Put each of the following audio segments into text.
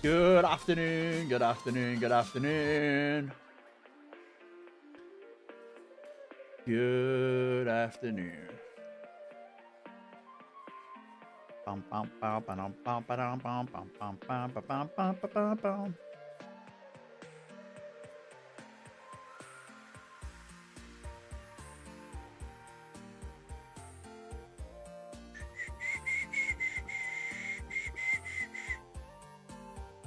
Good afternoon, good afternoon, good afternoon. Good afternoon.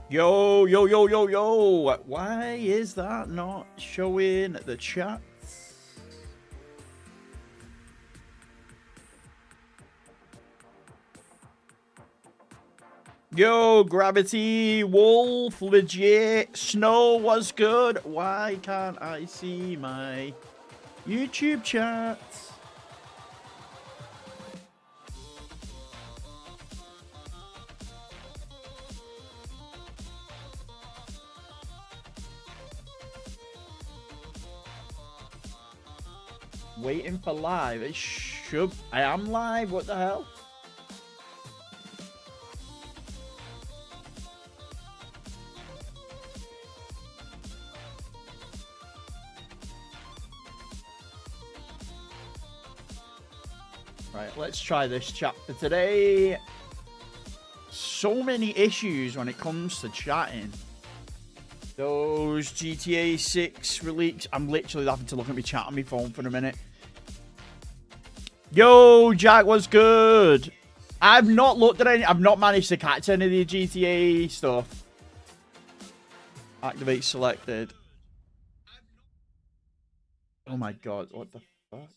Yo, yo, yo, yo, yo. Why is that not showing the chat? Yo, Gravity, Wolf, Legit, Snow was good. Why can't I see my YouTube chat? Waiting for live. It should. I am live. What the hell? Right, let's try this chat for today. So many issues when it comes to chatting. Those GTA 6 release. I'm literally having to look at my chat on my phone for a minute. Yo, Jack, what's good? I've not looked at any. I've not managed to catch any of the GTA stuff. Activate selected. Oh my god, what the fuck?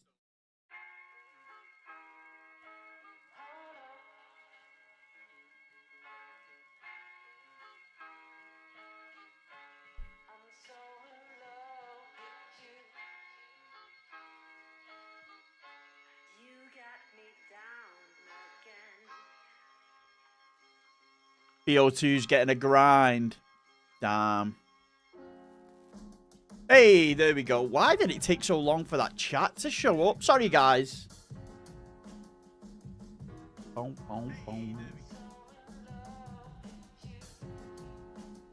BO2's getting a grind. Damn. Hey, there we go. Why did it take so long for that chat to show up? Sorry, guys. Boom, boom, boom.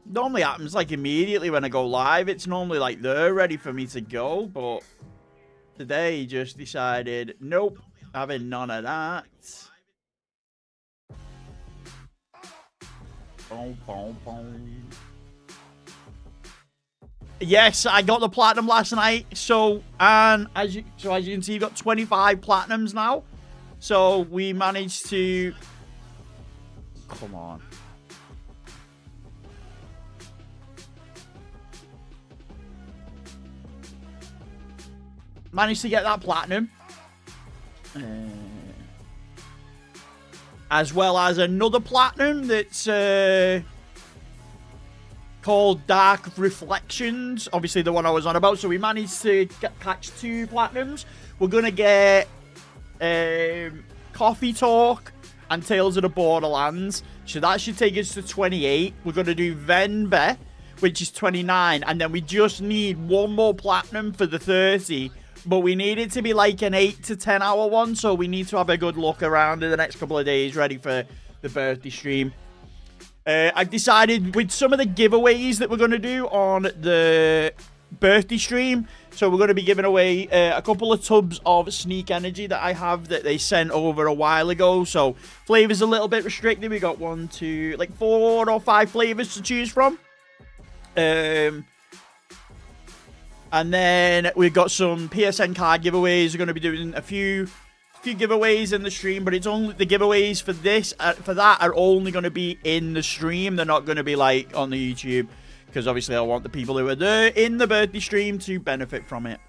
Normally happens like immediately when I go live. It's normally like they're ready for me to go, but today just decided, nope, having none of that. Boom, boom, boom. Yes, I got the platinum last night. So, and as you can see, you've got 25 platinums now. So we managed to. Come on. Managed to get that platinum. As well as another platinum that's called Dark Reflections. Obviously the one I was on about. So we managed to catch 2 platinums. We're going to get Coffee Talk and Tales of the Borderlands. So that should take us to 28. We're going to do Venbe, which is 29. And then we just need one more platinum for the 30. But we need it to be like an 8 to 10 hour one. So we need to have a good look around in the next couple of days, ready for the birthday stream. I've decided with some of the giveaways that we're going to do on the birthday stream. So we're going to be giving away a couple of tubs of Sneak Energy that I have that they sent over a while ago. So flavors a little bit restricted. We got 1, 2, like 4 or 5 flavors to choose from. And then we've got some PSN card giveaways. We're going to be doing a few giveaways in the stream, but it's only the giveaways for this for that are only going to be in the stream. They're not going to be like on the YouTube, because obviously I want the people who are there in the birthday stream to benefit from it.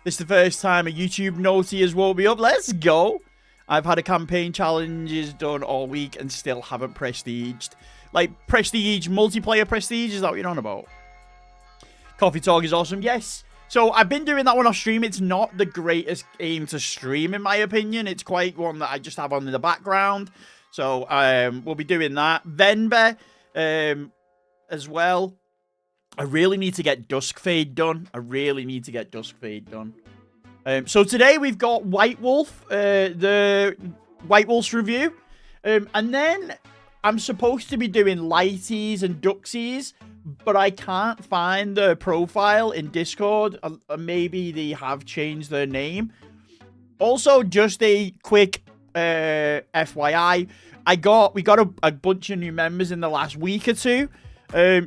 This is the first time a YouTube naughty has woke me up. Let's go. I've had a campaign challenges done all week and still haven't prestiged. Like prestige, multiplayer prestige, is that what you're on about? Coffee Talk is awesome. Yes. So I've been doing that one off stream. It's not the greatest game to stream, in my opinion. It's quite one that I just have on in the background. So we'll be doing that. Venbe as well. I really need to get Dusk Fade done. So today we've got White Wolf, the White Wolf's review. And then I'm supposed to be doing lighties and duxies, but I can't find the profile in Discord. Maybe they have changed their name. Also, just a quick FYI, we got a bunch of new members in the last week or two.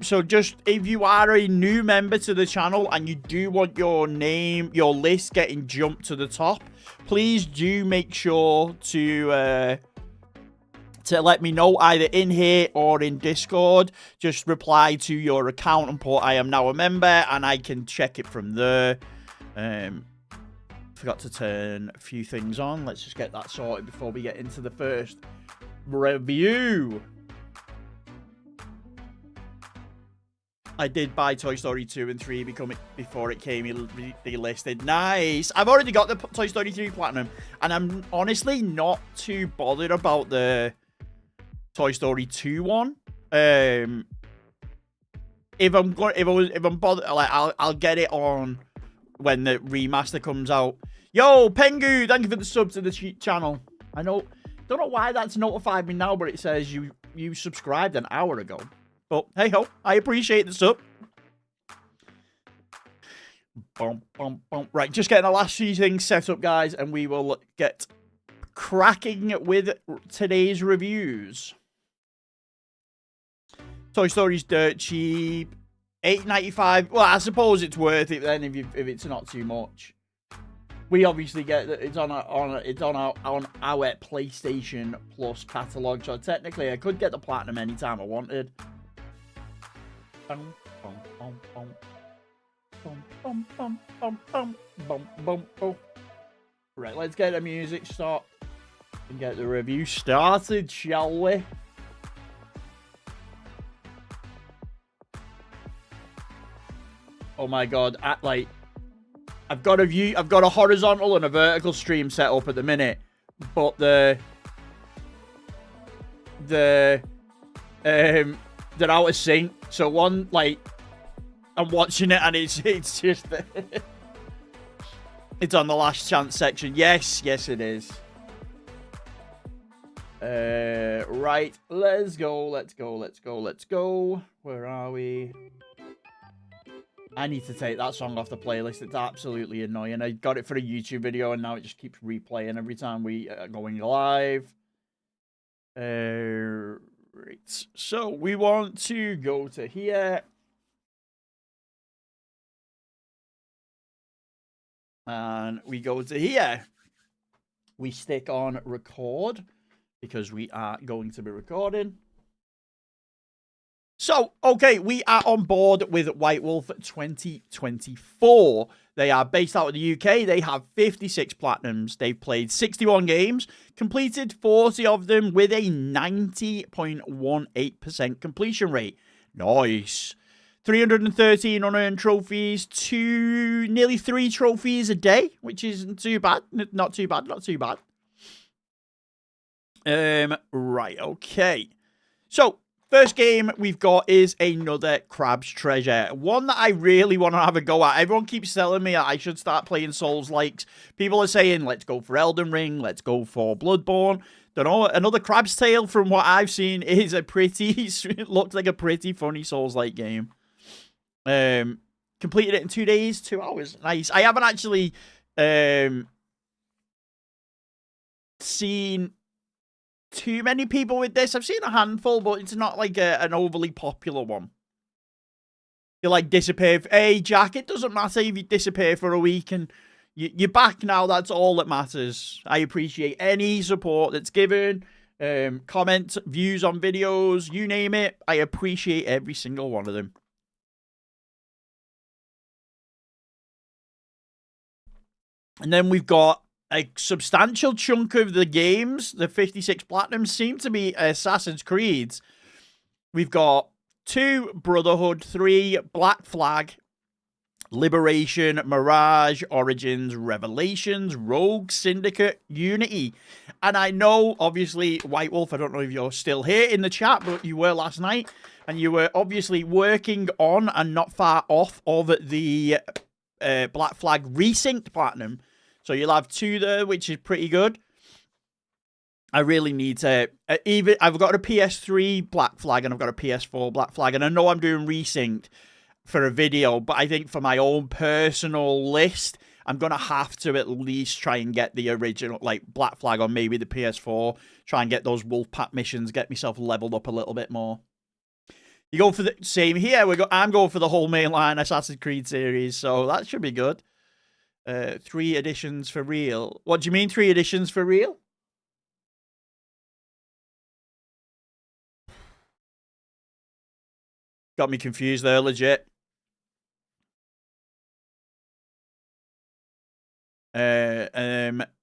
So just if you are a new member to the channel and you do want your name, your list getting jumped to the top, please do make sure to let me know either in here or in Discord. Just reply to your account and put I am now a member, and I can check it from there. Forgot to turn a few things on. Let's just get that sorted before we get into the first review. I did buy Toy Story 2 and 3 before it came delisted. Nice. I've already got the Toy Story 3 Platinum, and I'm honestly not too bothered about the Toy Story 2 one. If I'm bothered, like I'll get it on when the remaster comes out. Yo, Pengu, thank you for the sub to the channel. Don't know why that's notified me now, but it says you subscribed an hour ago. But hey ho, I appreciate the sub. Right, just getting the last few things set up, guys, and we will get cracking with today's reviews. Toy Story's dirt cheap. $8.95. Well, I suppose it's worth it then if it's not too much. We obviously get that it's on our PlayStation Plus catalog, so technically I could get the Platinum anytime I wanted. Right, let's get the music stopped and get the review started, shall we? Oh my god, I've got a horizontal and a vertical stream set up at the minute, but they're out of sync. So one, like, I'm watching it and it's just it's on the last chance section. Yes, it is. Right, let's go. Where are we? I need to take that song off the playlist. It's absolutely annoying. I got it for a YouTube video, and now it just keeps replaying every time we are going live. Right. So we want to go to here. And we go to here. We stick on record because we are going to be recording. So, okay, we are on board with White Wolf 2024. They are based out of the UK. They have 56 platinums. They've played 61 games, completed 40 of them with a 90.18% completion rate. Nice. 313 unearned trophies, nearly 3 trophies a day, which isn't too bad. Not too bad. Right, okay. So, first game we've got is another Crab's Treasure. One that I really want to have a go at. Everyone keeps telling me I should start playing Souls-likes. People are saying, let's go for Elden Ring, let's go for Bloodborne. Don't know, another Crab's Tale from what I've seen is it looks like a pretty funny Souls-like game. Completed it in 2 days, 2 hours. Nice. I haven't actually seen too many people with this. I've seen a handful, but it's not like an overly popular one. You like disappear. Hey, Jack, it doesn't matter if you disappear for a week and you're back now. That's all that matters. I appreciate any support that's given. Comments, views on videos, you name it. I appreciate every single one of them. And then we've got a substantial chunk of the games. The 56 platinums seem to be Assassin's Creeds. We've got 2 Brotherhood, 3 Black Flag, Liberation, Mirage, Origins, Revelations, Rogue, Syndicate, Unity. And I know, obviously, White Wolf, I don't know if you're still here in the chat, but you were last night. And you were obviously working on and not far off of the Black Flag Resynced Platinum. So you'll have 2 there, which is pretty good. I really need to even. I've got a PS3 black flag and I've got a PS4 black flag, and I know I'm doing resynced for a video, but I think for my own personal list, I'm gonna have to at least try and get the original, like, black flag on maybe the PS4. Try and get those Wolfpack missions, get myself leveled up a little bit more. You go for the same here. I'm going for the whole mainline Assassin's Creed series, so that should be good. 3 editions for real. What do you mean 3 editions for real? Got me confused there, legit.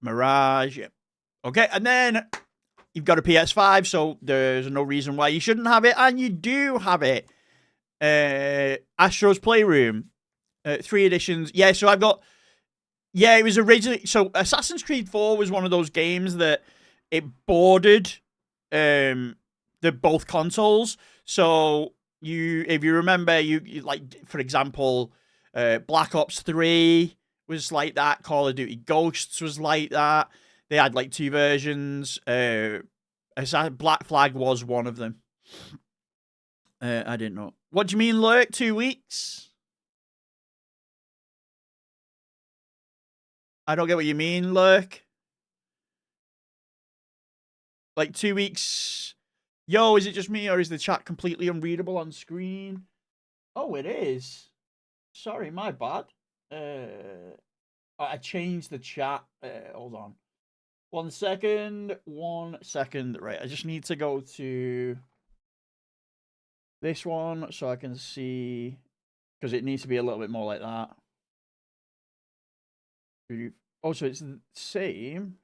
Mirage. Okay, and then you've got a PS5, so there's no reason why you shouldn't have it, and you do have it. Astro's Playroom. 3 editions. Yeah, so I've got... Yeah, it was originally... So Assassin's Creed 4 was one of those games that it bordered both consoles. So if you remember, you like, for example, Black Ops 3 was like that. Call of Duty Ghosts was like that. They had like 2 versions. Black Flag was one of them. I didn't know. What do you mean, Lurk? 2 weeks? I don't get what you mean, Lurk. Like 2 weeks. Yo, is it just me or is the chat completely unreadable on screen? Oh, it is. Sorry, my bad. I changed the chat. Hold on. 1 second. 1 second. Right, I just need to go to this one so I can see, because it needs to be a little bit more like that. Oh, so it's the same.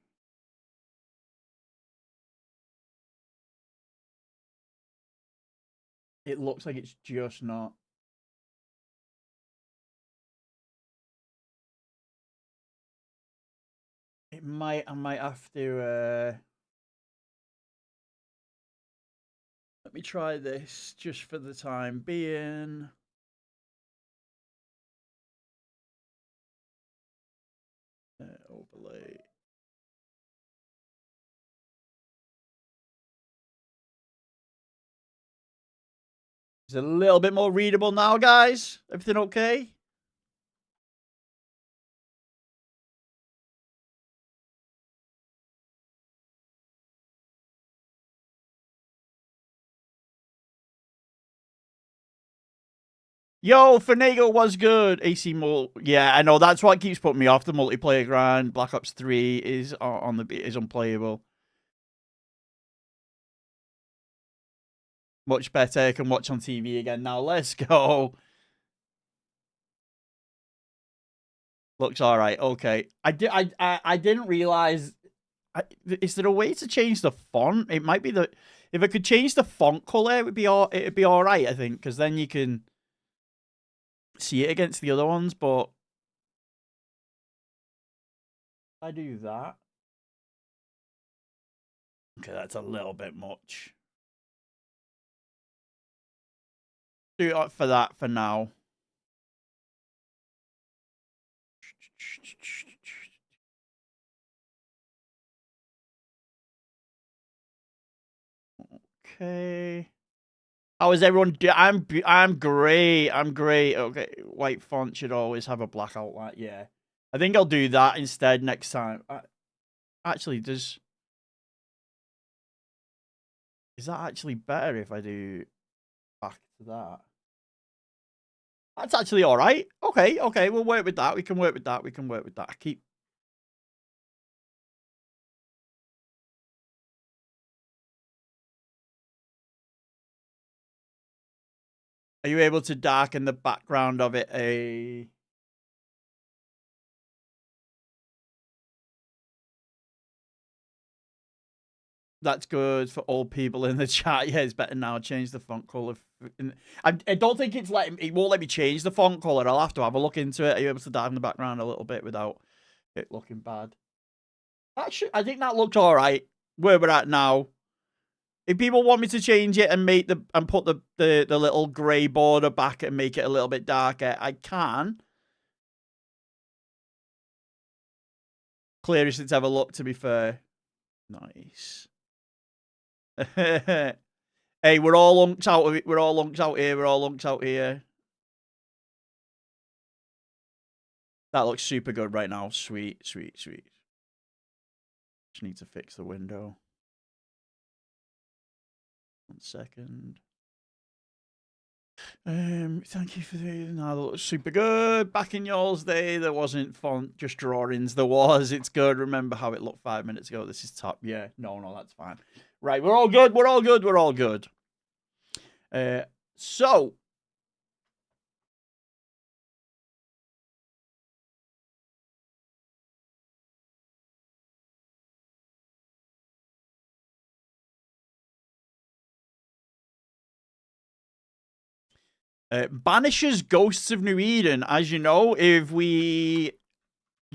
It looks like it's just not. I might have to let me try this just for the time being. Overlay. Is it a little bit more readable now, guys? Everything okay? Yo, Finagle was good. AC Mult. Yeah, I know. That's what keeps putting me off the multiplayer grind. Black Ops 3 is is unplayable. Much better. I can watch on TV again now. Let's go. Looks all right. Okay. I didn't realize. Is there a way to change the font? It might be that if I could change the font color, it'd be all right. I think, because then you can see it against the other ones. But if I do that, okay, that's a little bit much. Do it for that for now. Okay. How is everyone? I'm great. I'm great. Okay, white font should always have a black outline. Yeah, I think I'll do that instead next time. Actually, is that actually better if I do back to that? That's actually all right. Okay, we'll work with that. We can work with that. Are you able to darken the background of it? That's good for old people in the chat. Yeah, it's better now. Change the font color. I don't think it won't let me change the font color. I'll have to have a look into it. Are you able to darken the background a little bit without it looking bad? I think that looks all right where we're at now. If people want me to change it and put the little grey border back and make it a little bit darker, I can. Clearest it's ever looked, to be fair. Nice. Hey, we're all lunks out of it. We're all lunks out here. We're all lunks out here. That looks super good right now. Sweet, sweet, sweet. Just need to fix the window. 1 second. Thank you for the. No, that looks super good. Back in y'all's day, there wasn't font, just drawings. There was. It's good. Remember how it looked 5 minutes ago. This is top. Yeah. No, that's fine. Right, we're all good. We're all good. We're all good. So. Banishes Ghosts of New Eden. As you know, if we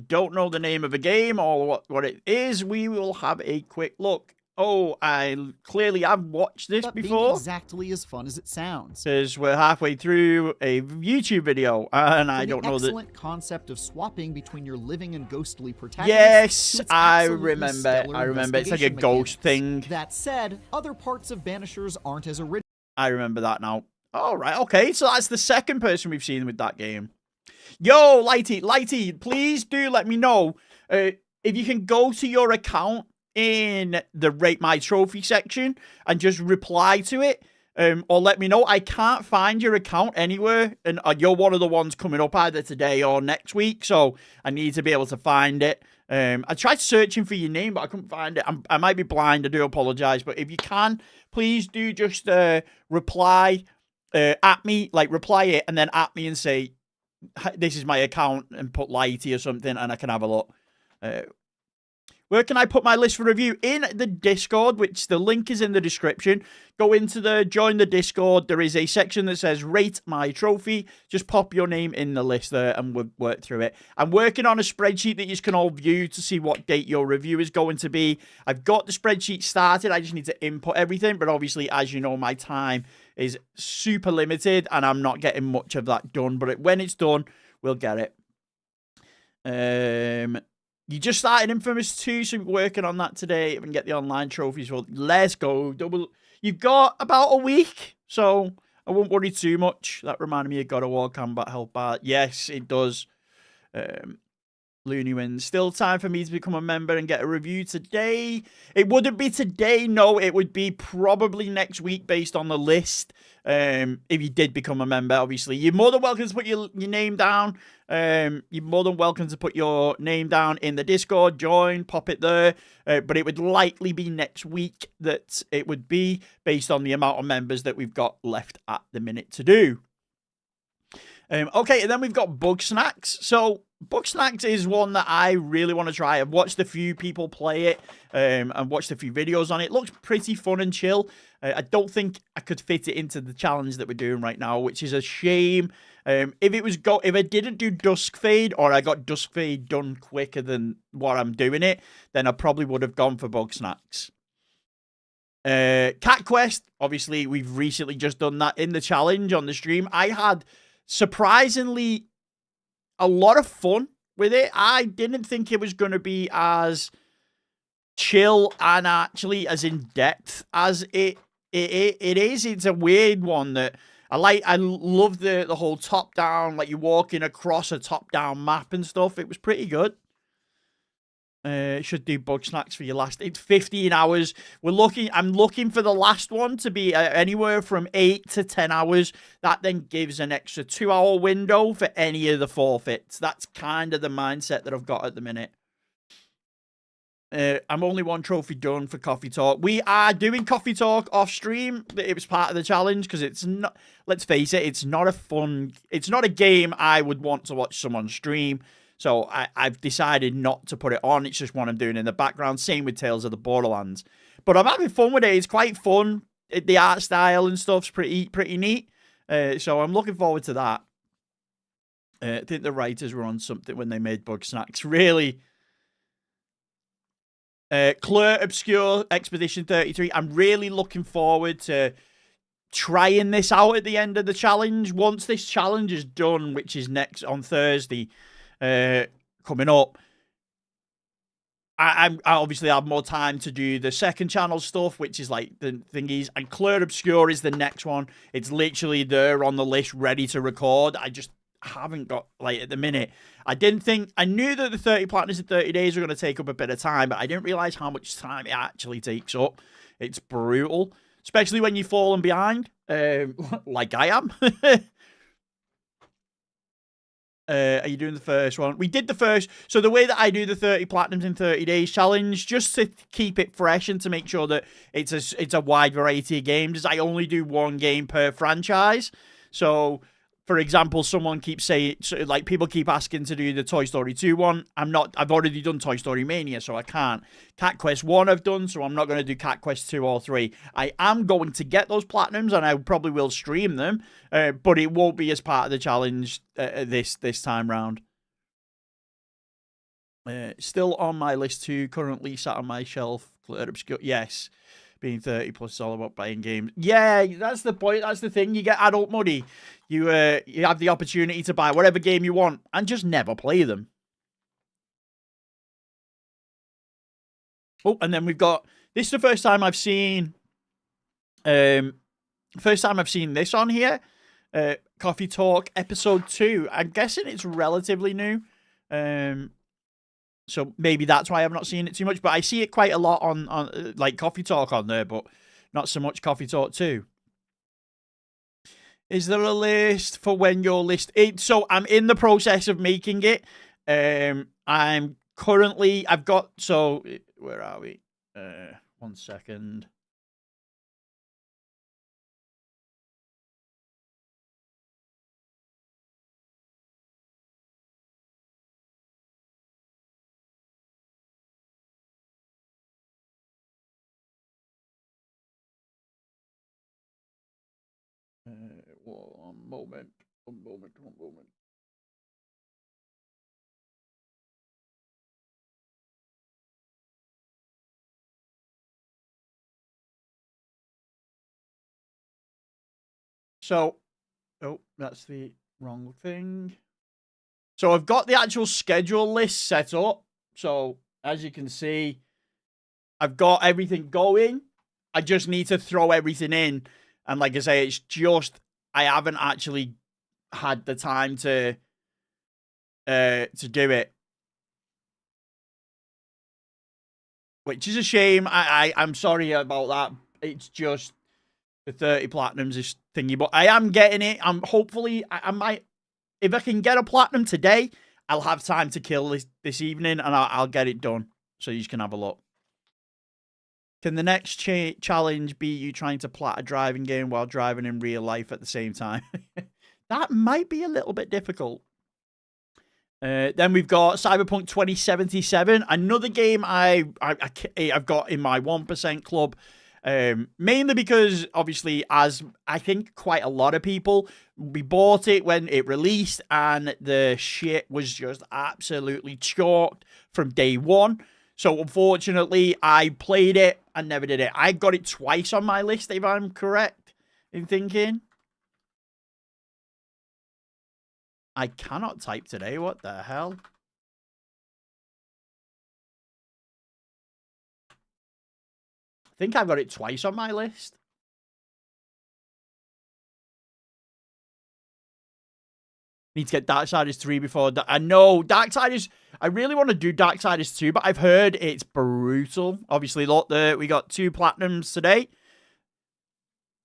don't know the name of a game or what it is, we will have a quick look. Oh, I clearly have watched this before. Exactly as fun as it sounds. Because we're halfway through a YouTube video, and I don't know the excellent concept of swapping between your living and ghostly protagonists. Yes, I remember. It's like a ghost thing. That said, other parts of Banishers aren't as original. I remember that now. All right, okay, so that's the second person we've seen with that game. Yo, Lighty, please do let me know if you can go to your account in the Rate My Trophy section and just reply to it, or let me know. I can't find your account anywhere, and you're one of the ones coming up either today or next week, so I need to be able to find it. I tried searching for your name, but I couldn't find it. I might be blind, I do apologize, but if you can, please do just reply at me, like reply it, and then at me and say, this is my account, and put Lighty or something, and I can have a look. Where can I put my list for review? In the Discord, which the link is in the description. Go into join the Discord. There is a section that says Rate My Trophy. Just pop your name in the list there and we'll work through it. I'm working on a spreadsheet that you can all view to see what date your review is going to be. I've got the spreadsheet started. I just need to input everything. But obviously, as you know, my time is super limited and I'm not getting much of that done. But when it's done, we'll get it. You just started Infamous 2, so we're working on that today and get the online trophies. Well, let's go. You've got about a week, so I won't worry too much. That reminded me of God of War Combat Health Bar. Yes, it does. Looney Wins. Still time for me to become a member and get a review today. It wouldn't be today, no. It would be probably next week based on the list. If you did become a member, obviously. You're more than welcome to put your name down. You're more than welcome to put your name down in the Discord. Join, pop it there. But it would likely be next week that it would be based on the amount of members that we've got left at the minute to do. Okay, and then we've got Bug Snacks. So Bug Snacks is one that I really want to try. I've watched a few people play it and watched a few videos on it. It looks pretty fun and chill. I don't think I could fit it into the challenge that we're doing right now, which is a shame. If I didn't do Dusk Fade, or I got Dusk Fade done quicker than what I'm doing it, then I probably would have gone for Bug Snacks. Cat Quest, obviously, we've recently just done that in the challenge on the stream. I had surprisingly a lot of fun with it. I didn't think it was going to be as chill and actually as in depth as it is. It's a weird one that I love the whole top down, like you're walking across a top down map and stuff. It was pretty good. Should do Bug Snacks for your last. It's 15 hours. I'm looking for the last one to be anywhere from 8 to 10 hours. That then gives an extra 2-hour window for any of the forfeits. That's kind of the mindset that I've got at the minute. I'm only one trophy done for Coffee Talk. We are doing Coffee Talk off stream. It was part of the challenge because it's not, let's face it, it's not a game I would want to watch someone stream. So I've decided not to put it on. It's just what I'm doing in the background. Same with Tales of the Borderlands. But I'm having fun with it. It's quite fun. The art style and stuff's pretty neat. So I'm looking forward to that. I think the writers were on something when they made Bug Snacks. Really. Claire Obscure Expedition 33. I'm really looking forward to trying this out at the end of the challenge. Once this challenge is done, which is next on Thursday, coming up, I obviously have more time to do the second channel stuff, which is like the thingies. And Clear Obscure is the next one. It's literally there on the list, ready to record. I just haven't got, like, at the minute. I knew that the 30 platinums in 30 days were going to take up a bit of time, but I didn't realize how much time it actually takes up. It's brutal, especially when you've fallen behind, like I am. Are you doing the first one? We did the first. So the way that I do the 30 platinums in 30 days challenge, just to keep it fresh and to make sure that it's a wide variety of games, is I only do one game per franchise. So, for example, someone keeps saying, like, people keep asking to do the Toy Story 2 one. I've already done Toy Story Mania, so I can't. Cat Quest 1 I've done, so I'm not going to do Cat Quest 2 or 3. I am going to get those platinums, and I probably will stream them, but it won't be as part of the challenge this time round. Still on my list too, currently sat on my shelf. Clear Obscure, yes. Being 30 plus is all about playing games. Yeah, that's the point. That's the thing. You get adult money. You have the opportunity to buy whatever game you want and just never play them. Oh, and then we've got, this is the first time I've seen this on here. Coffee Talk episode 2. I'm guessing it's relatively new. So maybe that's why I've not seen it too much. But I see it quite a lot on like Coffee Talk on there, but not so much Coffee Talk 2. Is there a list for when your list... So I'm in the process of making it. I'm currently... I've got... So, where are we? 1 second. One moment. So, oh, that's the wrong thing. So I've got the actual schedule list set up. So as you can see, I've got everything going. I just need to throw everything in. And like I say, it's just, I haven't actually had the time to do it. Which is a shame. I'm sorry about that. It's just the 30 platinums is thingy. But I am getting it. I'm hopefully, I might, if I can get a platinum today, I'll have time to kill this evening and I'll get it done. So you can have a look. Can the next challenge be you trying to plat a driving game while driving in real life at the same time? That might be a little bit difficult. Then we've got Cyberpunk 2077, another game I've got in my 1% club. Mainly because, obviously, as I think quite a lot of people, we bought it when it released and the shit was just absolutely chalked from day one. So, unfortunately, I played it and never did it. I got it twice on my list, if I'm correct in thinking. I cannot type today. What the hell? I think I've got it twice on my list. Need to get Darksiders 3 before... I know, Darksiders... I really want to do Darksiders 2, but I've heard it's brutal. Obviously, look, we got 2 platinums today.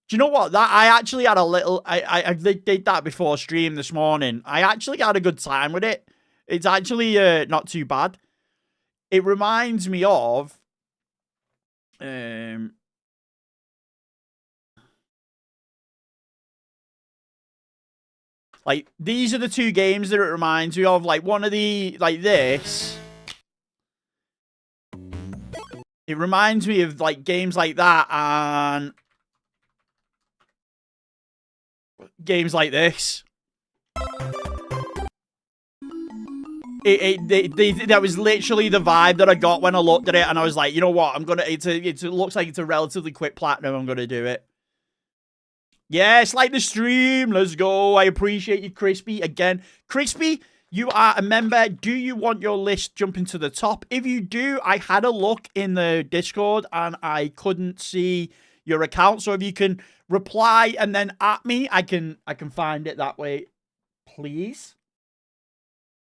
Do you know what? That I actually had a little... I did that before stream this morning. I actually had a good time with it. It's actually not too bad. It reminds me of... like, these are the 2 games that it reminds me of. Like, one of the... like, this... it reminds me of, like, games like that and... games like this. That was literally the vibe that I got when I looked at it, and I was like, you know what? I'm gonna. It looks like it's a relatively quick platinum. I'm gonna do it. Yes, like the stream. Let's go. I appreciate you, Crispy. Again, Crispy, you are a member. Do you want your list jumping to the top? If you do, I had a look in the Discord and I couldn't see your account. So if you can reply and then at me, I can find it that way, please.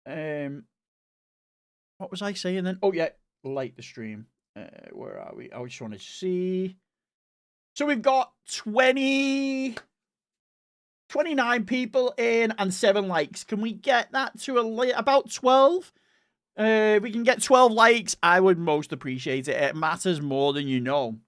What was I saying then? Oh yeah, like the stream. Where are we? I just want to see. So we've got 29 people in and 7 likes. Can we get that to about 12? If we can get 12 likes, I would most appreciate it. It matters more than you know.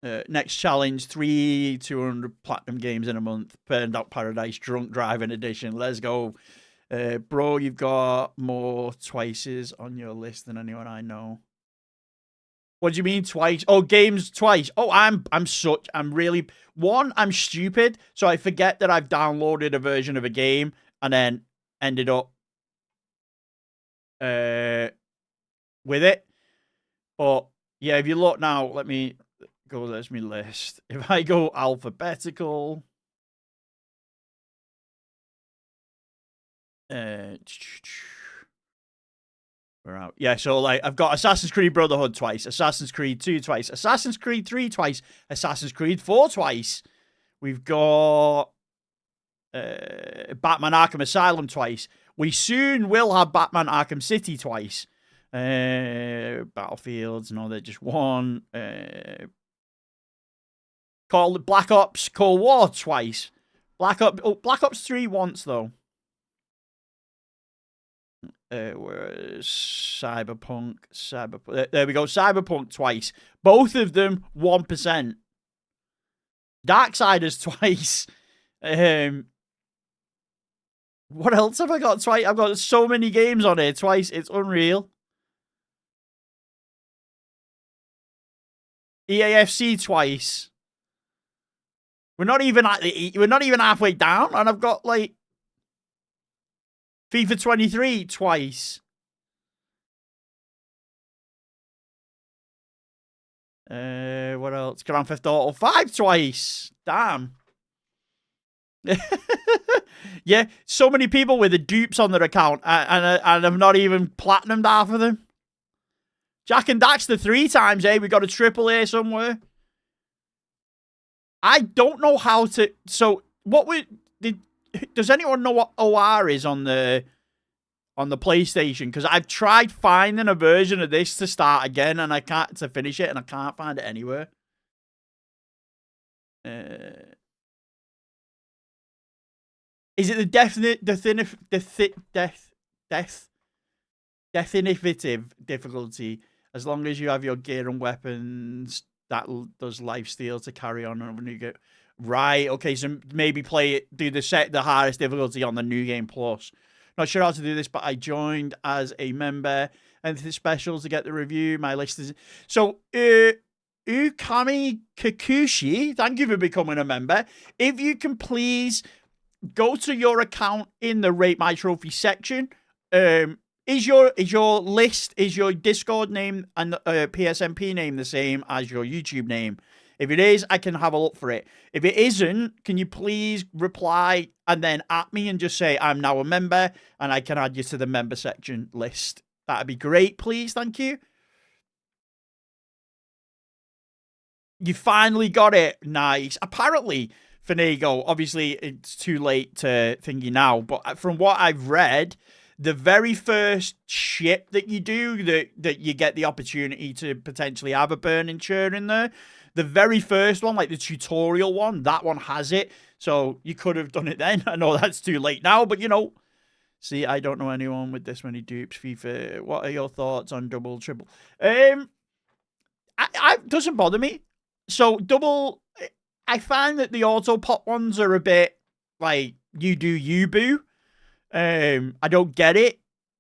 Next challenge, 3 200 platinum games in a month. Burned Out Paradise Drunk Driving Edition. Let's go. Bro, you've got more twices on your list than anyone I know. What do you mean twice? Oh, games twice. Oh, I'm really... One, I'm stupid, so I forget that I've downloaded a version of a game and then ended up with it. But, yeah, if you look now, let me go, there's my list. If I go alphabetical... We're out. Yeah, so like I've got Assassin's Creed Brotherhood twice, Assassin's Creed 2 twice, Assassin's Creed 3 twice, Assassin's Creed 4 twice. We've got Batman Arkham Asylum twice. We soon will have Batman Arkham City twice. Battlefields, no, they're just one. Black Ops Cold War twice. Black Ops 3 once though. Whereas Cyberpunk, there we go, Cyberpunk twice. Both of them 1%. Darksiders twice. What else have I got twice? I've got so many games on here twice. It's unreal. EAFC twice. We're not even halfway down, and I've got like FIFA 23 twice. What else? Grand Theft Auto 5 twice. Damn. Yeah, so many people with the dupes on their account, and I've not even platinumed half of them. Jack and Daxter 3 times, eh? We got a triple A somewhere. I don't know how to... So, does anyone know what OR is on the PlayStation? Because I've tried finding a version of this to start again, and to finish it, and I can't find it anywhere. Is it the definitive difficulty? As long as you have your gear and weapons, that does lifesteal to carry on when you get... Right, okay, so maybe do the hardest difficulty on the New Game Plus. Not sure how to do this, but I joined as a member. Anything special to get the review? My list is... So, Ukami Kikuchi, thank you for becoming a member. If you can please go to your account in the Rate My Trophy section. Is your Discord name and PSMP name the same as your YouTube name? If it is, I can have a look for it. If it isn't, can you please reply and then at me and just say, I'm now a member, and I can add you to the member section list. That'd be great, please. Thank you. You finally got it. Nice. Apparently, Finago, obviously, it's too late to thingy now, but from what I've read, the very first ship that you do, that you get the opportunity to potentially have a burning chair in there, the very first one, like the tutorial one, that one has it. So you could have done it then. I know that's too late now, but you know. See, I don't know anyone with this many dupes. FIFA, what are your thoughts on double, triple? It doesn't bother me. So double, I find that the auto pop ones are a bit like, you do you, boo. I don't get it.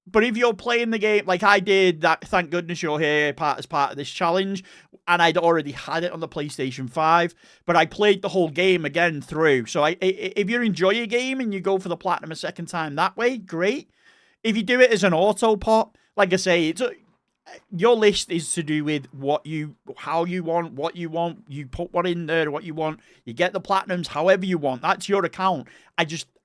But if you're playing the game, like I did, that, thank goodness you're here as part of this challenge, and I'd already had it on the PlayStation 5, but I played the whole game again through. So if you enjoy a game and you go for the platinum a second time that way, great. If you do it as an auto pop, like I say, your list is to do with how you want, what you want. You put what in there, what you want. You get the platinums however you want. That's your account.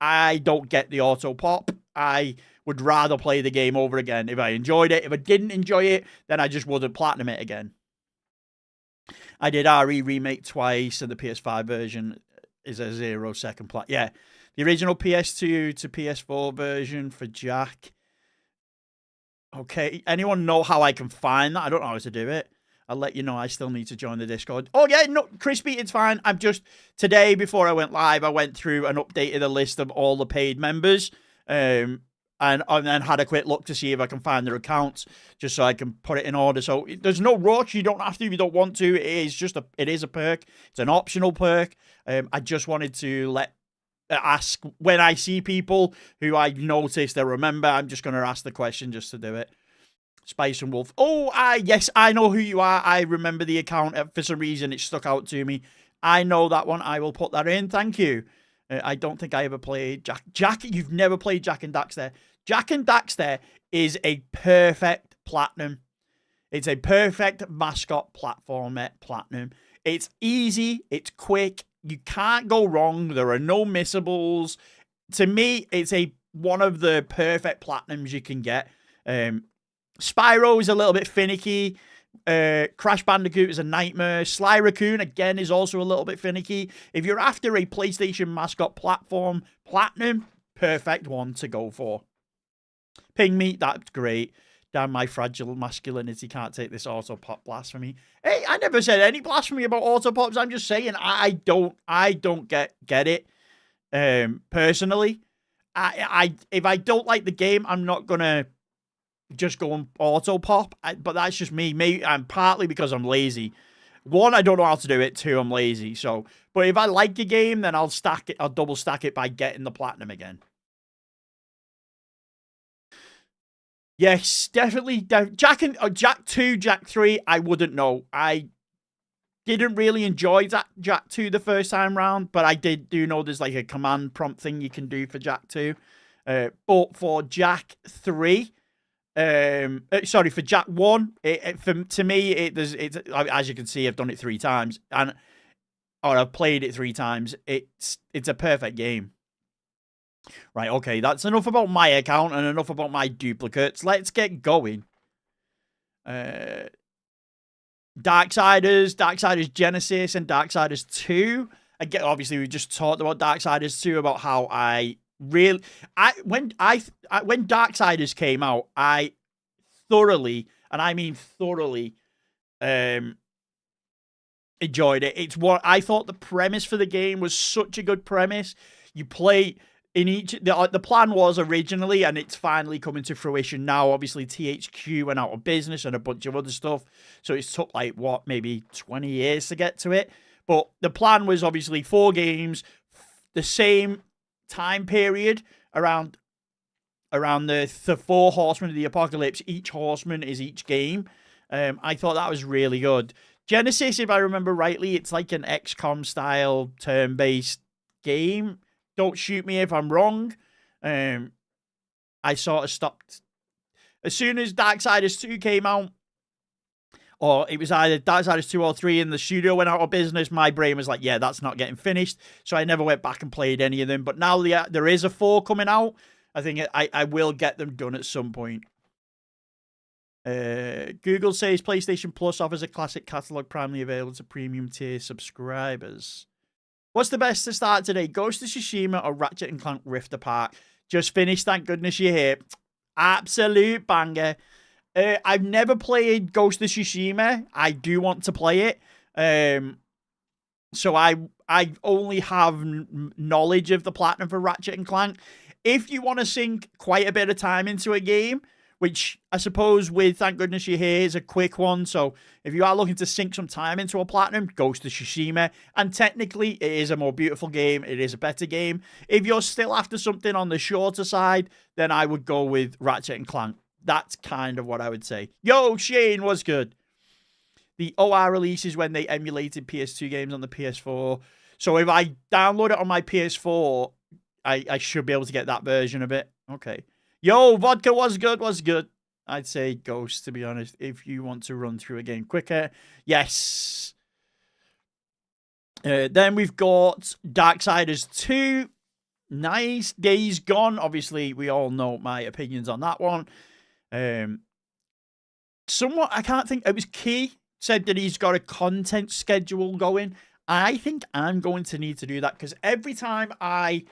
I don't get the auto pop. I would rather play the game over again if I enjoyed it. If I didn't enjoy it, then I just wouldn't platinum it again. I did RE Remake twice, and the PS5 version is a 0-second plat. Yeah, the original PS2 to PS4 version for Jack. Okay, anyone know how I can find that? I don't know how to do it. I'll let you know. I still need to join the Discord. Oh, yeah, no, Crispy, it's fine. I'm just, today, before I went live, I went through and updated a list of all the paid members. And then had a quick look to see if I can find their accounts, just so I can put it in order. So there's no rush. You don't have to if you don't want to. It is a perk. It's an optional perk. I just wanted to ask when I see people who I noticed or remember. I'm just going to ask the question just to do it. Spice and Wolf. Oh, yes, I know who you are. I remember the account. For some reason, it stuck out to me. I know that one. I will put that in. Thank you. I don't think I ever played Jack. Jack, you've never played Jak and Daxter. Jak and Daxter is a perfect platinum. It's a perfect mascot platformer platinum. It's easy. It's quick. You can't go wrong. There are no missables. To me, it's one of the perfect platinums you can get. Spyro is a little bit finicky. Crash Bandicoot is a nightmare. Sly Raccoon, again, is also a little bit finicky. If you're after a PlayStation mascot platform platinum, perfect one to go for. Ping me, that's great. Damn, my fragile masculinity can't take this auto pop blasphemy. Hey, I never said any blasphemy about auto pops. I'm just saying I don't get it. Personally, if I don't like the game, I'm not gonna just go and auto pop. But that's just me. Maybe I'm partly because I'm lazy. One, I don't know how to do it. Two, I'm lazy. So, but if I like a game, then I'll stack it. I'll double stack it by getting the platinum again. Yes, definitely. Jak 2, Jak 3, I wouldn't know. I didn't really enjoy Jak 2 the first time round, but I do know there's like a command prompt thing you can do for Jak 2. But for Jak 3, sorry, for Jak 1, to me, it's as you can see, I've done it 3 times, or I've played it 3 times. It's a perfect game. Right, okay, that's enough about my account and enough about my duplicates. Let's get going. Darksiders Genesis, and Darksiders 2. Again, obviously, we just talked about Darksiders 2, about how when Darksiders came out, I thoroughly, and I mean thoroughly, enjoyed it. It's what I thought the premise for the game was such a good premise. You play in the plan was originally, and it's finally coming to fruition now. Obviously, THQ went out of business and a bunch of other stuff, so it took like maybe 20 years to get to it. But the plan was obviously 4 games, the same time period, around the 4 horsemen of the apocalypse. Each horseman is each game. I thought that was really good. Genesis, if I remember rightly, it's like an XCOM style turn-based game. Don't shoot me if I'm wrong. I sort of stopped as soon as Darksiders 2 came out, or it was either Darksiders 2 or 3, and the studio went out of business. My brain was like, yeah, that's not getting finished. So I never went back and played any of them. But now there is a 4 coming out. I think I will get them done at some point. Google says PlayStation Plus offers a classic catalog primarily available to premium tier subscribers. What's the best to start today? Ghost of Tsushima or Ratchet and Clank Rift Apart? Just finished, thank goodness you're here. Absolute banger. I've never played Ghost of Tsushima. I do want to play it. So I only have knowledge of the platinum for Ratchet and Clank. If you want to sink quite a bit of time into a game, which I suppose with Thank Goodness You're Here is a quick one. So if you are looking to sink some time into a platinum, Ghost of Tsushima. And technically, it is a more beautiful game. It is a better game. If you're still after something on the shorter side, then I would go with Ratchet and Clank. That's kind of what I would say. Yo, Shane, what's good? The OR release is when they emulated PS2 games on the PS4. So if I download it on my PS4, I should be able to get that version of it. Okay. Yo, Vodka was good, was good. I'd say Ghost, to be honest, if you want to run through a game quicker. Yes. Then we've got Darksiders 2. Nice. Days Gone. Obviously, we all know my opinions on that one. Somewhat, I can't think. It was Key said that he's got a content schedule going. I think I'm going to need to do that because every time I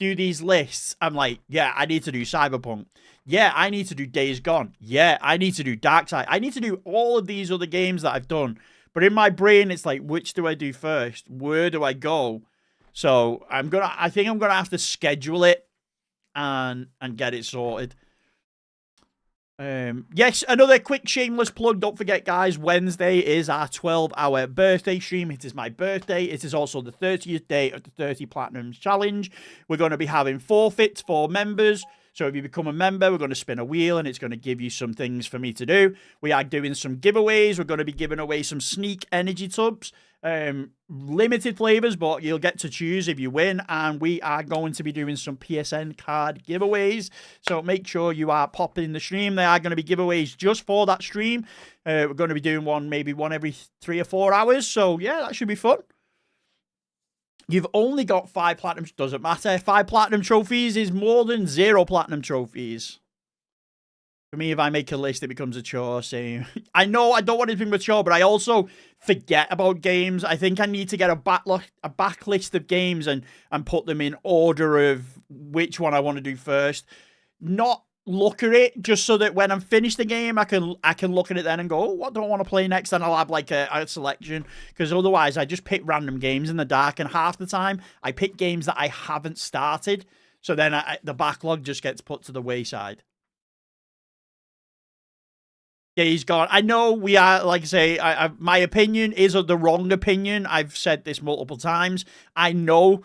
do these lists, I'm like, yeah, I need to do Cyberpunk. Yeah, I need to do Days Gone. Yeah, I need to do Darkside. I need to do all of these other games that I've done. But in my brain, it's like, which do I do first? Where do I go? So I think I'm gonna have to schedule it and get it sorted. Yes, another quick shameless plug. Don't forget, guys, Wednesday is our 12-hour birthday stream. It is my birthday. It is also the 30th day of the 30 Platinums Challenge. We're going to be having forfeits for members. So if you become a member, we're going to spin a wheel and it's going to give you some things for me to do. We are doing some giveaways. We're going to be giving away some Sneak energy tubs. Limited flavors, but you'll get to choose if you win. And we are going to be doing some PSN card giveaways. So make sure you are popping the stream. They are going to be giveaways just for that stream. We're going to be doing maybe one every 3 or 4 hours. So yeah, that should be fun. You've only got 5 platinum. Doesn't matter. 5 platinum trophies is more than 0 platinum trophies. For me, if I make a list, it becomes a chore. Saying, I know I don't want it to be mature, but I also forget about games. I think I need to get a backlist of games and put them in order of which one I want to do first. Not look at it just so that when I'm finished the game, I can look at it then and go, oh, what do I want to play next? And I'll have like a selection. Because otherwise, I just pick random games in the dark, and half the time I pick games that I haven't started. So then the backlog just gets put to the wayside. Days Gone. I know we are, like I say, my opinion is the wrong opinion. I've said this multiple times. I know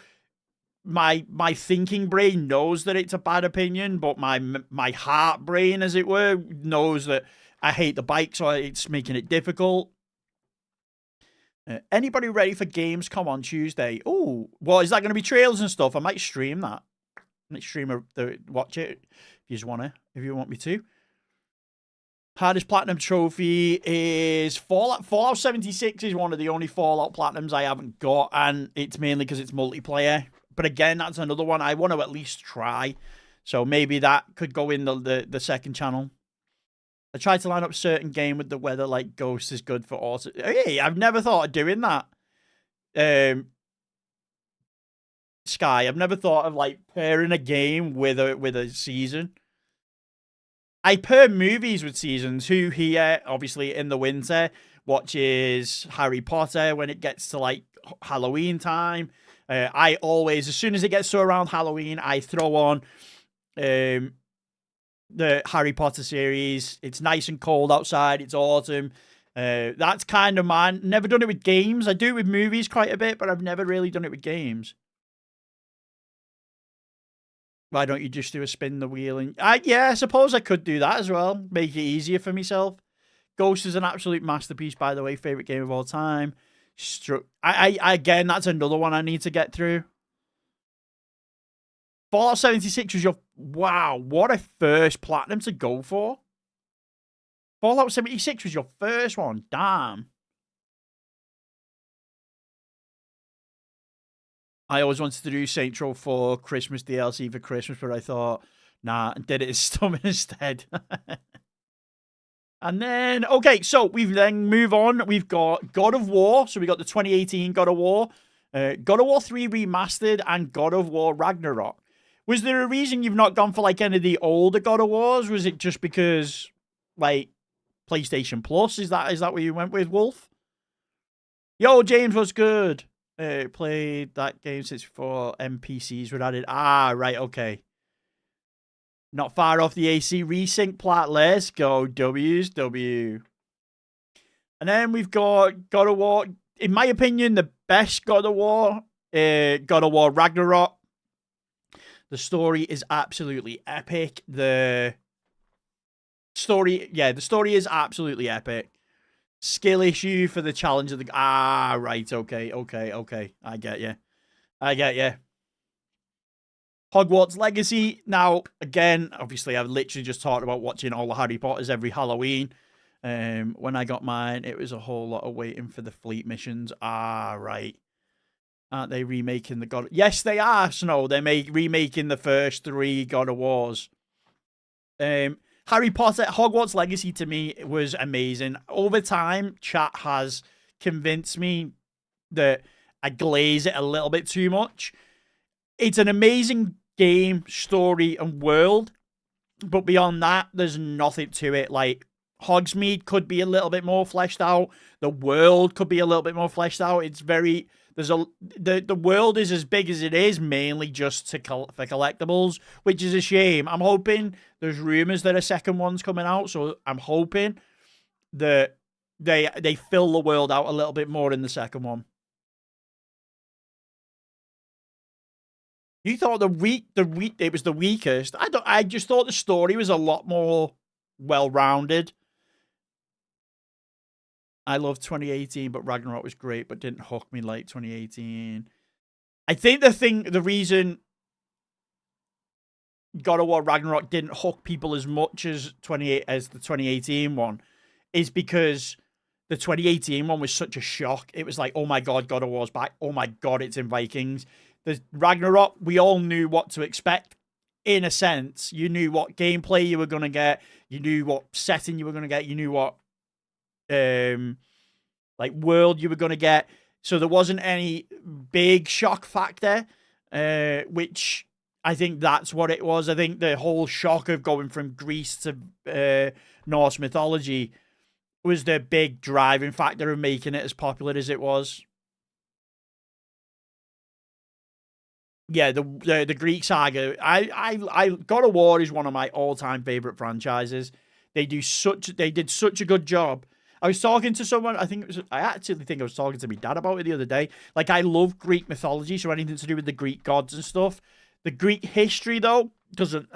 my thinking brain knows that it's a bad opinion, but my heart brain, as it were, knows that I hate the bike, so it's making it difficult. Anybody ready for Gamescom on Tuesday? Oh, well, is that going to be trailers and stuff? I might stream that. I might stream watch it if you want me to. Hardest platinum trophy is Fallout. Fallout 76 is one of the only Fallout platinums I haven't got, and it's mainly because it's multiplayer. But again, that's another one I want to at least try. So maybe that could go in the second channel. I tried to line up a certain game with the weather, like Ghost is good for auto. Hey, I've never thought of doing that. Sky, I've never thought of like pairing a game with a season. I pair movies with seasons. Who here, obviously in the winter, watches Harry Potter when it gets to like Halloween time. I always, as soon as it gets to around Halloween, I throw on the Harry Potter series. It's nice and cold outside. It's autumn. That's kind of mine. Never done it with games. I do it with movies quite a bit, but I've never really done it with games. Why don't you just do a spin the wheel? And yeah, I suppose I could do that as well. Make it easier for myself. Ghost is an absolute masterpiece, by the way. Favorite game of all time. Again, that's another one I need to get through. Fallout 76 was your... Wow, what a first platinum to go for. Fallout 76 was your first one. Damn. I always wanted to do Saints Row 4 Christmas DLC for Christmas, but I thought, nah, and did it as Stomach instead. And then, okay, so we then move on. We've got God of War. So we got the 2018 God of War, God of War 3 Remastered, and God of War Ragnarok. Was there a reason you've not gone for like any of the older God of Wars? Was it just because, like, PlayStation Plus? Is that what you went with, Wolf? Yo, James, what's good? Played that game since before NPCs were added. Ah, right, okay. Not far off the AC resync plat. Let's go, W's, W. And then we've got God of War. In my opinion, the best God of War, God of War Ragnarok. The story is absolutely epic. The story is absolutely epic. Skill issue for the challenge of the... Ah, right, okay. I get you. Hogwarts Legacy. Now, again, obviously, I've literally just talked about watching all the Harry Potters every Halloween. When I got mine, it was a whole lot of waiting for the fleet missions. Ah, right. Aren't they remaking the God? Yes, they are, Snow. They're remaking the first 3 God of Wars. Harry Potter, Hogwarts Legacy to me was amazing. Over time, chat has convinced me that I glaze it a little bit too much. It's an amazing game, story, and world. But beyond that, there's nothing to it. Like, Hogsmeade could be a little bit more fleshed out. The world could be a little bit more fleshed out. It's very... The world is as big as it is, mainly just for collectibles, which is a shame. I'm hoping there's rumors that a second one's coming out, so I'm hoping that they fill the world out a little bit more in the second one. You thought it was the weakest. I just thought the story was a lot more well-rounded. I love 2018, but Ragnarok was great, but didn't hook me like 2018. I think the reason God of War Ragnarok didn't hook people as much as the 2018 one is because the 2018 one was such a shock. It was like, oh my God, God of War's back. Oh my God, it's in Vikings. The Ragnarok, we all knew what to expect. In a sense, you knew what gameplay you were going to get. You knew what setting you were going to get. You knew what like world you were going to get. So there wasn't any big shock factor, which I think that's what it was. I think the whole shock of going from Greece to Norse mythology was the big driving factor of making it as popular as it was. Yeah, the Greek saga. I God of War is one of my all-time favorite franchises. They did such a good job. I was talking to someone, I actually think I was talking to my dad about it the other day. Like, I love Greek mythology, so anything to do with the Greek gods and stuff. The Greek history, though, doesn't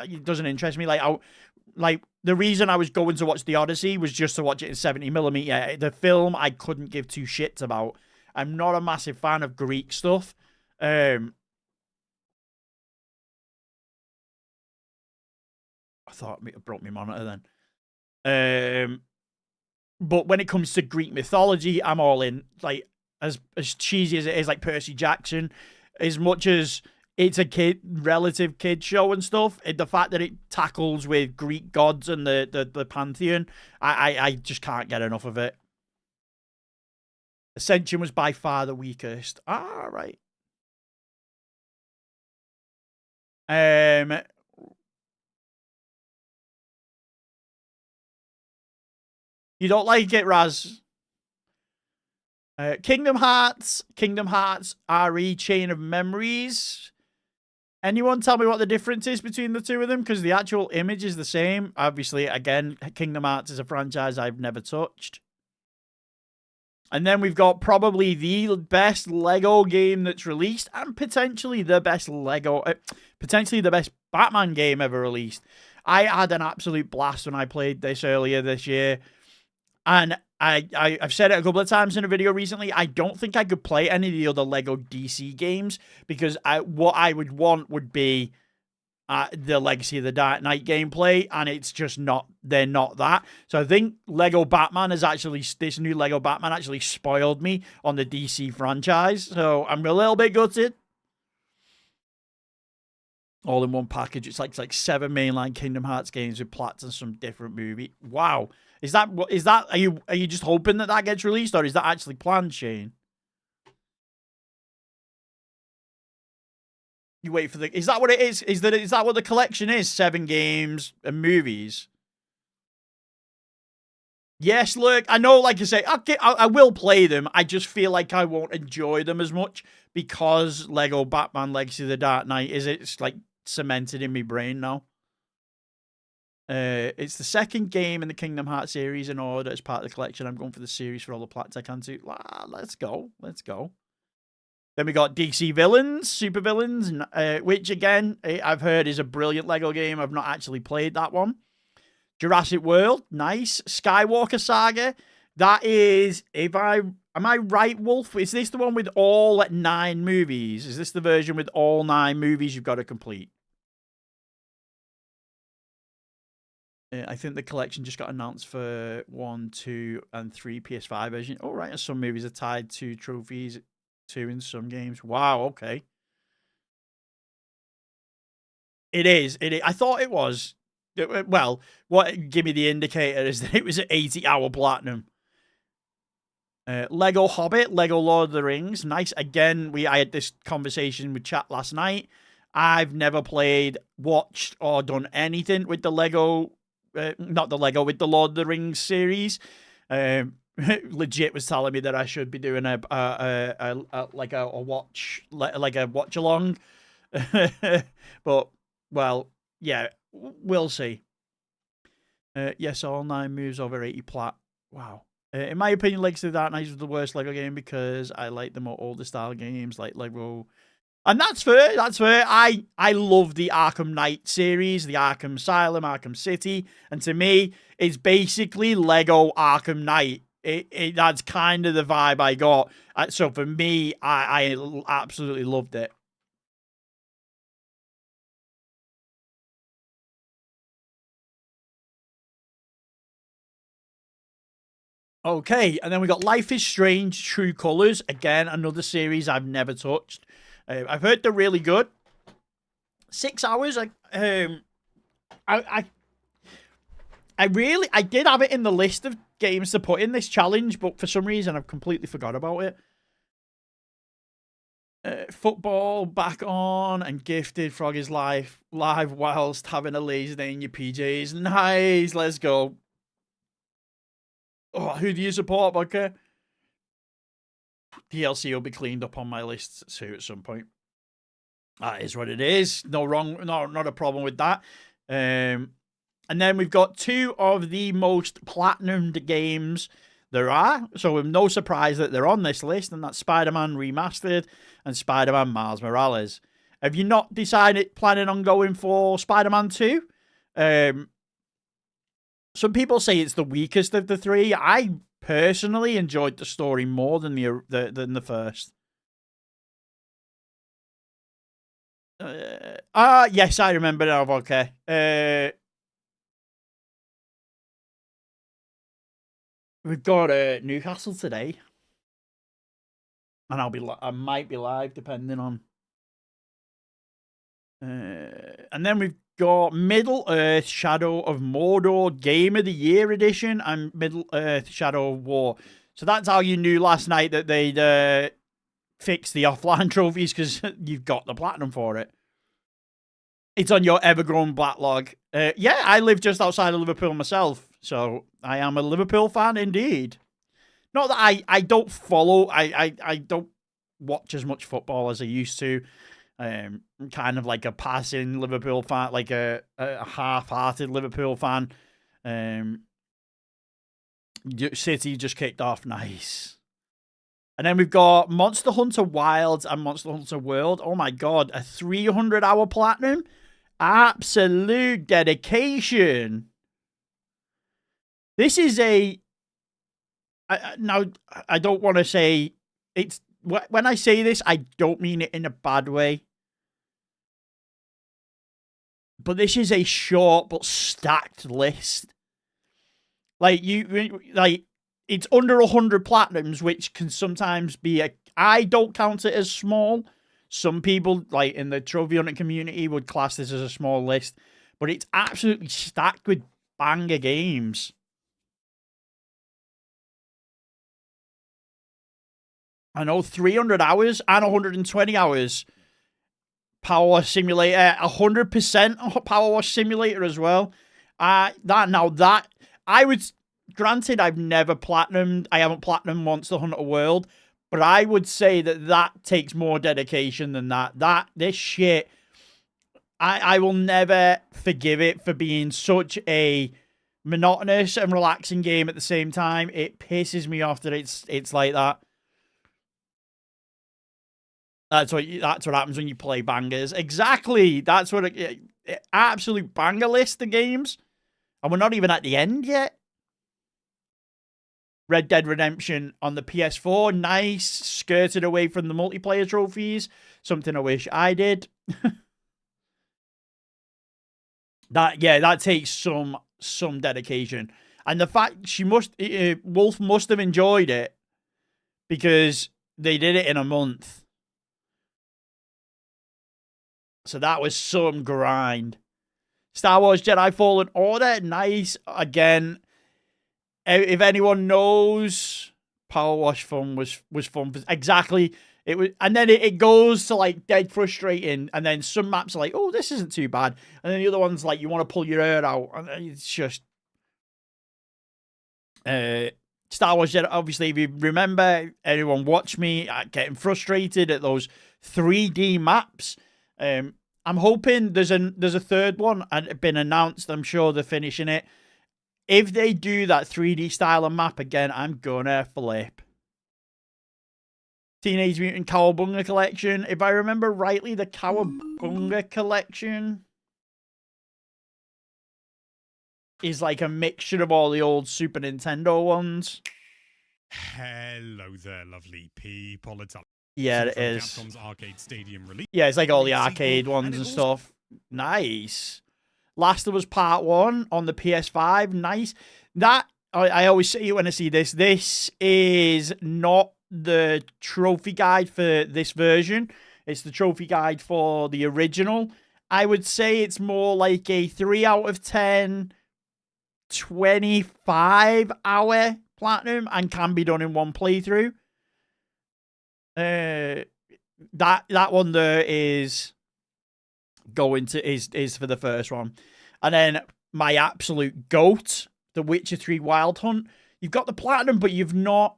interest me. Like, the reason I was going to watch The Odyssey was just to watch it in 70mm. Yeah, the film I couldn't give two shits about. I'm not a massive fan of Greek stuff. I thought I broke my monitor then. But when it comes to Greek mythology, I'm all in. Like, as cheesy as it is, like Percy Jackson, as much as it's a relative kid show and stuff, the fact that it tackles with Greek gods and the pantheon, I just can't get enough of it. Ascension was by far the weakest. Ah, right. You don't like it, Raz? Kingdom Hearts RE Chain of Memories. Anyone tell me what the difference is between the two of them? Because the actual image is the same. Obviously, again, Kingdom Hearts is a franchise I've never touched. And then we've got probably the best Lego game that's released, and potentially the best Batman game ever released. I had an absolute blast when I played this earlier this year. And I've said it a couple of times in a video recently. I don't think I could play any of the other Lego DC games because what I would want would be the Legacy of the Dark Knight gameplay, and it's just not. They're not that. So I think this new Lego Batman actually spoiled me on the DC franchise. So I'm a little bit gutted. All in one package. It's like 7 mainline Kingdom Hearts games with plots and some different movie. Wow. Are you just hoping that gets released, or is that actually planned, Shane? You wait for is that what it is? Is that what the collection is? 7 games and movies? Yes, look, I know, like I say, okay, I will play them. I just feel like I won't enjoy them as much because Lego Batman Legacy of the Dark Knight it's like cemented in my brain now. It's the second game in the Kingdom Hearts series in order as part of the collection. I'm going for the series for all the plats I can do. Let's go. Then we got DC Villains, Super Villains, which again, I've heard is a brilliant Lego game. I've not actually played that one. Jurassic World, nice. Skywalker Saga, that is, am I right, Wolf? Is this the one with all 9 movies? Is this the version with all 9 movies you've got to complete? I think the collection just got announced for 1, 2, and 3 PS5 version. Oh, right. And some movies are tied to trophies too in some games. Wow, okay. It is. It is. I thought it was. Well, what give me the indicator is that it was an 80-hour platinum. Lego Hobbit, Lego Lord of the Rings. Nice. Again, I had this conversation with chat last night. I've never played, watched, or done anything with the Lego, not the Lego, with the Lord of the Rings series. Legit was telling me that I should be doing a watch, like a watch along. But, well, yeah, we'll see. Yes, all 9 moves over 80 plat. Wow. In my opinion, Legacy of the Dark Knight is the worst Lego game because I like the more older style games like Lego. And that's fair. That's fair. I love the Arkham Knight series, the Arkham Asylum, Arkham City. And to me, it's basically Lego Arkham Knight. That's kind of the vibe I got. So for me, I absolutely loved it. Okay, and then we got Life is Strange, True Colors. Again, another series I've never touched. I've heard they're really good. 6 hours. I did have it in the list of games to put in this challenge, but for some reason I've completely forgot about it. Football back on and gifted Frog is live whilst having a lazy day in your PJs. Nice, let's go. Oh, who do you support, Vodka? DLC will be cleaned up on my list too at some point. That is what it is. No wrong, not a problem with that. And then we've got 2 of the most platinumed games there are. So with no surprise that they're on this list, and that's Spider-Man Remastered and Spider-Man Miles Morales. Have you not decided, planning on going for Spider-Man 2? Some people say it's the weakest of the 3. I personally enjoyed the story more than the first. Yes, I remember now. Okay. We've got Newcastle today, and I might be live depending on. And then we've got Middle Earth Shadow of Mordor Game of the Year Edition and Middle Earth Shadow of War. So that's how you knew last night that they'd fixed the offline trophies, because you've got the platinum for it. It's on your ever-growing backlog. Yeah, I live just outside of Liverpool myself, so I am a Liverpool fan indeed. Not that I don't follow, I don't watch as much football as I used to. I'm kind of like a passing Liverpool fan, like a half-hearted Liverpool fan. City just kicked off. Nice. And then we've got Monster Hunter Wilds and Monster Hunter World. Oh my god, a 300-hour platinum? Absolute dedication. This is now, I don't want to say it's... When I say this, I don't mean it in a bad way. But this is a short but stacked list. Like, it's under 100 platinums, which can sometimes be I don't count it as small. Some people, like in the trophy hunting community, would class this as a small list. But it's absolutely stacked with banger games. I know, 300 hours and 120 hours. Power Wash Simulator, 100% Power Wash Simulator as well. I would, granted, I've never platinumed, I haven't platinumed Monster Hunter World, but I would say that takes more dedication than that. This shit, I will never forgive it for being such a monotonous and relaxing game at the same time. It pisses me off that it's like that. That's what happens when you play bangers. Exactly. That's what absolute banger list of games. And we're not even at the end yet. Red Dead Redemption on the PS4. Nice. Skirted away from the multiplayer trophies. Something I wish I did. That takes some some dedication. And the fact Wolf must have enjoyed it because they did it in a month. So that was some grind. Star Wars Jedi Fallen Order, nice. Again, if anyone knows, Power Wash Fun was fun. Exactly. It was, and then it goes to like dead frustrating, and then some maps are like, oh, this isn't too bad, and then the other one's like, you want to pull your hair out, and it's just Star Wars Jedi. Obviously, if you remember, anyone watch me getting frustrated at those 3D maps. I'm hoping there's a third one and been announced. I'm sure they're finishing it. If they do that 3D style of map again, I'm gonna flip. Teenage Mutant Cowabunga Collection. If I remember rightly, the Cowabunga Collection is like a mixture of all the old Super Nintendo ones. Hello there, lovely people. Yeah, it is. Capcom's Arcade Stadium release. Yeah, it's like all the arcade ones and stuff. Nice. Last of Us Part 1 on the PS5. Nice. That, I always say when I see this, this is not the trophy guide for this version. It's the trophy guide for the original. I would say it's more like a 3 out of 10, 25-hour platinum and can be done in one playthrough. That one there is going to is for the first one. And then my absolute GOAT, The Witcher 3 Wild Hunt. You've got the platinum, but you've not.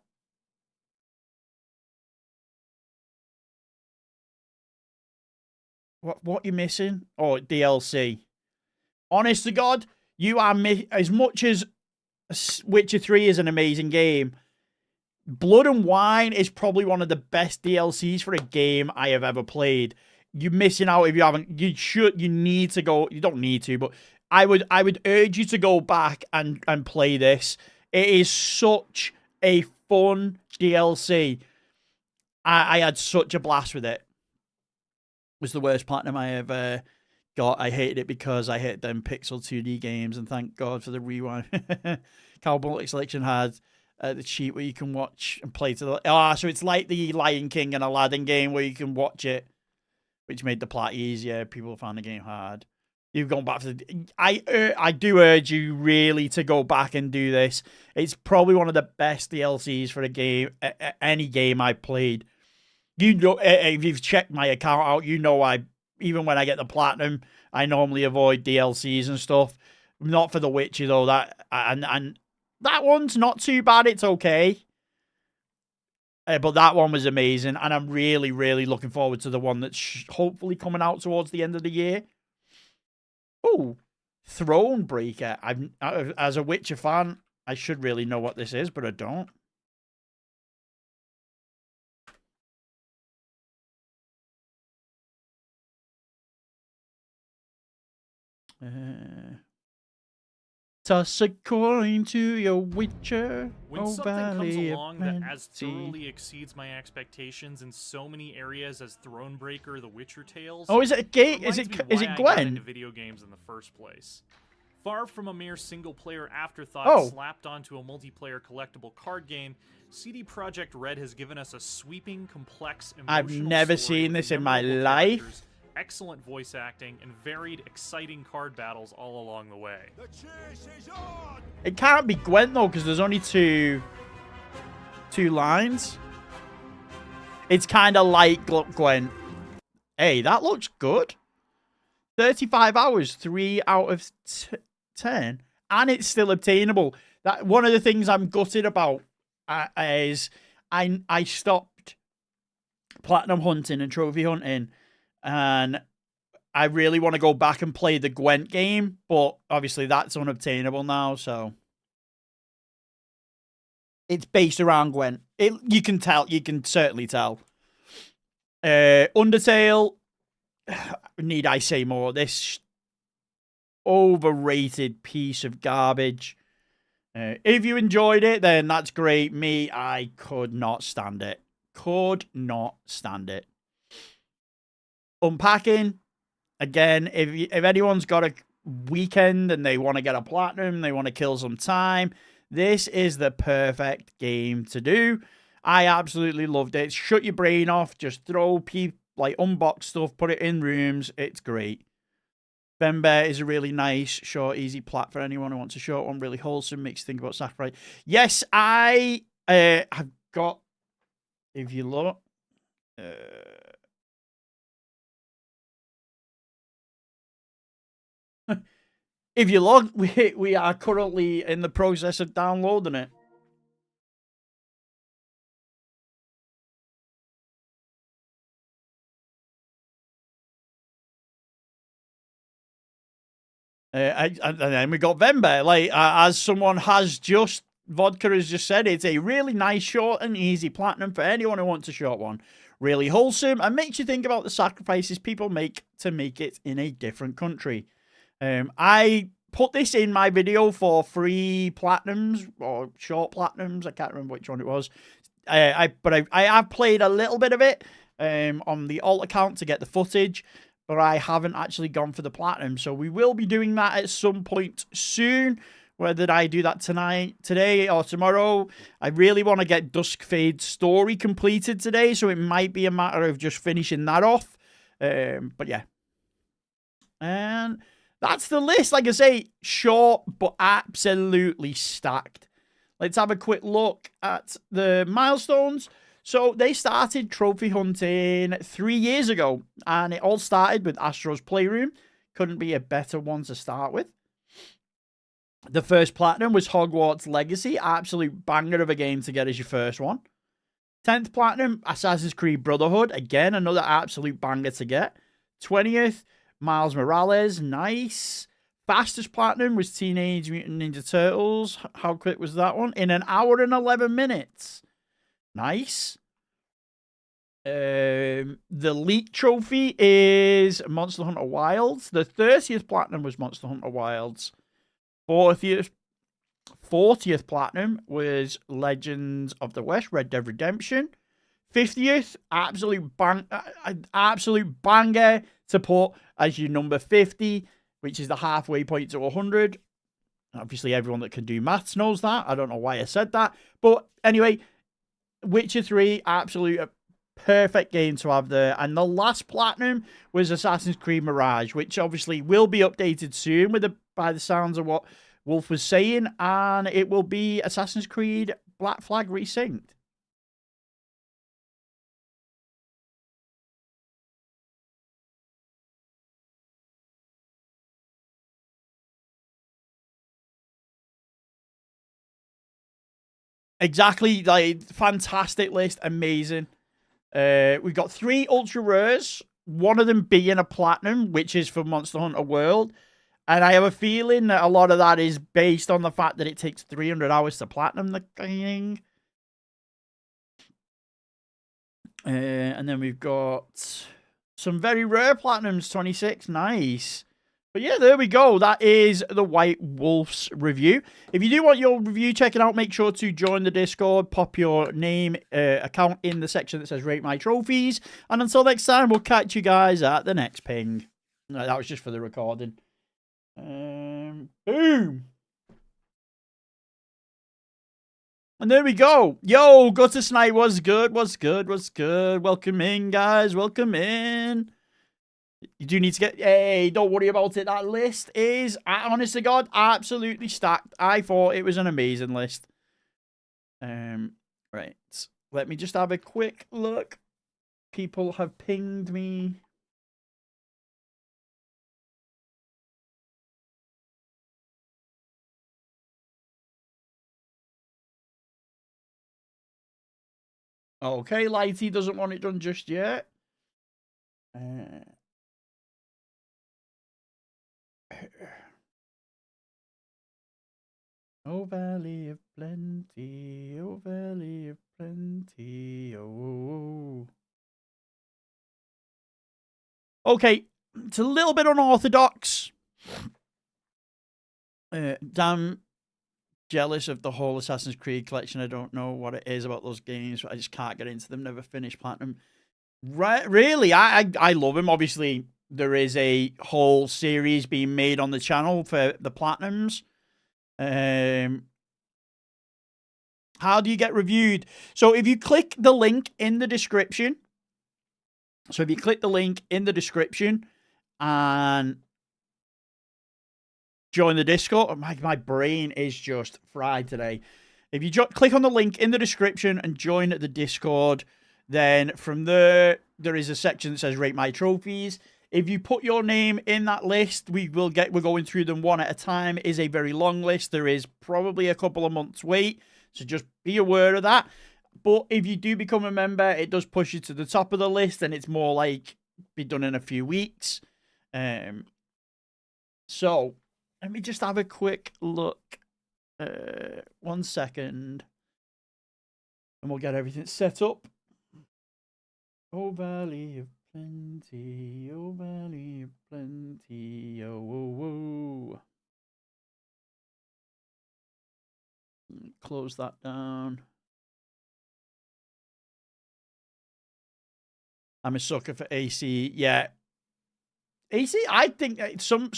What you missing? Oh, DLC. Honest to God, you are as much as Witcher 3 is an amazing game. Blood and Wine is probably one of the best DLCs for a game I have ever played. You're missing out if you haven't. You need to go. You don't need to, but I would urge you to go back and play this. It is such a fun DLC. I had such a blast with it. It was the worst platinum I ever got. I hated it because I hate them pixel 2D games, and thank God for the rewind. Cowboy Selection had the cheat where you can watch and play to the... so it's like the Lion King and Aladdin game where you can watch it, which made the plot easier. People found the game hard. You've gone back to the... I do urge you really to go back and do this. It's probably one of the best DLCs for a game, any game I played. You know, if you've checked my account out, you know even when I get the platinum, I normally avoid DLCs and stuff. Not for The Witcher though. And that one's not too bad. It's okay. But that one was amazing, and I'm really, really looking forward to the one that's hopefully coming out towards the end of the year. Oh, Thronebreaker. As a Witcher fan, I should really know what this is, but I don't. Toss a coin to your Witcher. When something comes along that as thoroughly exceeds my expectations in so many areas as Thronebreaker, The Witcher Tales. Oh, is it a game? Is it Gwen? Gwen? Into video games in the first place. Far from a mere single-player afterthought slapped onto a multiplayer collectible card game, CD Projekt Red has given us a sweeping, complex, emotional I've never story seen with this in my memorable life. characters, excellent voice acting, and varied, exciting card battles all along the way. It can't be Gwent though, because there's only two lines. It's kind of like Gwent. Hey, that looks good. 35 hours, 3 out of 10, and it's still obtainable. That one of the things I'm gutted about is I stopped platinum hunting and trophy hunting. And I really want to go back and play the Gwent game, but obviously that's unobtainable now, so it's based around Gwent. You can tell, you can certainly tell. Undertale, need I say more? This overrated piece of garbage. If you enjoyed it, then that's great. Me, I could not stand it. Could not stand it. Unpacking, again, if anyone's got weekend and they want to get a platinum, they want to kill some time, this is the perfect game to do. I absolutely loved it. Shut your brain off. Just throw like unbox stuff, put it in rooms. It's great. Memebers is a really nice, short, easy plat for anyone who wants a short one. Really wholesome. Makes you think about sacrifice. Yes, I have got. If you look, if you look, we are currently in the process of downloading it. And then we got Vember. Like, as someone has just, Vodka has just said, it's a really nice, short, and easy platinum for anyone who wants a short one. Really wholesome and makes you think about the sacrifices people make to make it in a different country. I put this in my video for free platinums or short platinums. I can't remember which one it was. But I have played a little bit of it on the alt account to get the footage. But I haven't actually gone for the platinum. So we will be doing that at some point soon. Whether I do that today, or tomorrow. I really want to get Duskfade's story completed today. So it might be a matter of just finishing that off. But yeah. And that's the list. Like I say, short, but absolutely stacked. Let's have a quick look at the milestones. So they started trophy hunting 3 years ago, and it all started with Astro's Playroom. Couldn't be a better one to start with. The first platinum was Hogwarts Legacy, absolute banger of a game to get as your first one. 10th platinum, Assassin's Creed Brotherhood, again another absolute banger to get. 20th, Miles Morales, nice. Fastest platinum was Teenage Mutant Ninja Turtles. How quick was that one? In an hour and 11 minutes. Nice. The Elite Trophy is Monster Hunter Wilds. The 30th Platinum was Monster Hunter Wilds. 40th Platinum was Legends of the West, Red Dead Redemption. 50th, absolute banger to put as your number 50, which is the halfway point to 100. Obviously, everyone that can do maths knows that. I don't know why I said that. But anyway, Witcher 3, absolute perfect game to have there. And the last platinum was Assassin's Creed Mirage, which obviously will be updated soon by the sounds of what Wolf was saying. And it will be Assassin's Creed Black Flag Resynced. Exactly, like, fantastic list, amazing. We've got 3 ultra rares, one of them being a platinum, which is for Monster Hunter World. And I have a feeling that a lot of that is based on the fact that it takes 300 hours to platinum the thing. And then we've got some very rare platinums, 26, nice. But yeah, there we go. That is the White Wolf's review. If you do want your review checking out, make sure to join the Discord. Pop your name, account in the section that says Rate My Trophies. And until next time, we'll catch you guys at the next ping. No, that was just for the recording. Boom. And there we go. Yo, Gutter Snipe, what's good? What's good? What's good? Welcome in, guys. Welcome in. You do need to get... Hey, don't worry about it. That list is, honest to God, absolutely stacked. I thought it was an amazing list. Right. Let me just have a quick look. People have pinged me. Okay, Lighty doesn't want it done just yet. Oh, valley of plenty, oh, valley of plenty, oh. Okay, it's a little bit unorthodox. Damn jealous of the whole Assassin's Creed collection. I don't know what it is about those games, but I just can't get into them. Never finished platinum. Right, really, I love them. Obviously, there is a whole series being made on the channel for the Platinums. How do you get reviewed? So if you click the link in the description, and join the Discord, oh, my brain is just fried today. If you click on the link in the description and join the Discord, then from there is a section that says Rate My Trophies. If you put your name in that list, we're going through them one at a time. It is a very long list. There is probably a couple of months wait, so just be aware of that. But if you do become a member, it does push you to the top of the list, and it's more like be done in a few weeks. So let me just have a quick look. 1 second, and we'll get everything set up. Oh, Valley of Plenty, oh, Valley of Plenty, oh, whoa, whoa. Close that down. I'm a sucker for AC. Yeah, AC. I think some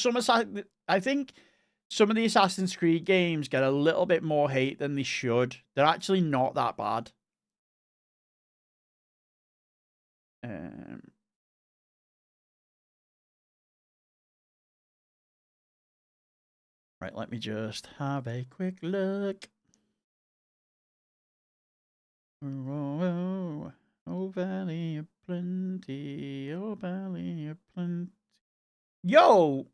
of the Assassin's Creed games get a little bit more hate than they should. They're actually not that bad. Right, let me just have a quick look. Oh, Valley of Plenty, oh, Valley of Plenty. Yo!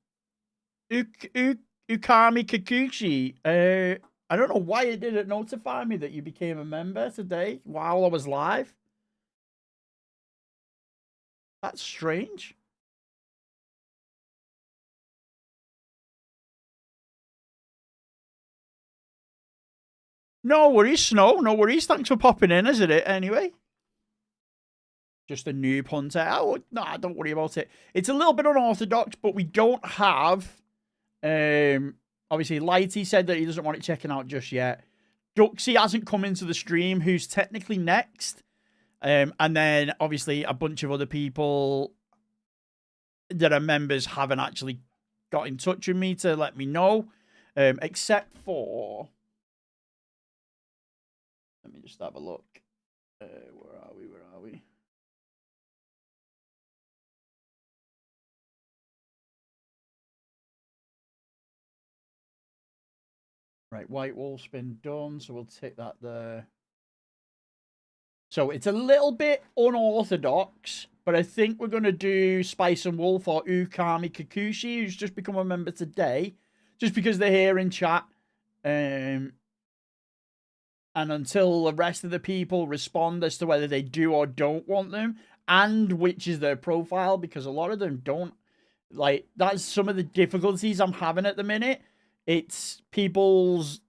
Ukami Kikuchi. I don't know why it didn't notify me that you became a member today while I was live. That's strange. No worries, Snow. No worries. Thanks for popping in, isn't it? Anyway. Just a noob hunter. Oh, nah, don't worry about it. It's a little bit unorthodox, but we don't have... obviously, Lighty said that he doesn't want it checking out just yet. Duxie hasn't come into the stream, who's technically next. And then, obviously, a bunch of other people that are members haven't actually got in touch with me to let me know. Except for... Let me just have a look. Where are we? Where are we? Right, White Wolf's been done, so we'll take that there. So it's a little bit unorthodox, but I think we're going to do Spice and Wolf or Ukami Kikuchi, who's just become a member today, just because they're here in chat. And until the rest of the people respond as to whether they do or don't want them, and which is their profile, because a lot of them don't. Like, that's some of the difficulties I'm having at the minute. It's people's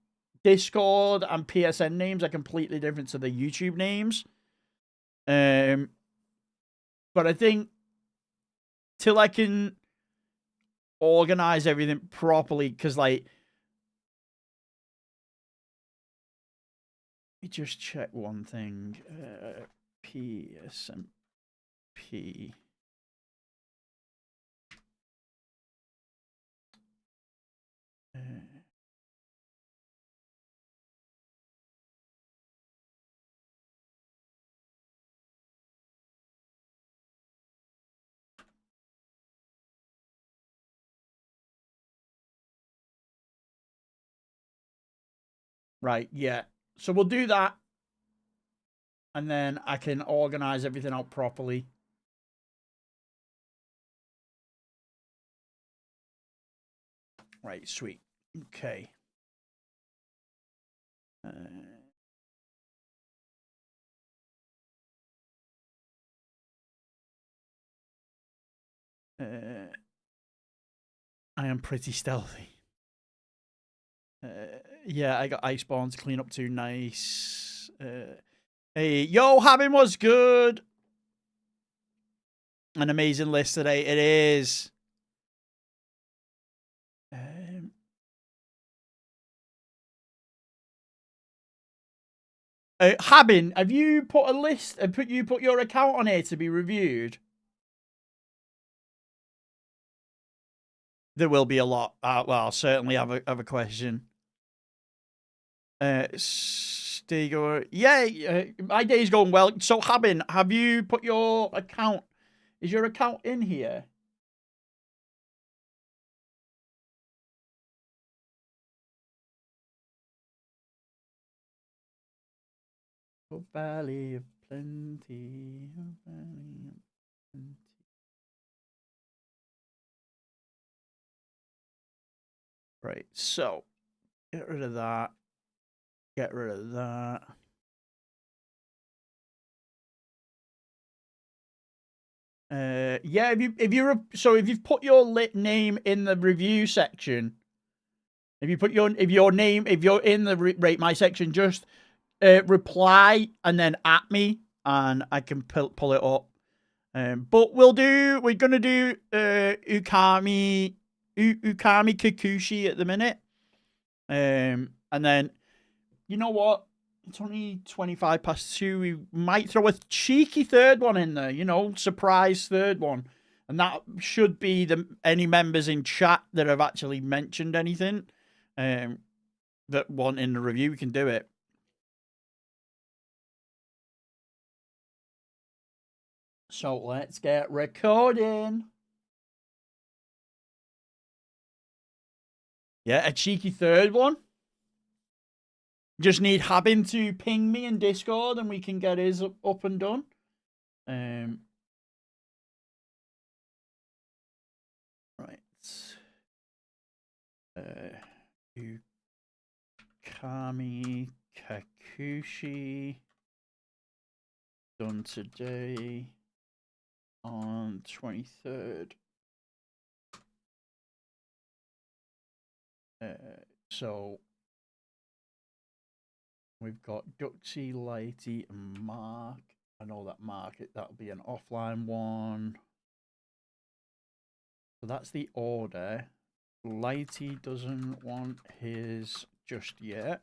Discord and PSN names are completely different to their YouTube names. But I think till I can organize everything properly, because, like, let me just check one thing. PSMP. Right, yeah. So we'll do that. And then I can organize everything out properly. Right, sweet. Okay. I am pretty stealthy. Yeah, I got Iceborne to clean up too. Nice. Hey, yo, Habin was good. An amazing list today. It is. Habin, have you put a list? Put your account on here to be reviewed? There will be a lot. Well, I'll certainly have a question. Stego, yeah, my day's going well. So, Habin, have you put your account? Is your account in here? Oh, valley of plenty. Oh, valley of plenty. Right, so get rid of that. Get rid of that. Yeah, if you've put your lit name in the review section, if you're in the rate my section, just reply and then at me, and I can pull it up. But we're gonna do Ukami Kikuchi at the minute. And then, you know what? It's only 25 past 2. We might throw a cheeky third one in there, surprise third one. And that should be any members in chat that have actually mentioned anything that want in the review. We can do it. So let's get recording. Yeah, a cheeky third one. Just need Habin to ping me in Discord and we can get his up and done. Right. Ukami Kikuchi. Done today on 23rd. So we've got Duxie, Lighty, and Mark. I know that Mark, that'll be an offline one. So that's the order. Lighty doesn't want his just yet.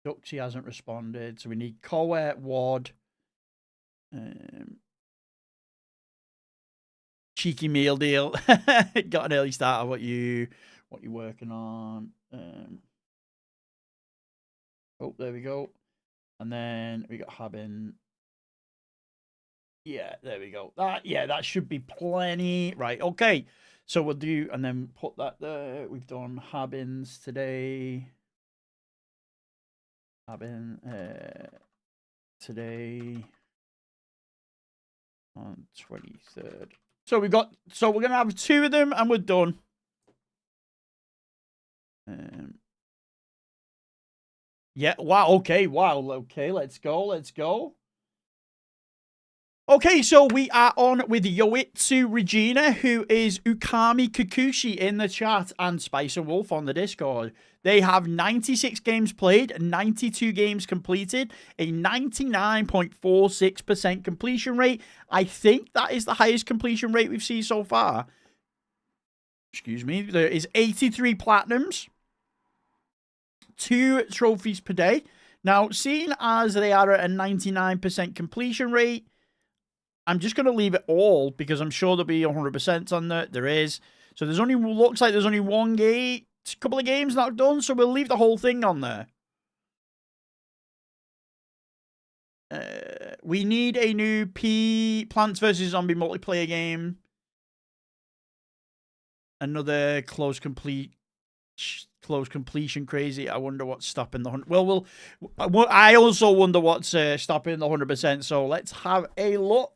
Duxie hasn't responded, so we need Coet, Wad. Cheeky meal deal. Got an early start of what you're working on. Oh, there we go. And then we got Habin. Yeah, there we go. That should be plenty. Right, okay. So we'll do, and then put that there. We've done Habins today. Habin today on 23rd. So we're gonna have 2 of them and we're done. Yeah, wow, okay, let's go. Okay, so we are on with Yoitsu Regina, who is Ukami Kikuchi in the chat, and Spice and Wolf on the Discord. They have 96 games played, 92 games completed, a 99.46% completion rate. I think that is the highest completion rate we've seen so far. Excuse me. There is 83 platinums, 2 trophies per day. Now, seeing as they are at a 99% completion rate, I'm just going to leave it all because I'm sure there'll be 100% on there. There is. So looks like there's only one couple of games not done, so we'll leave the whole thing on there. We need a new Plants vs. Zombie multiplayer game. Another close completion crazy. I wonder what's stopping the 100. Well, I also wonder what's stopping the 100%. So let's have a look.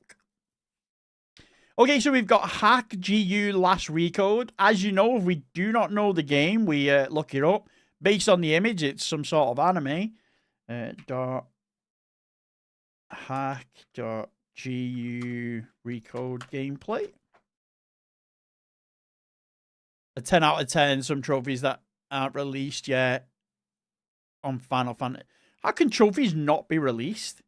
Okay, so we've got Hack GU Last Recode. As you know, if we do not know the game, we look it up. Based on the image, it's some sort of anime. Hack.gu Recode gameplay. A 10 out of 10. Some trophies that aren't released yet on Final Fantasy. How can trophies not be released?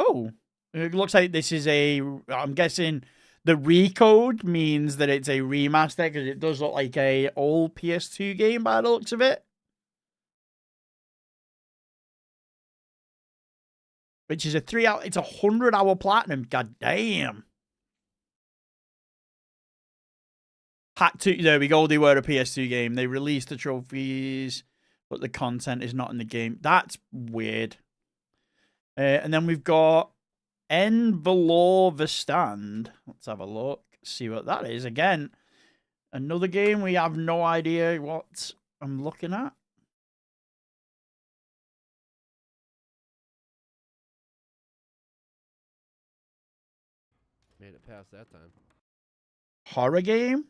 Oh, it looks like this is I'm guessing the recode means that it's a remaster because it does look like a old PS2 game by the looks of it. Which is a 3-hour, it's a 100-hour platinum. God damn. Hack 2, there we go. They were a PS2 game. They released the trophies, but the content is not in the game. That's weird. And then we've got En Valor Verstand. Let's have a look. See what that is. Again, another game we have no idea what I'm looking at. Made it past that time. Horror game?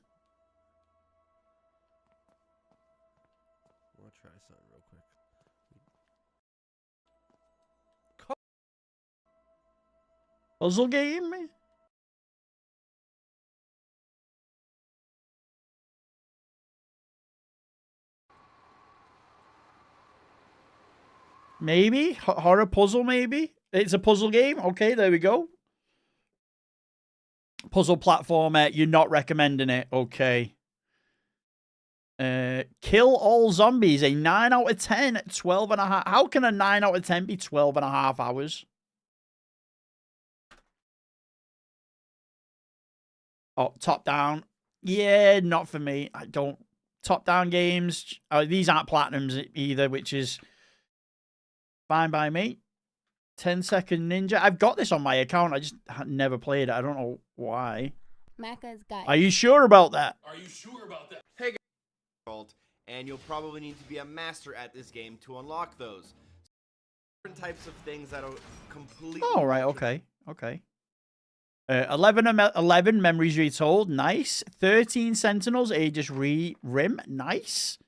We'll try something real quick. Puzzle game? Maybe? Horror puzzle, maybe? It's a puzzle game? Okay, there we go. Puzzle platformer, you're not recommending it. Okay. Kill All Zombies, a 9 out of 10, 12 and a half. How can a 9 out of 10 be 12 and a half hours? Oh, top down. Yeah, not for me. I don't. Top down games. These aren't platinums either, which is fine by me. 10-second Ninja. I've got this on my account. I just never played it. I don't know why. Macca's guide. Are you sure about that? Are you sure about that? Hey guys, and you'll probably need to be a master at this game to unlock those. Different types of things that are completely... Oh, right. Okay. Okay. 11 memories retold. Nice. 13 sentinels. Aegis Rim. Nice.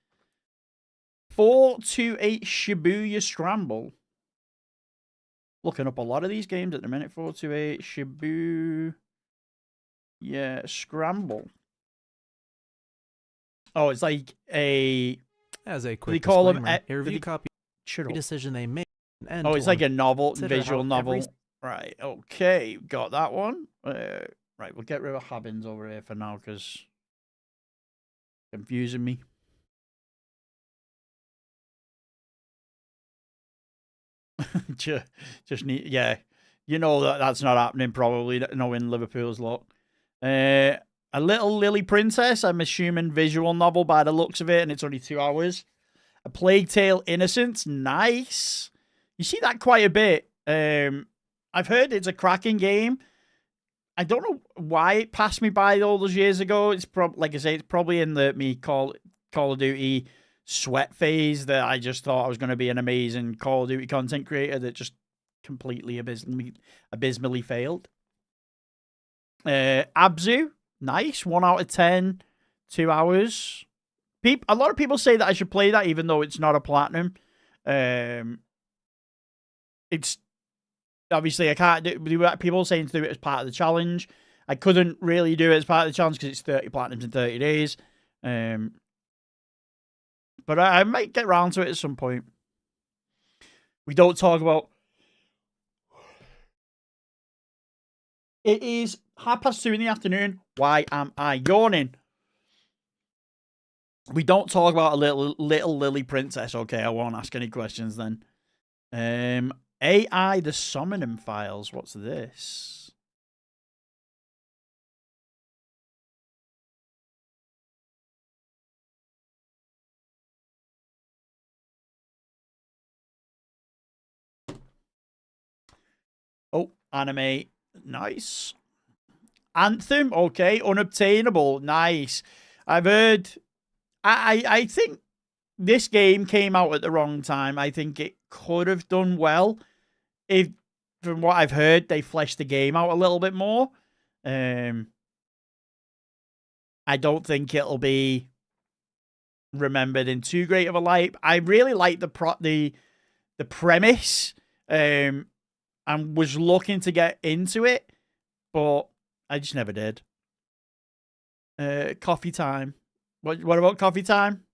428 Shibuya Scramble. Looking up a lot of these games at the minute. 428 Shibuya Scramble. Oh, it's like a... As a they quick call them disclaimer, a review copy every decision they made. And oh, it's like a novel, visual how novel. every- Right, okay. Got that one. Right, we'll get rid of Habbins over here for now because confusing me. Just need, yeah. You know that's not happening probably, knowing Liverpool's lot. A Little Lily Princess, I'm assuming visual novel by the looks of it, and it's only 2 hours. A Plague Tale Innocence, nice. You see that quite a bit. I've heard it's a cracking game. I don't know why it passed me by all those years ago. It's like I say, it's probably in the Call of Duty sweat phase that I just thought I was going to be an amazing Call of Duty content creator that just completely abysmally failed. Abzu, nice. 1 out of 10, 2 hours. A lot of people say that I should play that even though it's not a platinum. It's obviously I can't do people saying to do it as part of the challenge. I couldn't really do it as part of the challenge because it's 30 platinums in 30 days. But I might get around to it at some point. We don't talk about... It is 2:30 in the afternoon. Why am I yawning? We don't talk about a little Lily Princess. Okay, I won't ask any questions then. AI, the Summoning Files. What's this? Oh, anime. Nice. Anthem. Okay. Unobtainable. Nice. I've heard... I think this game came out at the wrong time. I think it could have done well if, from what I've heard, they fleshed the game out a little bit more. I don't think it'll be remembered in too great of a light. I really like the premise, and was looking to get into it, but I just never did. Coffee time. What about coffee time?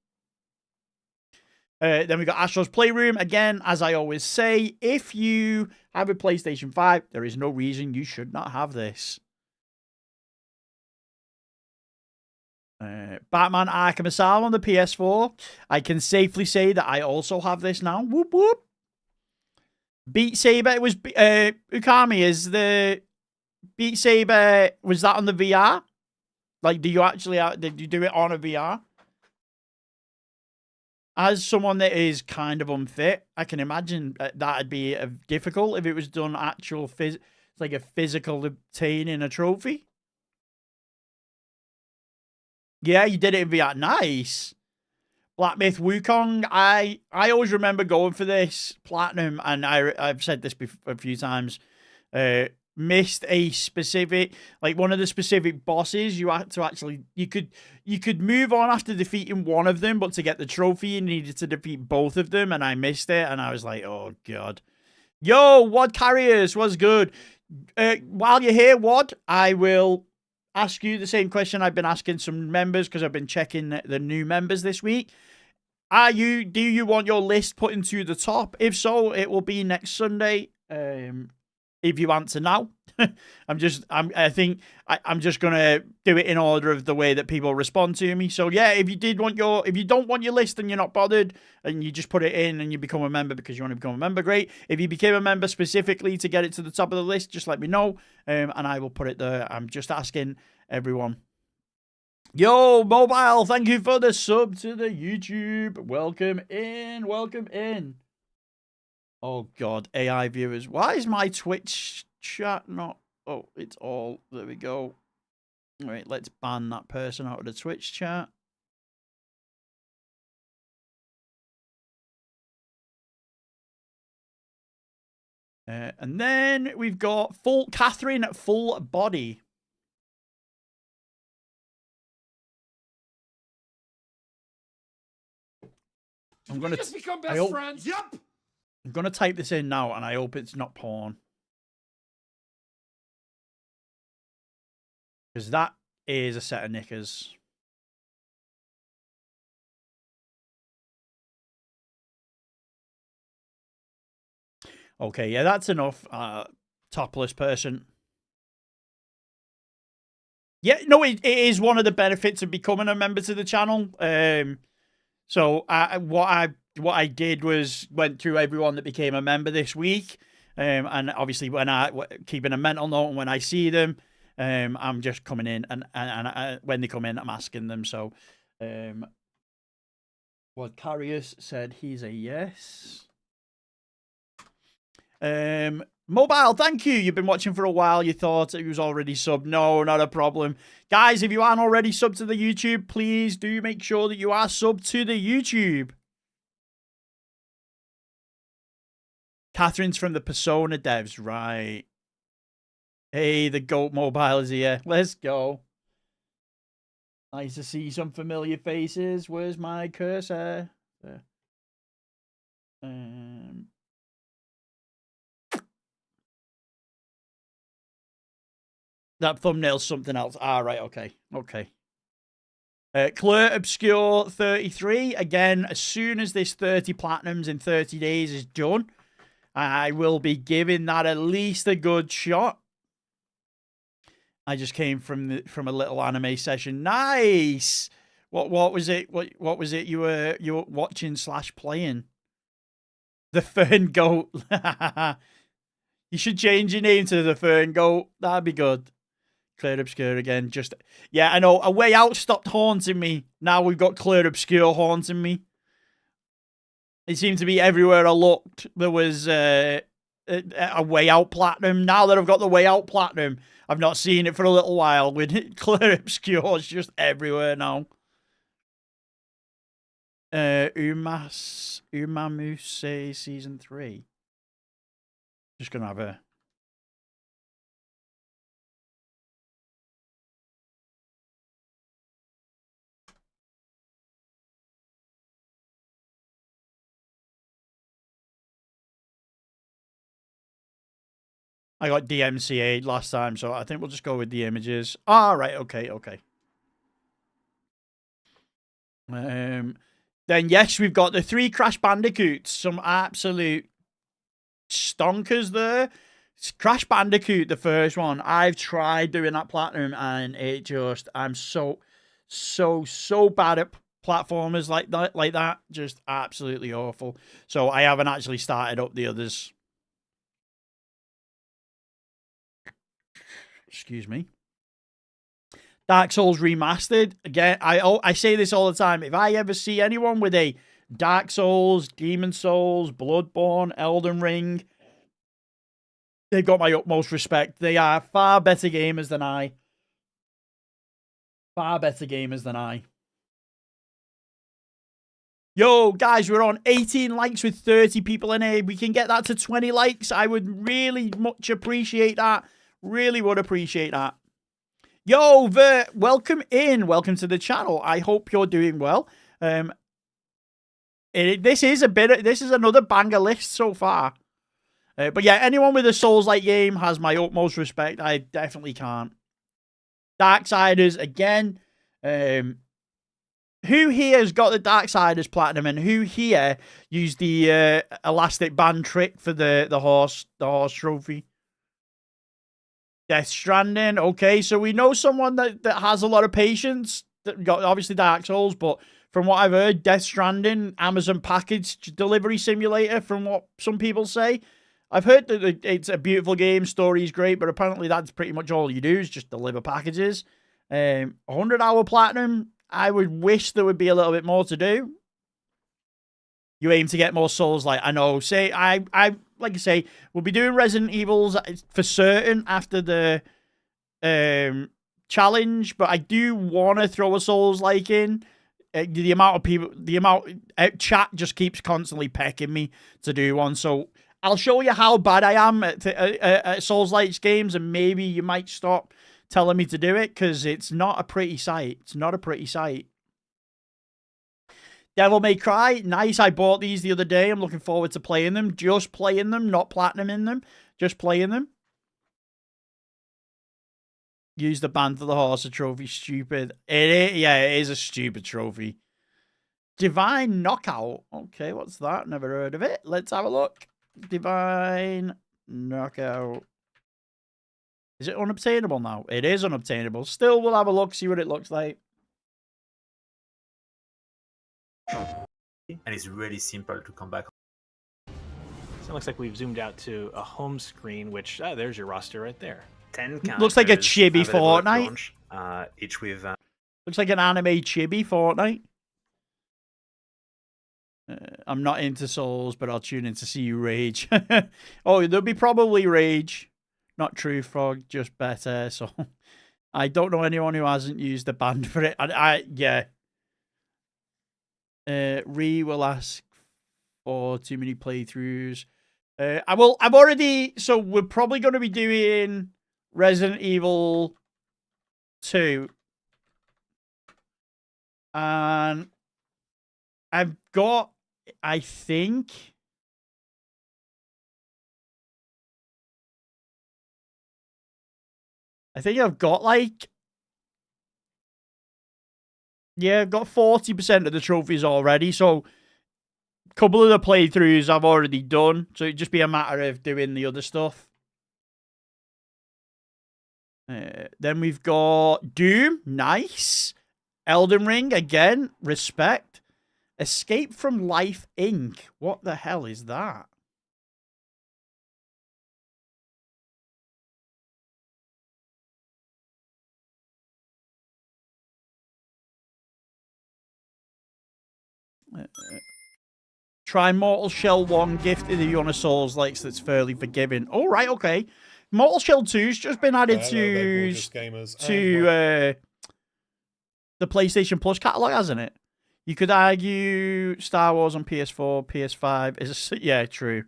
Then we got Astro's Playroom. Again, as I always say, if you have a PlayStation 5, there is no reason you should not have this. Batman Arkham Asylum on the PS4. I can safely say that I also have this now. Whoop whoop. Beat Saber. It was Ukami. Is the Beat Saber? Was that on the VR? Like, do you actually did you do it on a VR? As someone that is kind of unfit, I can imagine that'd be difficult if it was done actual like a physical obtaining a trophy. Yeah, you did it in VR. Nice. Black Myth Wukong. I always remember going for this platinum, and I've said this a few times. Missed a specific, like one of the specific bosses. You had to actually, you could move on after defeating one of them, but to get the trophy, you needed to defeat both of them, and I missed it, and I was like, oh god. Yo, Wad Carriers was good. While you're here, Wad, I will ask you the same question I've been asking some members because I've been checking the new members this week. Do you want your list put into the top? If so, it will be next Sunday. If you answer now, I'm just gonna do it in order of the way that people respond to me. So yeah, if you don't want your list and you're not bothered and you just put it in and you become a member because you want to become a member, great. If you became a member specifically to get it to the top of the list, just let me know, and I will put it there. I'm just asking everyone. Yo, Mobile, thank you for the sub to the YouTube. Welcome in, welcome in. Oh, God, AI viewers. Why is my Twitch chat not... Oh, it's all... There we go. All right, let's ban that person out of the Twitch chat. And then we've got Catherine Full Body. I'm going to... just become best friends. Yep. I'm going to type this in now, and I hope it's not porn. Because that is a set of knickers. Okay, yeah, that's enough. Topless person. Yeah, no, it is one of the benefits of becoming a member to the channel. So what I did was went through everyone that became a member this week, and obviously when keeping a mental note, and when I see them, I'm just coming in and when they come in, I'm asking them. So, what Carius said, he's a yes. Mobile, thank you. You've been watching for a while. You thought it was already subbed. No, not a problem. Guys, if you aren't already subbed to the YouTube, please do make sure that you are subbed to the YouTube. Catherine's from the Persona devs, right. Hey, the GOAT Mobile is here. Let's go. Nice to see some familiar faces. Where's my cursor? There. That thumbnail's something else. Ah, right, okay. Okay. Claire Obscure 33. Again, as soon as this 30 platinums in 30 days is done, I will be giving that at least a good shot. I just came from a little anime session. Nice. What was it? What was it you were watching / playing? The Fern Goat. You should change your name to the Fern Goat. That'd be good. Clear Obscure again. Just yeah, I know. A Way Out stopped haunting me. Now we've got Clear Obscure haunting me. It seemed to be everywhere I looked. There was a Way Out Platinum. Now that I've got the Way Out Platinum, I've not seen it for a little while. With Clear Obscure, it's just everywhere now. Umamuse Season 3. Just gonna have a... I got DMCA'd last time, so I think we'll just go with the images. All right, okay. Then, yes, we've got the 3 Crash Bandicoots. Some absolute stonkers there. Crash Bandicoot, the first one. I've tried doing that platinum, and it just... I'm so... so bad at platformers like that. Just absolutely awful. So I haven't actually started up the others. Excuse me. Dark Souls Remastered. Again, I say this all the time. If I ever see anyone with a Dark Souls, Demon Souls, Bloodborne, Elden Ring, they've got my utmost respect. They are far better gamers than I. Far better gamers than I. Yo, guys, we're on 18 likes with 30 people in here. We can get that to 20 likes. I would really much appreciate that. Really would appreciate that. Yo, Vert, welcome in. Welcome to the channel. I hope you're doing well. This is another banger list so far. But yeah, anyone with a Souls-like game has my utmost respect. I definitely can't. Darksiders, again. Who here has got the Darksiders Platinum, and who here used the elastic band trick for the horse trophy? Death Stranding. Okay, so we know someone that has a lot of patience. That got obviously Dark Souls, but from what I've heard, Death Stranding, Amazon package delivery simulator, from what some people say. I've heard that it's a beautiful game, story's great, but apparently that's pretty much all you do is just deliver packages. 100-hour platinum. I would wish there would be a little bit more to do. You aim to get more Souls, like I know. Say I like I say, we'll be doing Resident Evils for certain after the challenge, but I do want to throw a Souls like in. The amount of people, chat just keeps constantly pecking me to do one. So I'll show you how bad I am at Souls-like games, and maybe you might stop telling me to do it, because it's not a pretty sight. It's not a pretty sight. Devil May Cry, nice. I bought these the other day. I'm looking forward to playing them. Just playing them, not platinum in them. Just playing them. Use the band for the horse trophy. Stupid. Yeah, it is a stupid trophy. Divine Knockout. Okay, what's that? Never heard of it. Let's have a look. Divine Knockout. Is it unobtainable now? It is unobtainable. Still, we'll have a look, see what it looks like. And it's really simple to come back. So it looks like we've zoomed out to a home screen, which, there's your roster right there. 10 looks like a chibi available at Fortnite. launch, each with... Looks like an anime chibi Fortnite. I'm not into Souls, but I'll tune in to see you rage. Oh, there'll be probably rage. Not True Frog, just better. So I don't know anyone who hasn't used the band for it. Yeah. Ree will ask for too many playthroughs. I've already, so we're probably going to be doing Resident Evil 2. And I've got, I think, I've got like, yeah, I've got 40% of the trophies already. So a couple of the playthroughs I've already done. So it'd just be a matter of doing the other stuff. Then we've got Doom. Nice. Elden Ring. Again, respect. Escape from Life Inc. What the hell is that? Try Mortal Shell 1, gifted if you want a Souls likes that's fairly forgiving. All right, okay. Mortal Shell 2's just been added to the PlayStation Plus catalog, hasn't it? You could argue Star Wars on PS4, PS5 is yeah, true.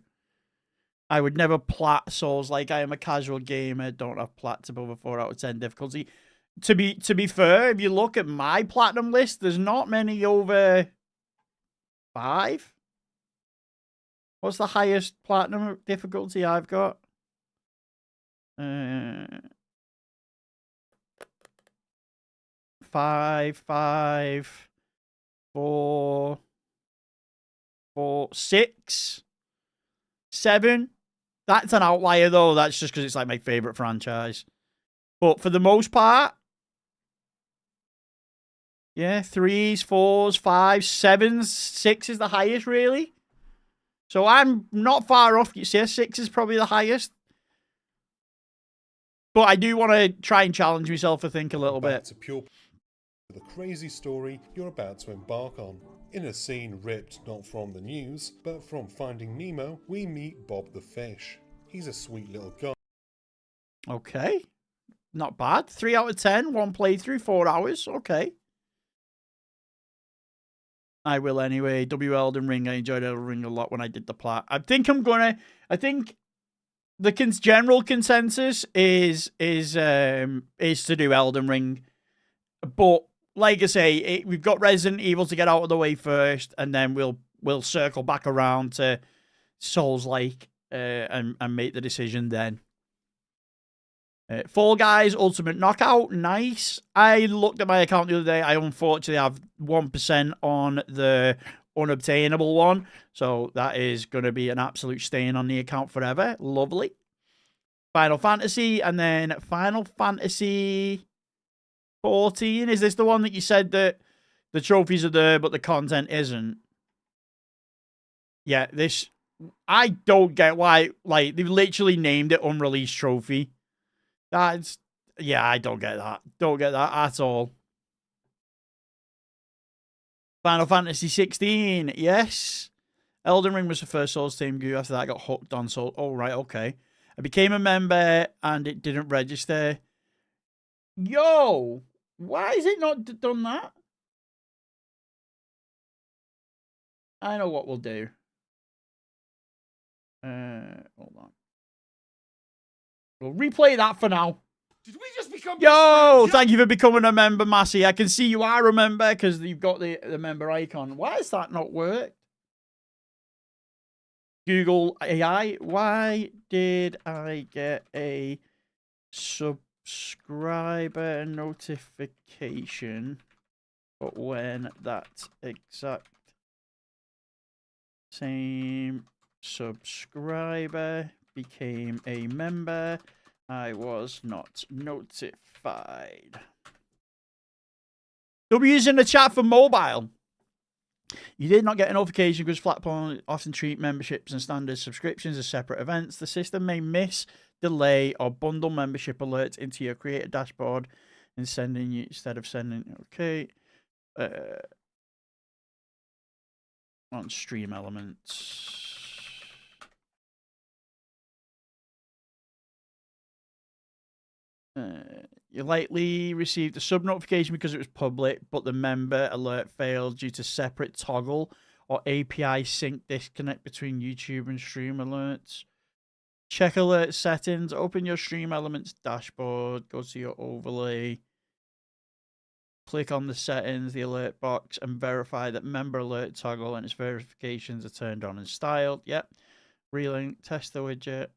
I would never plat Souls like I am a casual gamer. Don't have plats above a 4 out of 10 difficulty. To be fair, if you look at my platinum list, there's not many over 5. What's the highest platinum difficulty I've got? 5, 5, 4, 4, 6, 7. That's an outlier though. That's just because it's like my favorite franchise. But for the most part, Yeah, 3s, 4s, 5s, 7s, 6 is the highest, really. So I'm not far off. You see, 6 is probably the highest. But I do want to try and challenge myself, I think, a little bit. To pure the crazy story you're about to embark on. In a scene ripped not from the news, but from Finding Nemo, we meet Bob the Fish. He's a sweet little guy. Okay. Not bad. 3 out of 10. 1 playthrough, 4 hours. Okay. I will anyway. Elden Ring. I enjoyed Elden Ring a lot when I did the plat. I think the general consensus is to do Elden Ring. But like I say, we've got Resident Evil to get out of the way first, and then we'll circle back around to Souls-like and make the decision then. Fall Guys Ultimate Knockout, nice. I looked at my account the other day. I unfortunately have 1% on the unobtainable one, so that is going to be an absolute stain on the account forever. Lovely. Final Fantasy, and then Final Fantasy 14. Is this the one that you said that the trophies are there, but the content isn't? Yeah, this... I don't get why... Like, they've literally named it Unreleased Trophy. That's... Yeah, I don't get that. Don't get that at all. Final Fantasy 16. Yes. Elden Ring was the first Souls team guru. After that, I got hooked on Souls. Oh, right, okay. I became a member, and it didn't register. Yo! Why is it not done that? I know what we'll do. Hold on. We'll replay that for now. Did we just become... Yo! Thank you for becoming a member, Massey. I can see you are a member because you've got the member icon. Why has that not worked? Google AI. Why did I get a subscriber notification, but when that exact same subscriber became a member, I was not notified? W's in the chat for mobile. You did not get a notification because platforms often treat memberships and standard subscriptions as separate events. The system may miss, delay, or bundle membership alerts into your creator dashboard instead of sending. Okay. On Stream Elements. You likely received a sub notification because it was public, but the member alert failed due to separate toggle or API sync disconnect between YouTube and Stream Alerts. Check alert settings, open your Stream Elements dashboard, go to your overlay, click on the settings, the alert box, and verify that member alert toggle and its verifications are turned on and styled. Yep. Relink, test the widget.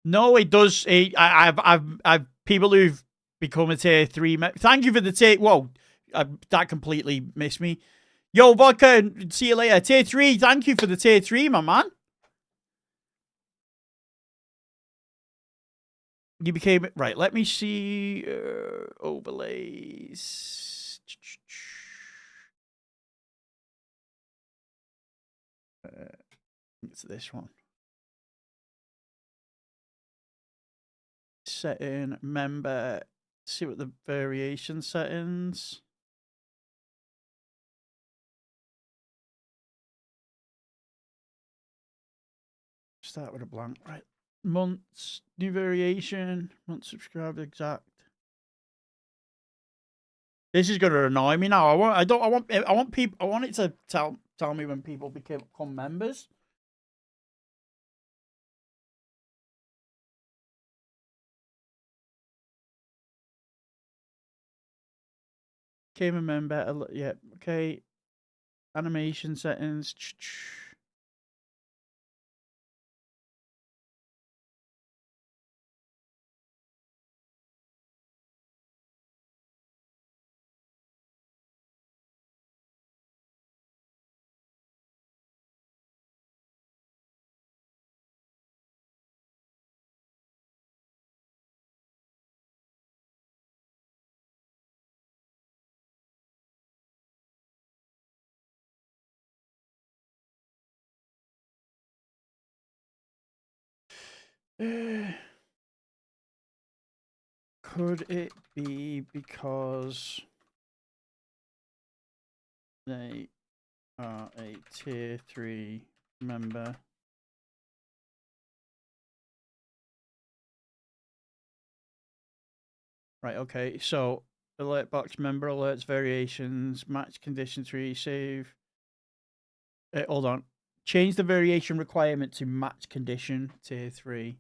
No, it does. I've people who've become a tier 3. Thank you for the tier. Whoa, that completely missed me. Yo, Vodka, see you later. Tier 3, thank you for the tier 3, my man. You became... Right, let me see... overlays. It's this one. Setting, member. See what the variation settings... Start with a blank, right? Months, new variation, month subscribed exact. This is going to annoy me now. I want it to tell me when people become members. Became a member. Yeah, okay. Animation settings. Could it be because they are a tier 3 member? Right, okay, so alert box member alerts, variations, match condition 3, save. Hold on. Change the variation requirement to match condition tier 3.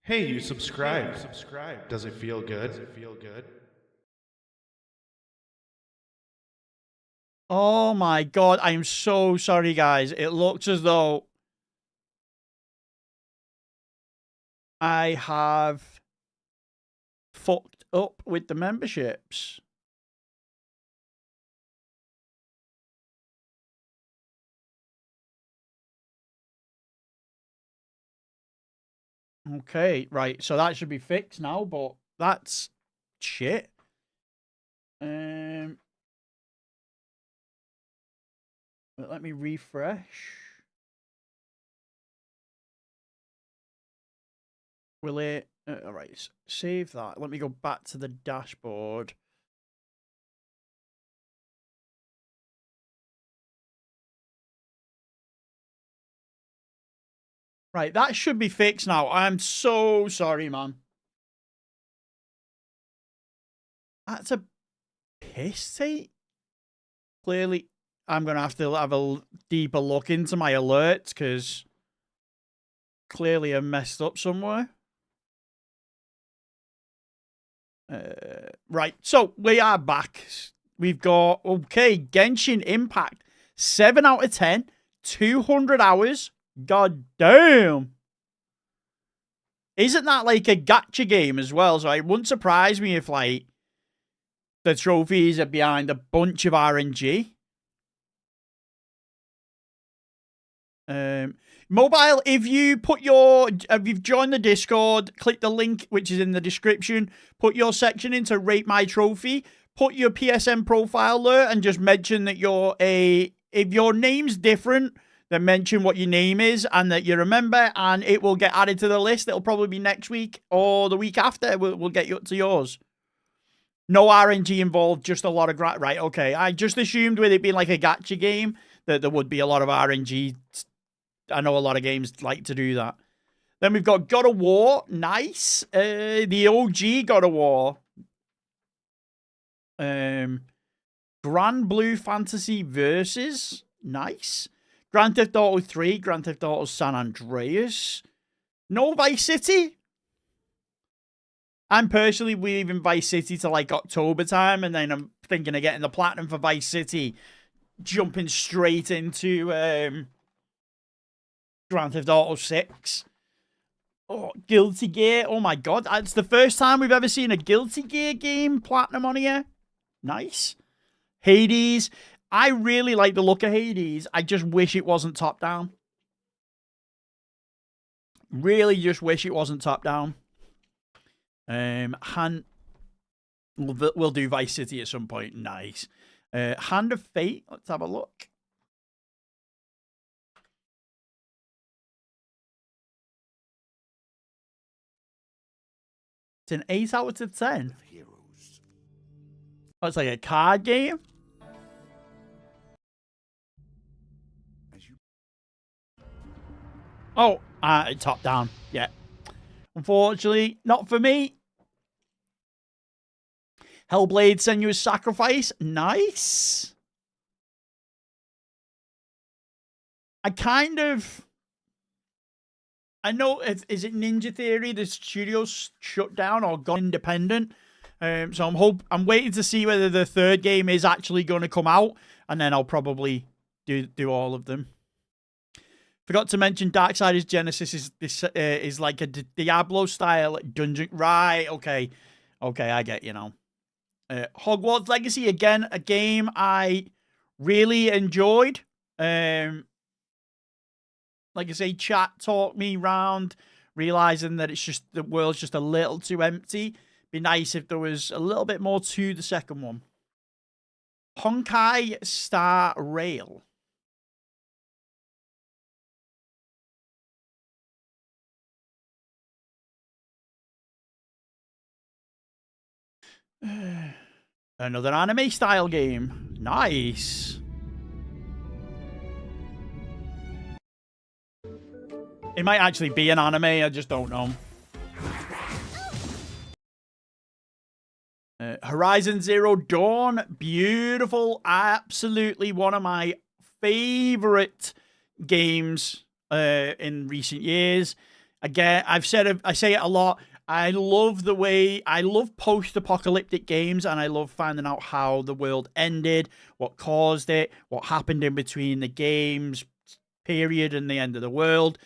Hey, you subscribed. Does it feel good? Oh my god, I am so sorry, guys. It looks as though I have fucked up with the memberships. Okay, right. So that should be fixed now, but that's shit. Let me refresh. Will it? All right, save that. Let me go back to the dashboard. Right, that should be fixed now. I'm so sorry, man. That's a piss take. Clearly, I'm going to have a deeper look into my alerts because clearly I'm messed up somewhere. Right, so we are back. We've got, okay, Genshin Impact. 7 out of 10. 200 hours. God damn. Isn't that like a gacha game as well? So it wouldn't surprise me if, like, the trophies are behind a bunch of RNG. Mobile, if you've joined the Discord, click the link which is in the description, put your section in to rate my trophy, put your PSN profile there, and just mention that if your name's different, then mention what your name is and that you're a member, and it will get added to the list. It'll probably be next week or the week after. We'll get you up to yours. No RNG involved, just a lot of right, okay. I just assumed with it being like a gacha game that there would be a lot of RNG. I know a lot of games like to do that. Then we've got God of War. Nice. The OG God of War. Grand Blue Fantasy Versus. Nice. Grand Theft Auto 3. Grand Theft Auto San Andreas. No Vice City. I'm personally leaving Vice City to like October time, and then I'm thinking of getting the platinum for Vice City, jumping straight into Grand Theft Auto 6. Oh, Guilty Gear. Oh my god. It's the first time we've ever seen a Guilty Gear game platinum on here. Nice. Hades. I really like the look of Hades. I just wish it wasn't top down. Really just wish it wasn't top down. We'll do Vice City at some point. Nice. Hand of Fate. Let's have a look. It's an 8 out of 10. Oh, it's like a card game. Oh, top down. Yeah. Unfortunately, not for me. Hellblade, Senua's Sacrifice. Nice. I know, is it Ninja Theory? The studio's shut down or gone independent. So I'm waiting to see whether the third game is actually going to come out, and then I'll probably do all of them. Forgot to mention Darksiders Genesis is like a Diablo style dungeon. Right, okay. Okay, I get you now. Hogwarts Legacy, again, a game I really enjoyed. Like I say, chat talked me round, realizing that it's just the world's just a little too empty. Be nice if there was a little bit more to the second one. Honkai Star Rail. Another anime style game. Nice. It might actually be an anime, I just don't know. Horizon Zero Dawn. Beautiful. Absolutely one of my favorite games in recent years. Again, I say it a lot. I love post-apocalyptic games, and I love finding out how the world ended, what caused it, what happened in between the games period and the end of the world.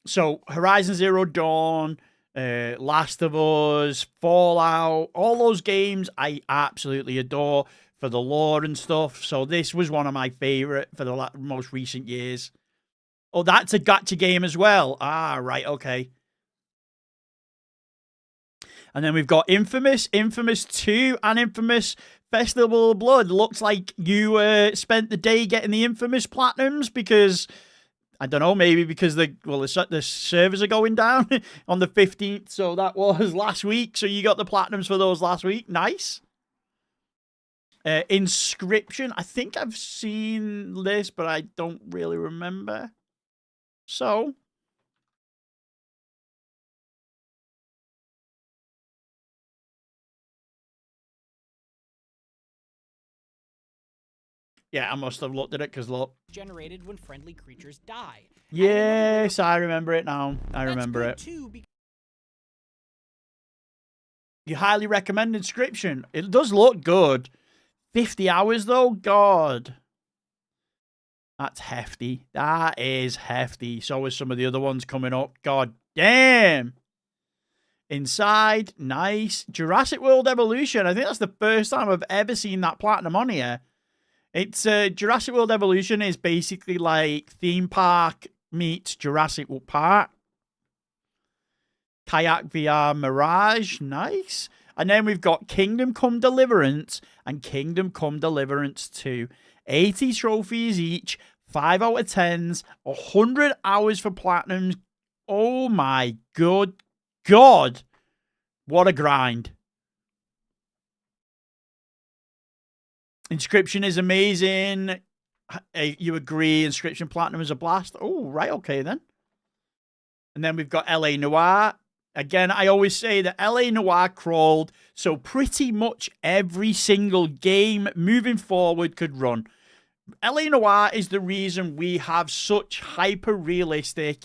So Horizon Zero Dawn, Last of Us, Fallout, all those games I absolutely adore for the lore and stuff. So this was one of my favorite for the most recent years. Oh, that's a gacha game as well. Ah, right, okay. And then we've got Infamous, Infamous 2, and Infamous Festival of Blood. Looks like you spent the day getting the Infamous Platinums because, I don't know, maybe because the servers are going down on the 15th. So that was last week. So you got the Platinums for those last week. Nice. Inscription. I think I've seen this, but I don't really remember. So... yeah, I must have looked at it because look. Generated when friendly creatures die. Yes, I remember it now. I remember it. You highly recommend Inscription. It does look good. 50 hours though? God. That's hefty. That is hefty. So is some of the other ones coming up. God damn. Inside, nice. Jurassic World Evolution. I think that's the first time I've ever seen that platinum on here. It's Jurassic World Evolution is basically like theme park meets Jurassic Park. Kayak VR Mirage, nice. And then we've got Kingdom Come Deliverance and Kingdom Come Deliverance 2. 80 trophies each, 5 out of 10s, 100 hours for platinums. Oh my good God. What a grind. Inscription is amazing. You agree Inscription Platinum is a blast? Oh, right, okay then. And then we've got LA Noire. Again, I always say that LA Noire crawled, so pretty much every single game moving forward could run. LA Noire is the reason we have such hyper-realistic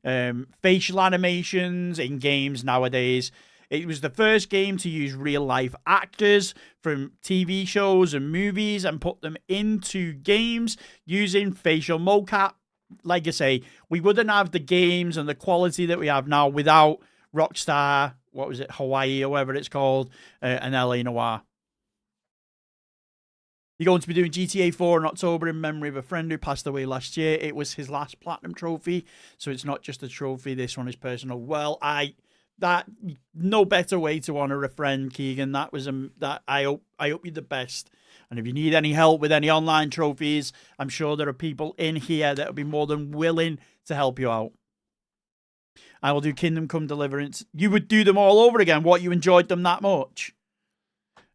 facial animations in games nowadays. It was the first game to use real-life actors from TV shows and movies and put them into games using facial mocap. Like I say, we wouldn't have the games and the quality that we have now without Rockstar, what was it, Hawaii or whatever it's called, and LA Noire. You're going to be doing GTA 4 in October in memory of a friend who passed away last year. It was his last platinum trophy, so it's not just a trophy. This one is personal. Well, no better way to honor a friend, Keegan. That was I hope you the best. And if you need any help with any online trophies, I'm sure there are people in here that will be more than willing to help you out. I will do Kingdom Come Deliverance. You would do them all over again. What, you enjoyed them that much?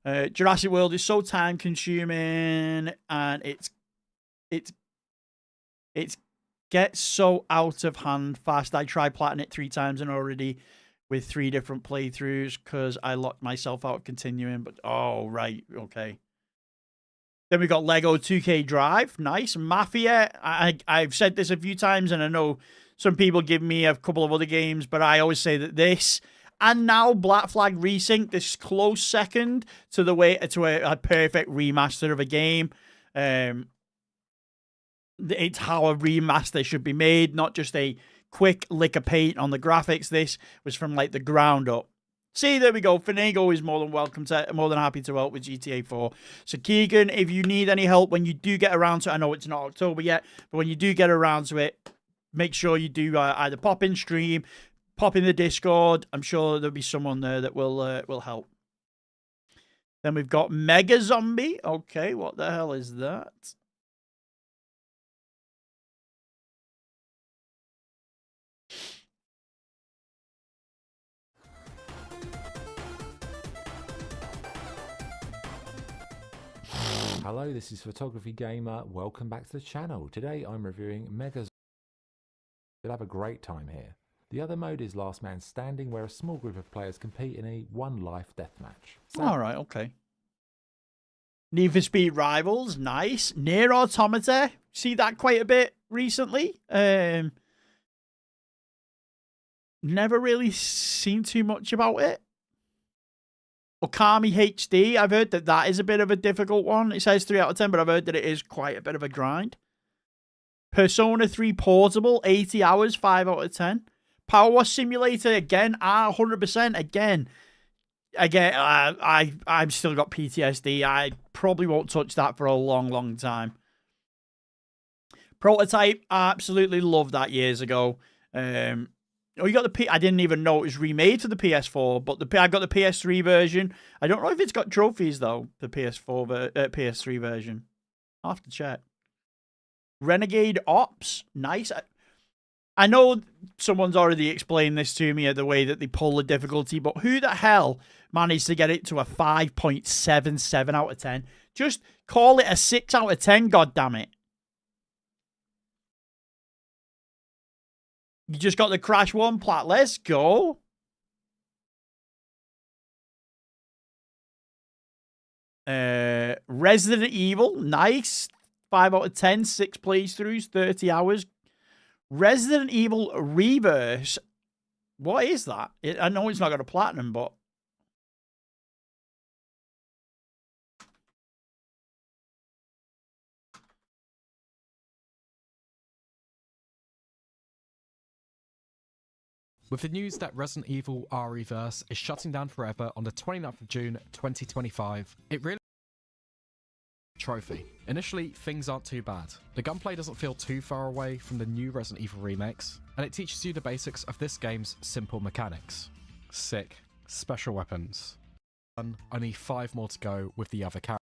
Jurassic World is so time consuming, and it gets so out of hand fast. I tried platinum it 3 times and already with 3 different playthroughs because I locked myself out of continuing. But oh right, okay. Then we got Lego 2K Drive, nice. Mafia. I've said this a few times, and I know some people give me a couple of other games, but I always say that this. And now Black Flag Resync, this close second to the way to a perfect remaster of a game. It's how a remaster should be made, not just a quick lick of paint on the graphics. This was from like the ground up. See, there we go. Finago is more than happy to help with GTA 4. So Keegan, if you need any help when you do get around to it, I know it's not October yet, but when you do get around to it, make sure you do either pop in stream, pop in the Discord. I'm sure there'll be someone there that will help. Then we've got Mega Zombie. Okay, what the hell is that? Hello, this is Photography Gamer. Welcome back to the channel. Today I'm reviewing Mega. You'll have a great time here. The other mode is Last Man Standing, where a small group of players compete in a one-life deathmatch. All right, okay. Need for Speed Rivals, nice. Near Automata, see that quite a bit recently. Never really seen too much about it. Okami HD, I've heard that that is a bit of a difficult one. It says 3 out of 10, but I've heard that it is quite a bit of a grind. Persona 3 Portable, 80 hours, 5 out of 10. Power Wash Simulator, again, 100%. Again, I've still got PTSD. I probably won't touch that for a long, long time. Prototype, I absolutely loved that years ago. Oh, you got the I didn't even know it was remade for the PS4, but I got the PS3 version. I don't know if it's got trophies though. The PS3 version. I'll have to check. Renegade Ops, nice. I know someone's already explained this to me, the way that they pull the difficulty, but who the hell managed to get it to a 5.77 out of 10? Just call it a 6 out of 10, goddammit. You just got the Crash 1 plat. Let's go. Resident Evil, nice. 5 out of 10, 6 playthroughs, 30 hours. Resident Evil Reverse. What is that? I know it's not got a platinum, but... With the news that Resident Evil R-Reverse is shutting down forever on the 29th of June 2025, it really trophy. Initially, things aren't too bad. The gunplay doesn't feel too far away from the new Resident Evil remakes, and it teaches you the basics of this game's simple mechanics. Sick. Special weapons. Only 5 more to go with the other characters.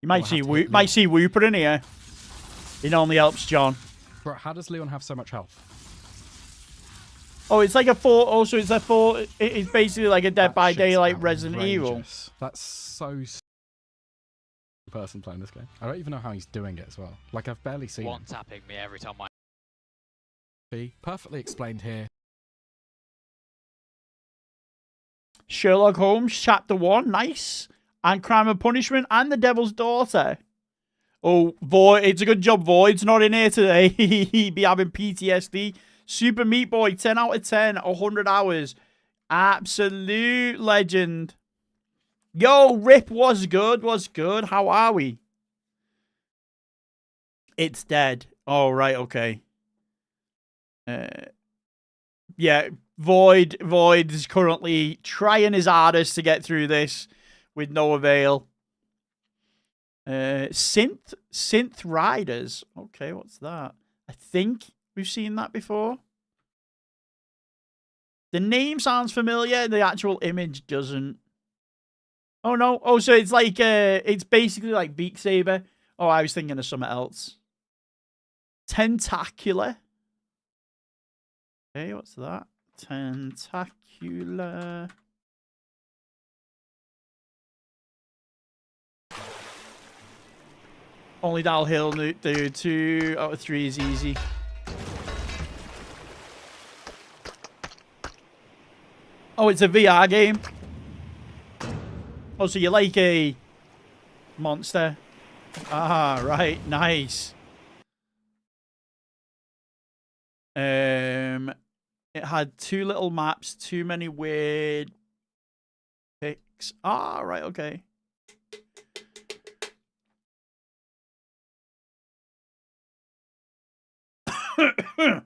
You might see Whooper in here. It only helps John. Bro, how does Leon have so much health? Oh, it's like a 4. Also, it's a 4. It's basically like a Dead by Daylight Resident Evil. That's so person playing this game. I don't even know how he's doing it as well. Like, I've barely seen One tapping me every time I... Perfectly explained here. Sherlock Holmes, Chapter 1, nice. And Crime and Punishment, and The Devil's Daughter. Oh, Void, it's a good job Void's not in here today. He'd be having PTSD. Super Meat Boy, 10 out of 10, 100 hours. Absolute legend. Yo, Rip was good. How are we? It's dead. Oh, right, okay. Yeah, Void is currently trying his hardest to get through this with no avail. Synth Riders. Okay, what's that? I think we've seen that before. The name sounds familiar. The actual image doesn't. Oh, no. Oh, so it's like, it's basically like Beat Saber. Oh, I was thinking of something else. Tentacular. Okay, what's that? Tentacular. Only downhill, do 2 out of 3 is easy. Oh, it's a VR game. Oh, so you're like a monster. Ah, right, nice. It had 2 little maps, too many weird pics. Ah, right, okay. And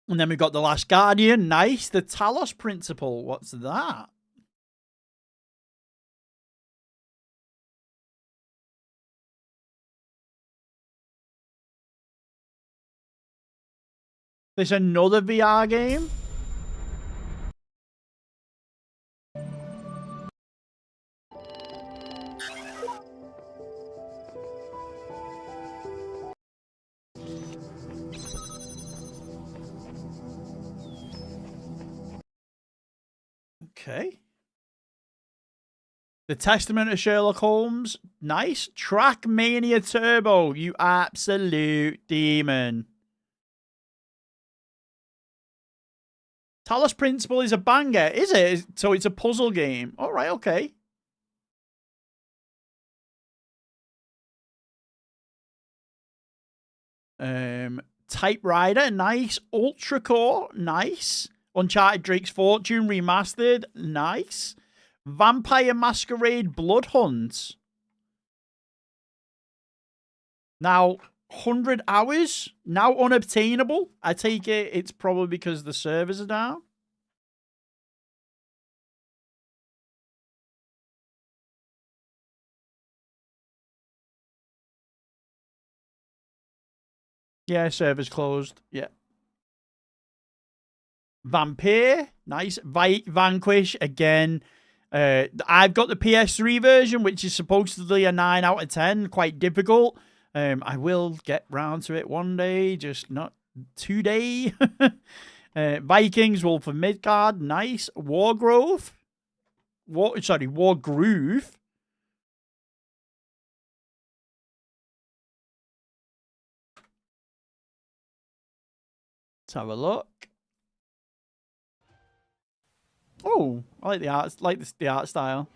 then we've got The Last Guardian. Nice. The Talos Principle. What's that? There's another VR game? Okay. The Testament of Sherlock Holmes. Nice. Trackmania Turbo. You absolute demon. Talos Principle is a banger, is it? So it's a puzzle game. All right, okay. Typewriter, nice. Ultra Core, nice. Uncharted Drake's Fortune Remastered, nice. Vampire Masquerade Blood Hunt. Now, 100 hours, now unobtainable. I take it it's probably because the servers are down. Yeah, servers closed. Yeah. Vampire, nice. Vanquish, again. I've got the PS3 version, which is supposedly a 9 out of 10. Quite difficult. I will get round to it one day, just not today. Vikings, Wolf of Midgard, nice. Wargroove. Wargroove. Let's have a look. Oh, I like the art. Like the art style.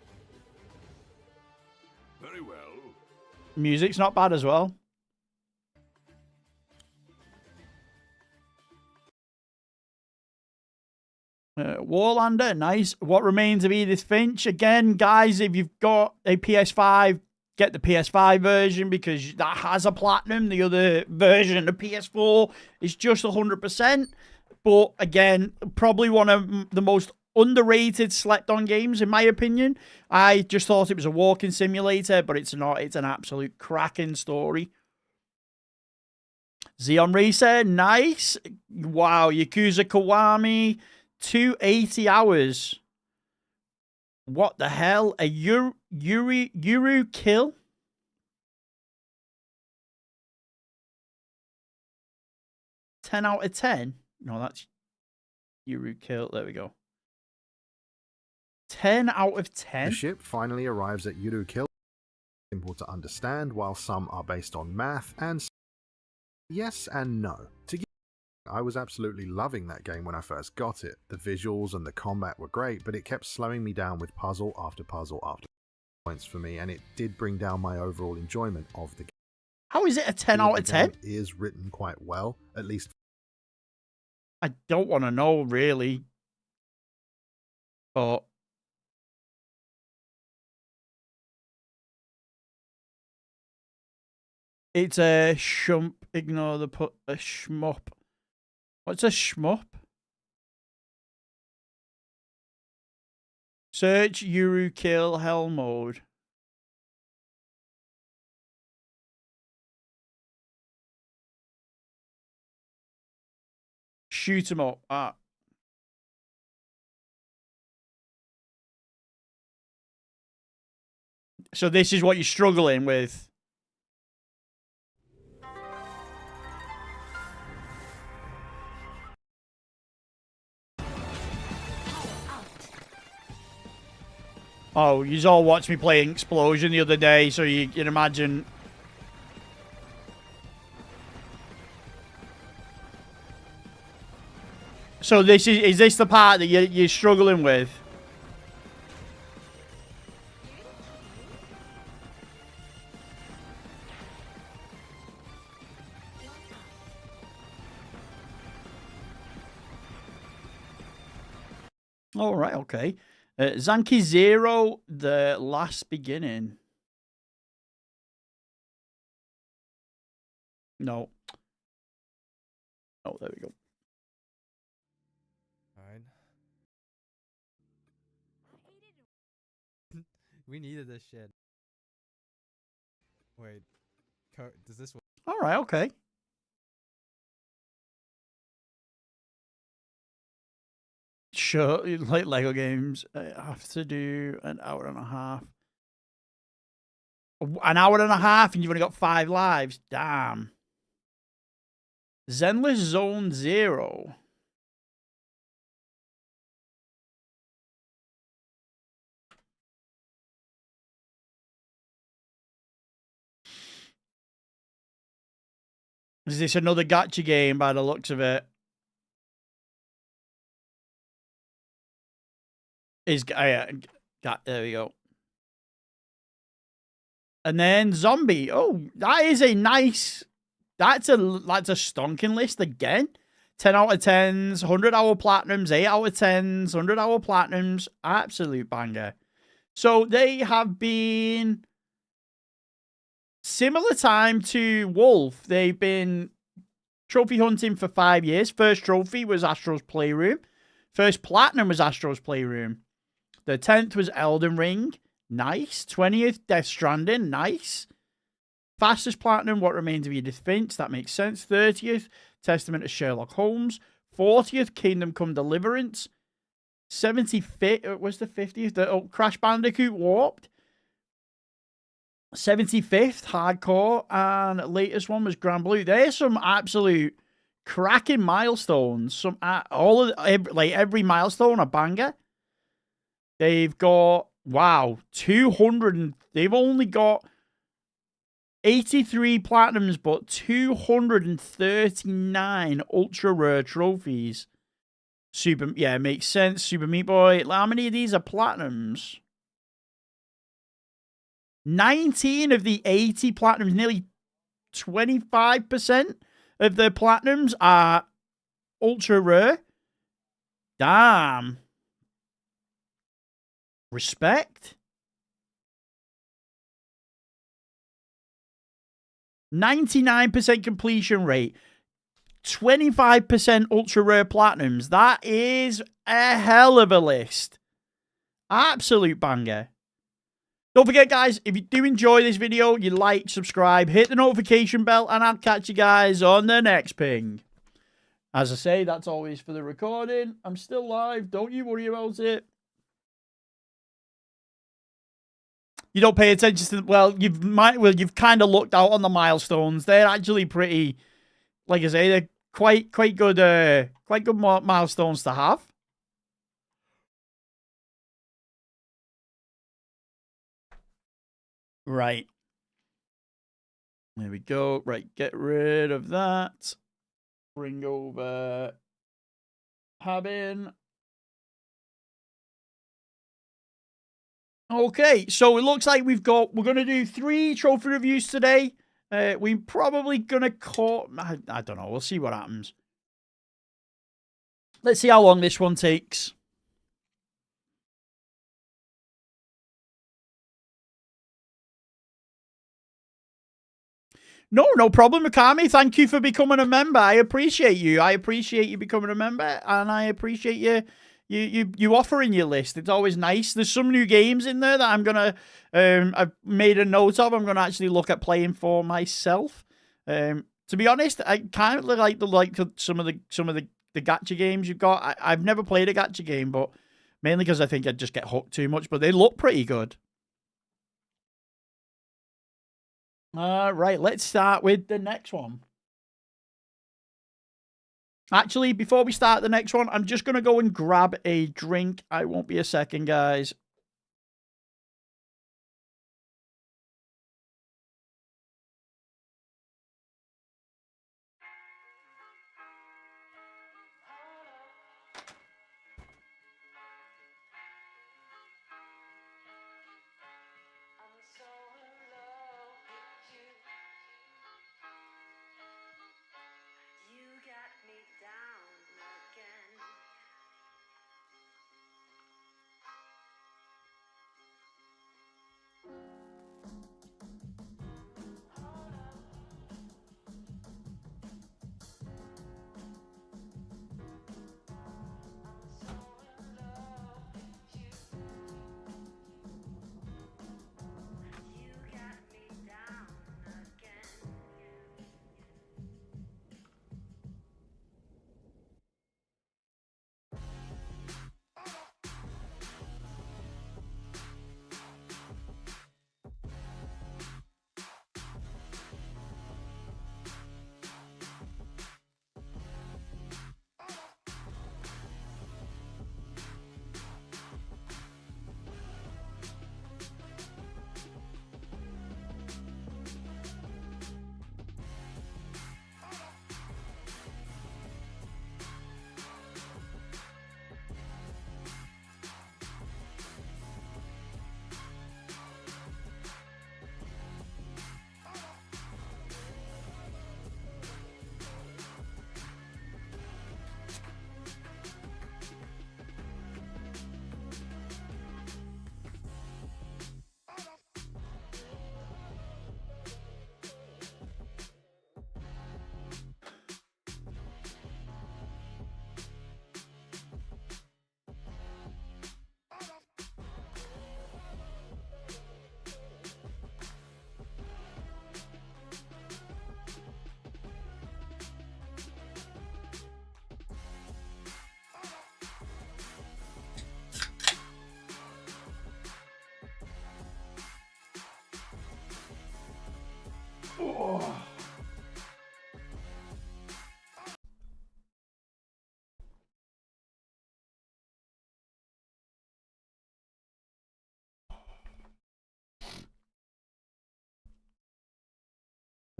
Very well. Music's not bad as well. Warlander, nice. What Remains of Edith Finch. Again, guys, if you've got a PS5, get the PS5 version because that has a platinum. The other version, the PS4, is just 100%. But again, probably one of the most underrated, slept-on games, in my opinion. I just thought it was a walking simulator, but it's not. It's an absolute cracking story. Xeon Racer, nice. Wow, Yakuza Kiwami, 280 hours. What the hell? A Yuru kill? $10 out of 10? No, that's Yuru kill. There we go. 10 out of 10? The ship finally arrives at Yuru Kill. Simple to understand, while some are based on math, and yes and no. I was absolutely loving that game when I first got it. The visuals and the combat were great, but it kept slowing me down with puzzle after puzzle after points for me, and it did bring down my overall enjoyment of the game. How is it a 10 out of 10? It is written quite well, at least. I don't want to know, really. But it's a shump. Ignore the put. A shmup. What's a shmup? Search Yuru kill hell mode. Shoot him up. Ah. So this is what you're struggling with. Oh, you all watched me playing Explosion the other day, so you can imagine. So this is this the part that you're struggling with? All right, okay. Zanki Zero, The Last Beginning. No. Oh, there we go. Alright. We needed this shit. Wait. Does this work? All right, okay. Sure, like Lego games, I have to do an hour and a half. An hour and a half, and you've only got 5 lives. Damn. Zenless Zone 0. Is this another gacha game by the looks of it? There we go. And then Zombie. Oh, that is a nice... That's a stonking list again. 10 out of 10s, 100-hour platinums, 8 out of 10s, 100-hour platinums. Absolute banger. So they have been... Similar time to Wolf, they've been trophy hunting for 5 years. First trophy was Astro's Playroom. First platinum was Astro's Playroom. The 10th was Elden Ring. Nice. 20th, Death Stranding. Nice. Fastest platinum, What Remains of Edith Finch. That makes sense. 30th, Testament of Sherlock Holmes. 40th, Kingdom Come Deliverance. 75th, what's the 50th? Crash Bandicoot Warped. 75th, Hardcore, and latest one was Grand Blue. There's some absolute cracking milestones. Some every milestone a banger. They've got 200. They've only got 83 platinums, but 239 ultra rare trophies. Makes sense. Super Meat Boy. How many of these are platinums? 19 of the 80 platinums, nearly 25% of the platinums are ultra rare. Damn. Respect. 99% completion rate. 25% ultra rare platinums. That is a hell of a list. Absolute banger. Don't forget, guys, if you do enjoy this video, you like, subscribe, hit the notification bell, and I'll catch you guys on the next ping. As I say, that's always for the recording. I'm still live. Don't you worry about it. You don't pay attention to... Well, you've kind of looked out on the milestones. They're actually pretty... Like I say, they're quite good milestones to have. Right. There we go. Right, get rid of that. Bring over Habin. Okay, so it looks like we're going to do 3 trophy reviews today. We're probably going to call... I don't know. We'll see what happens. Let's see how long this one takes. No problem, Mikami. Thank you for becoming a member. I appreciate you. I appreciate you becoming a member, and I appreciate you offering your list. It's always nice. There's some new games in there that I'm gonna I've made a note of. I'm gonna actually look at playing for myself. To be honest, I kind of like some of the gacha games you've got. I've never played a gacha game, but mainly because I think I'd just get hooked too much. But they look pretty good. Right, let's start with the next one. Actually, before we start the next one, I'm just going to go and grab a drink. I won't be a second, guys.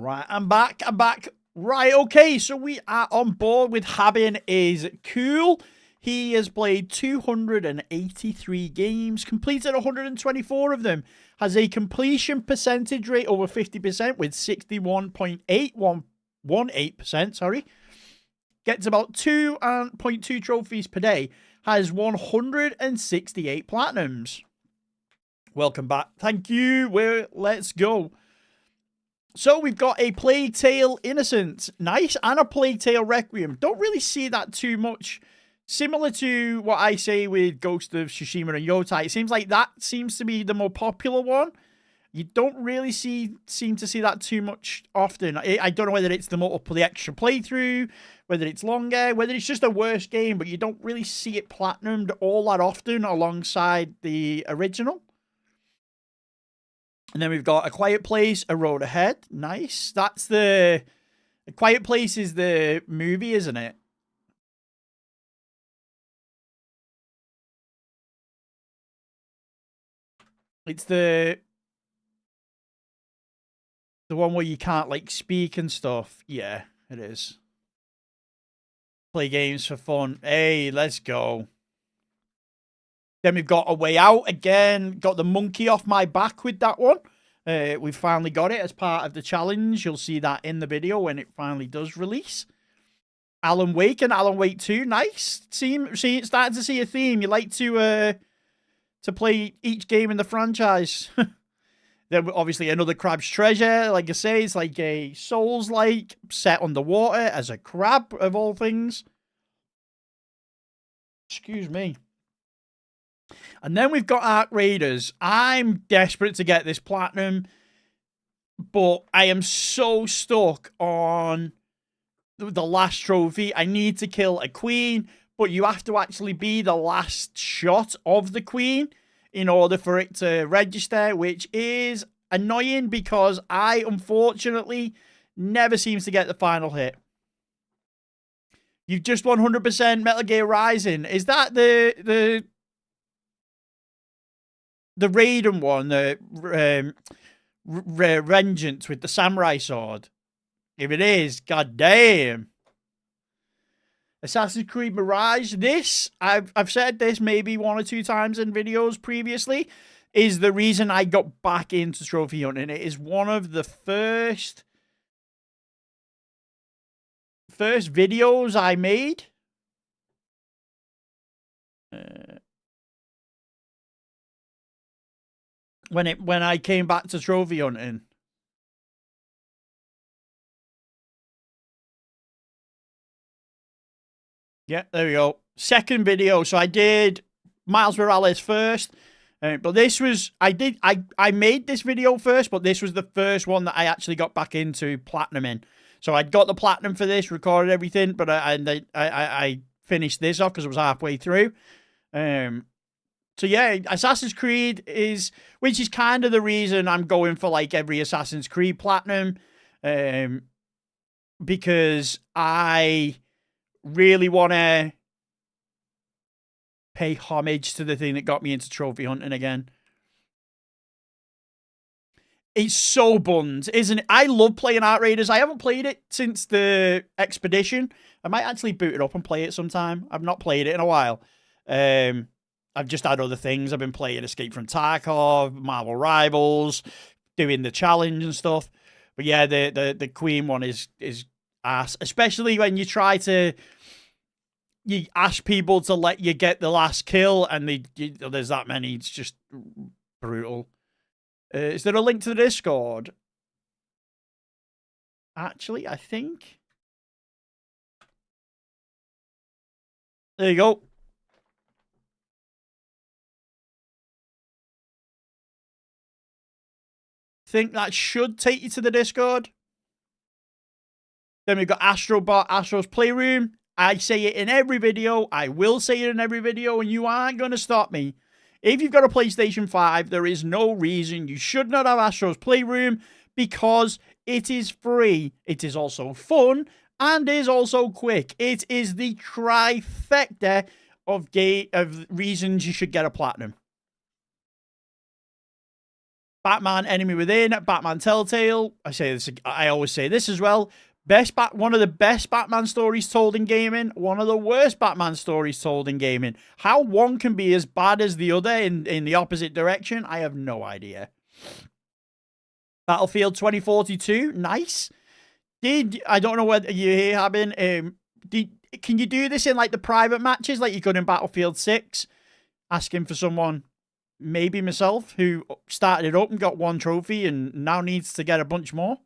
Right, I'm back. Right, okay, so we are on board with Habin is cool. He has played 283 games, completed 124 of them, has a completion percentage rate over 50% with 61.818%, sorry. Gets about 2.2 trophies per day, has 168 platinums. Welcome back. Thank you. Let's go. So we've got a Plague Tale Innocent, nice, and a Plague Tale Requiem. Don't really see that too much. Similar to what I say with Ghost of Tsushima and Yotai, it seems like that seems to be the more popular one. You don't really seem to see that too much often. I don't know whether it's the extra playthrough, whether it's longer, whether it's just a worse game, but you don't really see it platinumed all that often alongside the original. And then we've got A Quiet Place, A Road Ahead. Nice. That's A Quiet Place is the movie, isn't it? It's the one where you can't, like, speak and stuff. Yeah, it is. Play games for fun. Hey, let's go. Then we've got A Way Out again. Got the monkey off my back with that one. We've finally got it as part of the challenge. You'll see that in the video when it finally does release. Alan Wake and Alan Wake 2. Nice. Starting to see a theme. You like to play each game in the franchise. Then obviously another Crab's Treasure. Like I say, it's like a Souls-like set underwater as a crab of all things. Excuse me. And then we've got Ark Raiders. I'm desperate to get this platinum, but I am so stuck on the last trophy. I need to kill a queen, but you have to actually be the last shot of the queen in order for it to register, which is annoying because I, unfortunately, never seems to get the final hit. You've just 100% Metal Gear Rising. Is that the Raiden one, the Vengeance with the samurai sword? If it is, god damn. Assassin's Creed Mirage. This, I've said this maybe 1 or 2 times in videos previously, is the reason I got back into trophy hunting. It is one of the first videos I made. When I came back to trophy hunting. Yeah, there we go. Second video. So I did Miles Morales first. But this was, I made this video first, but this was the first one that I actually got back into platinum in. So I'd got the platinum for this, recorded everything, but I finished this off because it was halfway through. So yeah, Assassin's Creed which is kind of the reason I'm going for like every Assassin's Creed platinum, because I really want to pay homage to the thing that got me into trophy hunting again. It's so buns, isn't it? I love playing Ark Raiders. I haven't played it since the Expedition. I might actually boot it up and play it sometime. I've not played it in a while. I've just had other things. I've been playing Escape from Tarkov, Marvel Rivals, doing the challenge and stuff. But yeah, the Queen one is ass, especially when you try to ask people to let you get the last kill, and there's that many. It's just brutal. Is there a link to the Discord? Actually, I think. There you go. Think that should take you to the Discord. Then we've got Astrobot, Astro's Playroom. I say it in every video. I will say it in every video, and you aren't going to stop me. If you've got a PlayStation 5, there is no reason you should not have Astro's Playroom, because it is free. It is also fun and is also quick. It is the trifecta of reasons you should get a platinum. Batman Enemy Within, Batman Telltale. I always say this as well. One of the best Batman stories told in gaming, one of the worst Batman stories told in gaming. How one can be as bad as the other in the opposite direction, I have no idea. Battlefield 2042, nice. I don't know whether you're here, Habin. Can you do this in like the private matches like you could in Battlefield 6? Asking for someone, maybe myself, who started it up and got 1 trophy and now needs to get a bunch more.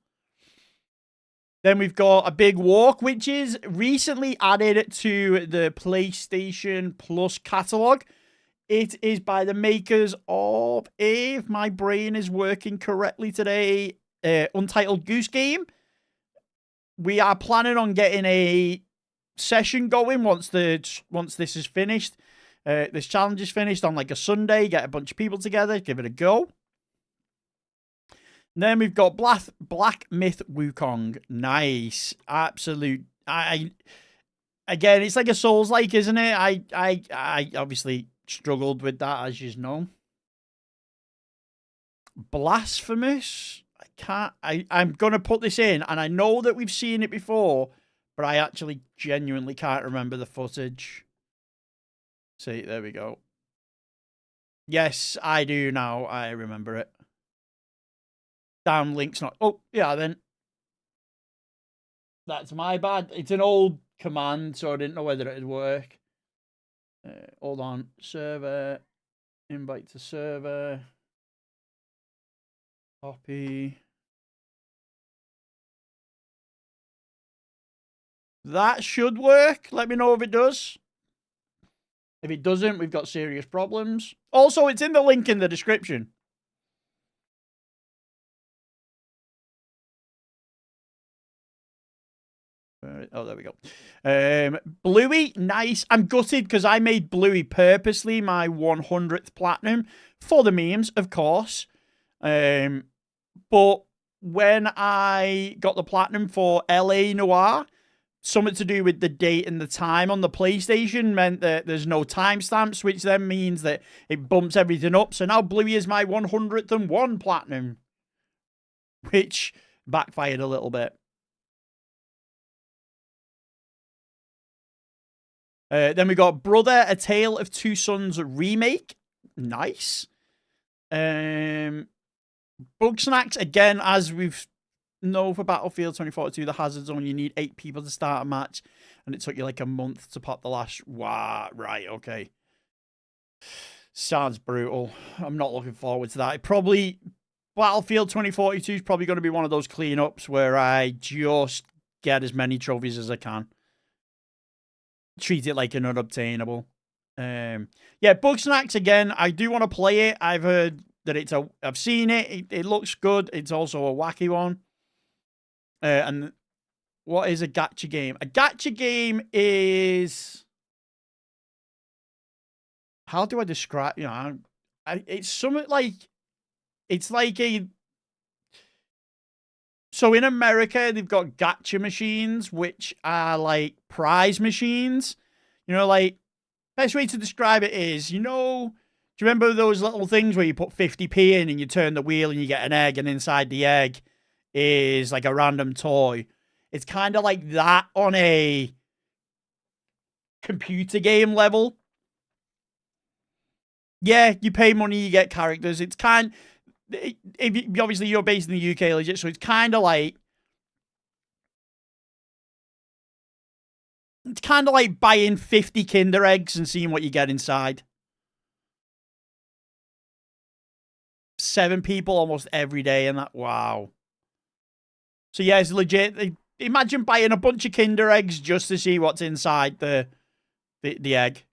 Then we've got a big walk, which is recently added to the PlayStation Plus catalog. It is by the makers of, if my brain is working correctly today, Untitled Goose Game. We are planning on getting a session going once this is finished. This challenge is finished on like a Sunday. Get a bunch of people together, give it a go. And then we've got Black Myth Wukong. Nice, absolute. Again, it's like a Souls-like, isn't it? I obviously struggled with that, as you know. Blasphemous. I'm gonna put this in, and I know that we've seen it before, but I actually genuinely can't remember the footage. See, there we go. Yes, I do now. I remember it. Damn, link's not. Oh, yeah, then. That's my bad. It's an old command, so I didn't know whether it would work. Hold on. Server. Invite to server. Copy. That should work. Let me know if it does. If it doesn't, we've got serious problems. Also, it's in the link in the description. Oh, there we go. Bluey, nice. I'm gutted because I made Bluey purposely my 100th platinum for the memes, of course. But when I got the platinum for LA Noir, something to do with the date and the time on the PlayStation meant that there's no timestamps, which then means that it bumps everything up. So now Bluey is my 101 platinum, which backfired a little bit. Then we got Brother, A Tale of Two Sons remake. Nice. Bug Snacks, again, as we've known for Battlefield 2042, the Hazard Zone, you need 8 people to start a match, and it took you like a month to pop the last. Wow, right, okay. Sounds brutal. I'm not looking forward to that. Battlefield 2042 is probably going to be one of those cleanups where I just get as many trophies as I can. Treat it like an unobtainable. Yeah, Bug Snacks, again, I do want to play it. I've heard that I've seen it. It looks good. It's also a wacky one. And what is a gacha game? A gacha game is... How do I describe... it's something like... It's like a... So in America, they've got gacha machines, which are like prize machines. Like, best way to describe it is, do you remember those little things where you put 50p in and you turn the wheel and you get an egg, and inside the egg is like a random toy? It's kind of like that on a computer game level. Yeah, you pay money, you get characters. It's obviously you're based in the UK, legit, so it's kind of like buying 50 Kinder eggs and seeing what you get inside. 7 people almost every day, and that, wow. So yeah, it's legit. Imagine buying a bunch of Kinder eggs just to see what's inside the egg.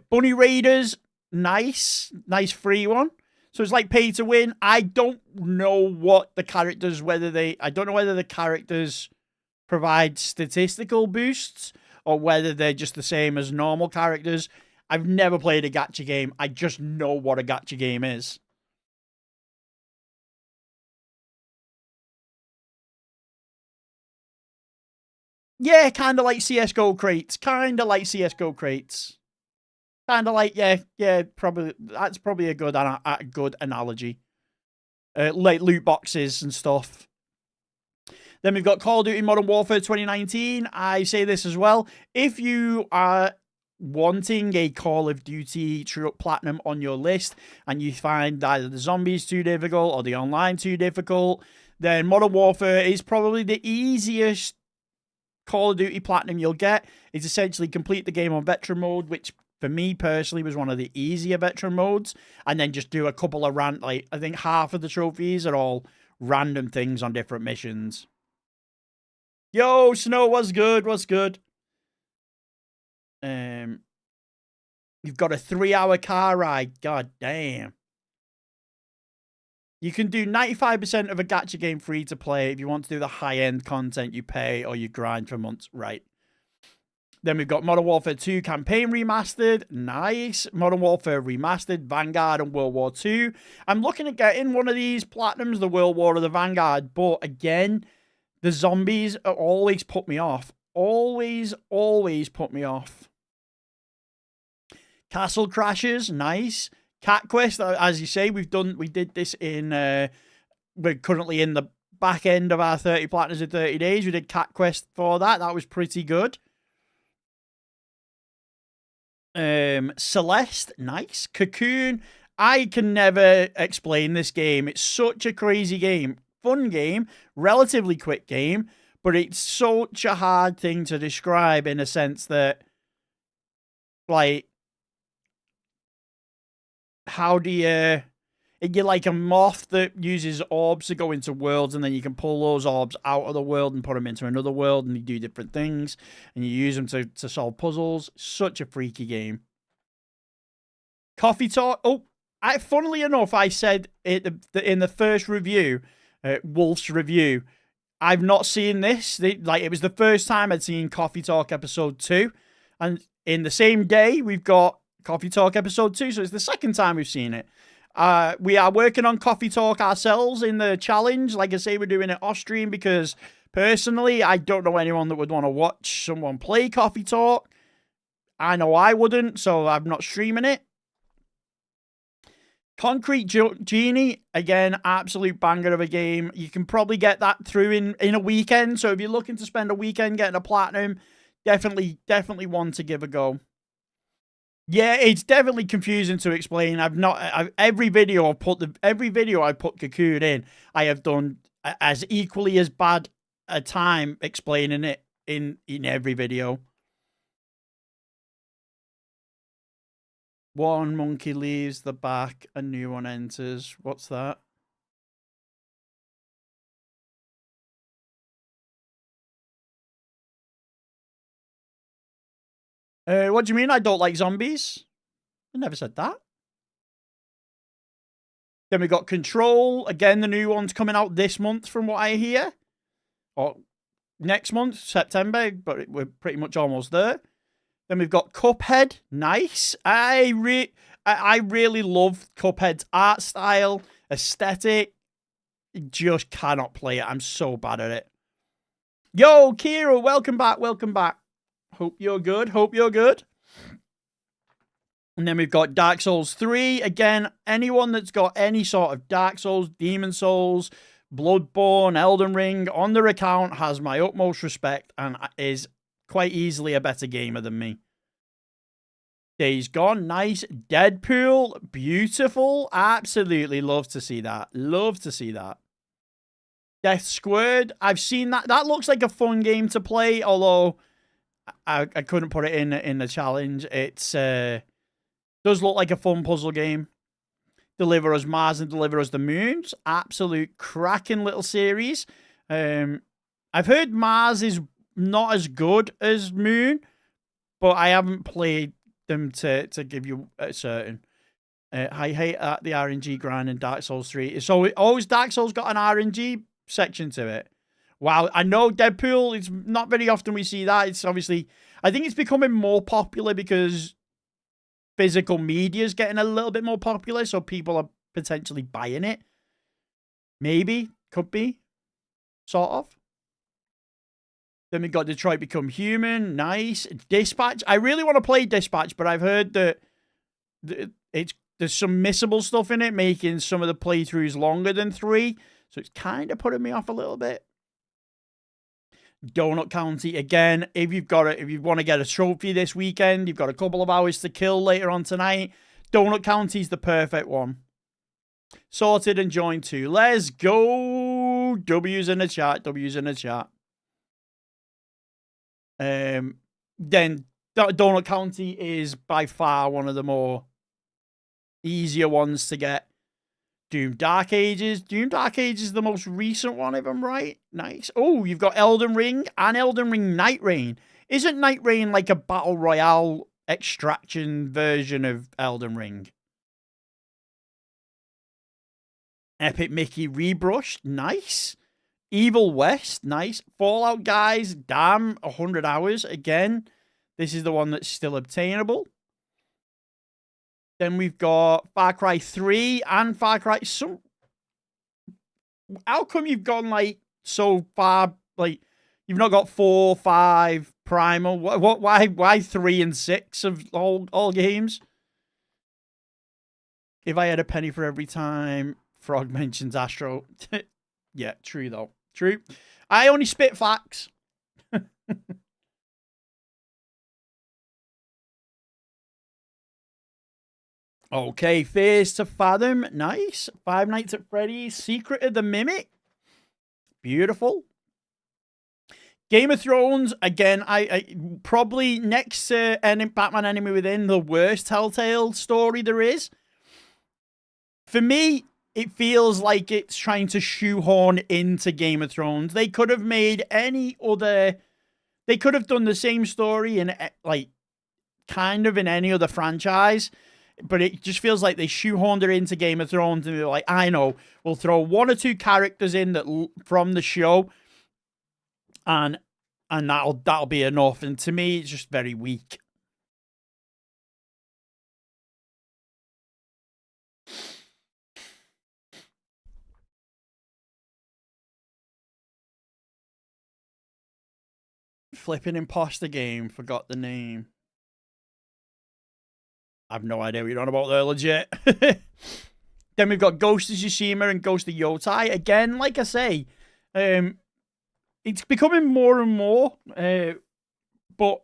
Bunny Raiders, nice free one. So it's like pay to win. I don't know what the characters, I don't know whether the characters provide statistical boosts or whether they're just the same as normal characters. I've never played a gacha game. I just know what a gacha game is. Yeah, kind of like CSGO crates. Kind of like, yeah, probably. That's probably a good analogy. Like loot boxes and stuff. Then we've got Call of Duty Modern Warfare 2019. I say this as well. If you are wanting a Call of Duty True Up Platinum on your list and you find either the zombies too difficult or the online too difficult, then Modern Warfare is probably the easiest Call of Duty Platinum you'll get. It's essentially complete the game on Veteran Mode, which for me personally was one of the easier Veteran modes, and then just do a couple of I think half of the trophies are all random things on different missions. Yo, Snow, what's good? What's good? You've got a 3-hour car ride. God damn. You can do 95% of a gacha game free to play. If you want to do the high-end content, you pay or you grind for months. Right. Then we've got Modern Warfare 2 Campaign Remastered. Nice. Modern Warfare Remastered, Vanguard, and World War 2. I'm looking at getting one of these Platinums, the World War or the Vanguard. But again, the zombies always put me off. Always put me off. Castle Crashers, nice. Cat Quest, as you say, we did this in, we're currently in the back end of our 30 Platinums in 30 days. We did Cat Quest for that. That was pretty good. Celeste, nice. Cocoon, I can never explain this game. It's such a crazy game. Fun game, relatively quick game, but it's such a hard thing to describe in a sense that, like, how do you... You're like a moth that uses orbs to go into worlds, and then you can pull those orbs out of the world and put them into another world, and you do different things, and you use them to solve puzzles. Such a freaky game. Coffee Talk. Oh, funnily enough, I said it in the first review, Wolf's review, I've not seen this. It was the first time I'd seen Coffee Talk episode 2, and in the same day, we've got Coffee Talk episode 2, so it's the second time we've seen it. We are working on Coffee Talk ourselves in the challenge. Like I say, we're doing it off stream because personally, I don't know anyone that would want to watch someone play Coffee Talk. I know I wouldn't, so I'm not streaming it. Concrete Genie, again, absolute banger of a game. You can probably get that through in a weekend. So if you're looking to spend a weekend getting a platinum, definitely one to give a go. Yeah, it's definitely confusing to explain. Every video I put Cocoon in, I have done as equally as bad a time explaining it in every video. One monkey leaves the back, a new one enters. What's that? What do you mean I don't like zombies? I never said that. Then we got Control. Again, the new one's coming out this month from what I hear. Or next month, September, but we're pretty much almost there. Then we've got Cuphead. Nice. I really love Cuphead's art style, aesthetic. Just cannot play it. I'm so bad at it. Yo, Kira, welcome back. Welcome back. Hope you're good. Hope you're good. And then we've got Dark Souls 3. Again, anyone that's got any sort of Dark Souls, Demon Souls, Bloodborne, Elden Ring on their account has my utmost respect and is quite easily a better gamer than me. Days Gone, nice. Deadpool, beautiful. Absolutely love to see that. Love to see that. Death Squared, I've seen that. That looks like a fun game to play, although I couldn't put it in the challenge. It's does look like a fun puzzle game. Deliver Us Mars and Deliver Us the Moons. Absolute cracking little series. I've heard Mars is not as good as Moon, but I haven't played them to give you a certain. I hate the RNG grind in Dark Souls 3. So always Dark Souls got an RNG section to it. Wow, I know Deadpool, it's not very often we see that. It's obviously, I think it's becoming more popular because physical media is getting a little bit more popular, so people are potentially buying it. Maybe, could be, sort of. Then we got Detroit Become Human, nice. Dispatch, I really want to play Dispatch, but I've heard that there's some missable stuff in it, making some of the playthroughs longer than 3. So it's kind of putting me off a little bit. Donut County, again, if you want to get a trophy this weekend, you've got a couple of hours to kill later on tonight. Donut County's the perfect one. Sorted and joined 2. Let's go. W's in the chat. W's in the chat. Then Donut County is by far one of the more easier ones to get. Doom Dark Ages. Doom Dark Ages is the most recent one, if I'm right. Nice. Oh, you've got Elden Ring and Elden Ring Night Rain. Isn't Night Rain like a Battle Royale extraction version of Elden Ring? Epic Mickey Rebrushed. Nice. Evil West. Nice. Fallout Guys. Damn, 100 hours. Again, this is the one that's still obtainable. Then we've got Far Cry 3 and Far Cry... How come you've gone, like, so far... Like, you've not got 4, 5, Primal? Why 3 and 6 of all games? If I had a penny for every time Frog mentions Astro... Yeah, true, though. True. I only spit facts. Okay, Fears to Fathom. Nice. Five Nights at Freddy's. Secret of the Mimic. Beautiful. Game of Thrones. Again, I probably next to Batman Enemy Within, the worst Telltale story there is. For me, it feels like it's trying to shoehorn into Game of Thrones. They could have made any other... They could have done the same story in, like, kind of in any other franchise. But it just feels like they shoehorned it into Game of Thrones, and they're like, I know, we'll throw 1 or 2 characters in that from the show, and that'll be enough. And to me, it's just very weak. Flipping imposter game, forgot the name. I have no idea what you're on about there, legit. Then we've got Ghost of Tsushima and Ghost of Yotai. Again, like I say, it's becoming more and more. But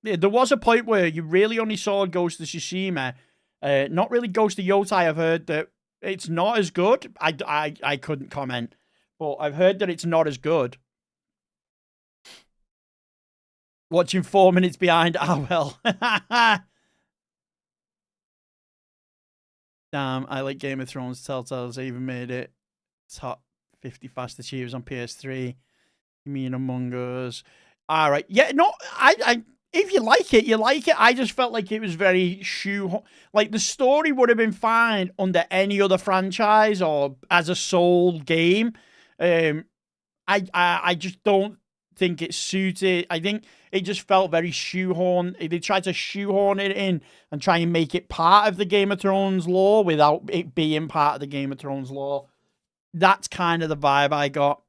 there was a point where you really only saw Ghost of Tsushima. Not really Ghost of Yotai. I've heard that it's not as good. I couldn't comment. But I've heard that it's not as good. Watching 4 minutes behind. Ah, well. Damn, I like Game of Thrones. Telltale's even made it top 50 fast achievers on PS3. You mean Among Us? All right. Yeah, no, I if you like it, you like it. I just felt like it was very like the story would have been fine under any other franchise or as a sole game. I just don't think it suited. I think it just felt very shoehorned. They tried to shoehorn it in and try and make it part of the Game of Thrones lore without it being part of the Game of Thrones lore. That's kind of the vibe I got.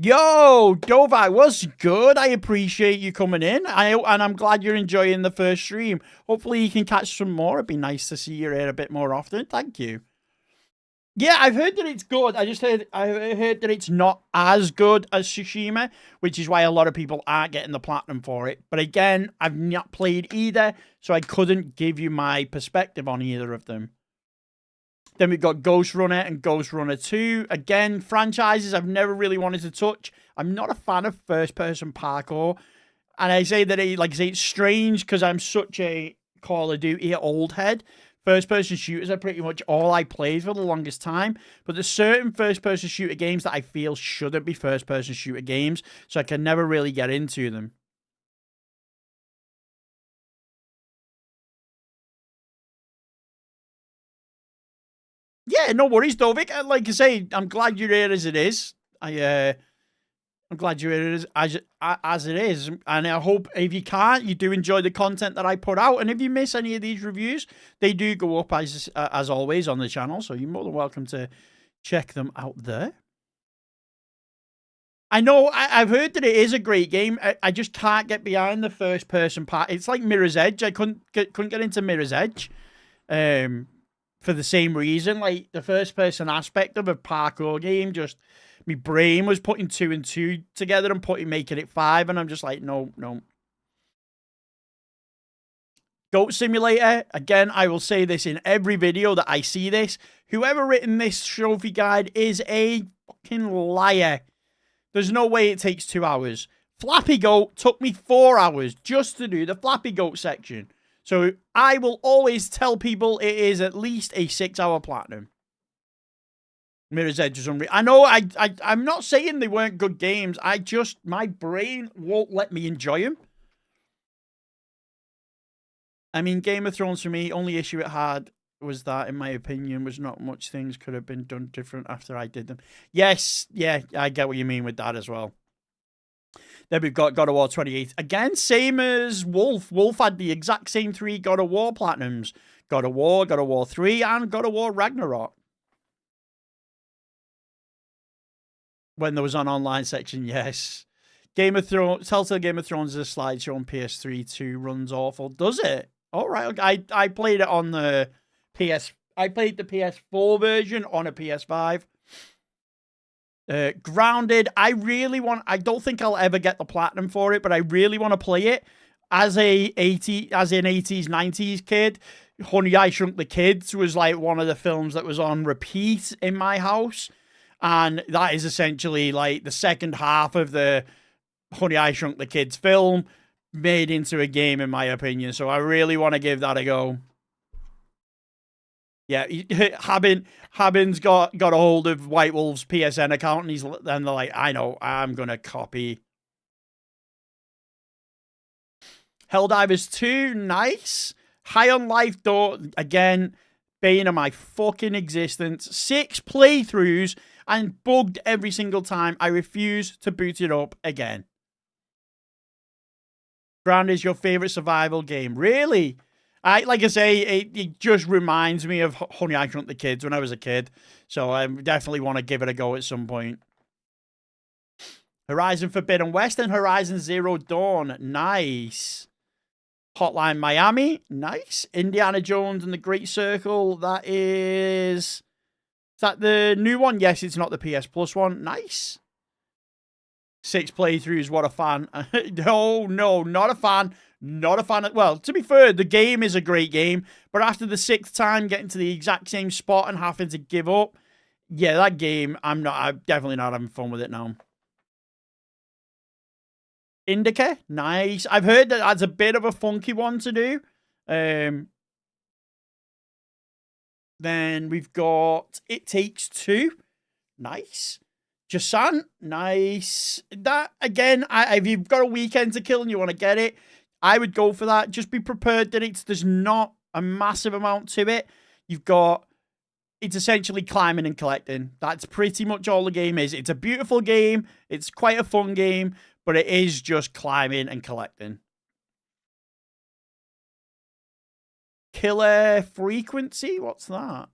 Yo, Dovai, what's good? I appreciate you coming in. And I'm glad you're enjoying the first stream. Hopefully you can catch some more. It'd be nice to see you here a bit more often. Thank you. Yeah, I've heard that it's good. I heard that it's not as good as Tsushima, which is why a lot of people aren't getting the platinum for it. But again, I've not played either, so I couldn't give you my perspective on either of them. Then we've got Ghost Runner and Ghost Runner 2. Again, franchises I've never really wanted to touch. I'm not a fan of first-person parkour. And I say that it's strange because I'm such a Call of Duty old head. First-person shooters are pretty much all I played for the longest time. But there's certain first-person shooter games that I feel shouldn't be first-person shooter games. So I can never really get into them. Yeah, no worries, Dovik. Like I say, I'm glad you're here as it is. I'm glad you're here as it is. And I hope if you can't, you do enjoy the content that I put out. And if you miss any of these reviews, they do go up as always on the channel. So you're more than welcome to check them out there. I know, I've heard that it is a great game. I just can't get behind the first person part. It's like Mirror's Edge. I couldn't get into Mirror's Edge for the same reason. Like, the first person aspect of a parkour game, just my brain was putting 2 and 2 together and making it 5, and I'm just like, no. Goat Simulator, again, I will say this in every video that I see this. Whoever written this trophy guide is a fucking liar. There's no way it takes 2 hours. Flappy Goat took me 4 hours just to do the Flappy Goat section. So I will always tell people it is at least a 6-hour platinum. Mirror's Edge is unreal. I know I'm not saying they weren't good games. My brain won't let me enjoy them. I mean, Game of Thrones for me, only issue it had was that, in my opinion, was not much things could have been done different after I did them. Yes, yeah, I get what you mean with that as well. Then we've got God of War 28. Again, same as Wolf. Wolf had the exact same 3 God of War platinums. God of War 3, and God of War Ragnarok. When there was an online section, yes. Game of Thrones, Telltale Game of Thrones is a slideshow on PS3 2, runs awful. Does it? All right, I played it on the I played the PS4 version on a PS5. Grounded, I don't think I'll ever get the platinum for it, but I really want to play it. As an 80s, 90s kid, Honey, I Shrunk the Kids was like one of the films that was on repeat in my house. And that is essentially like the second half of the Honey, I Shrunk the Kids film made into a game, in my opinion. So I really want to give that a go. Yeah, Habin's got a hold of White Wolf's PSN account, and they're like, I know, I'm gonna copy. Helldivers 2, nice. High on Life though, again, bane of my fucking existence. 6 playthroughs and bugged every single time. I refuse to boot it up again. Ground is your favorite survival game, really? Like I say, it just reminds me of Honey, I Shrunk the Kids when I was a kid. So I definitely want to give it a go at some point. Horizon Forbidden West and Horizon Zero Dawn. Nice. Hotline Miami. Nice. Indiana Jones and the Great Circle. Is that the new one? Yes, it's not the PS Plus one. Nice. 6 playthroughs. What a fan. No, not a fan. Not a fan of, well, to be fair, the game is a great game, but after the 6th time getting to the exact same spot and having to give up, yeah, that game, I'm definitely not having fun with it now. Indica, nice. I've heard that that's a bit of a funky one to do. Then we've got It Takes Two, nice. Jasan, nice. That, again, if you've got a weekend to kill and you want to get it, I would go for that. Just be prepared that there's not a massive amount to it. It's essentially climbing and collecting. That's pretty much all the game is. It's a beautiful game. It's quite a fun game, but it is just climbing and collecting. Killer Frequency? What's that?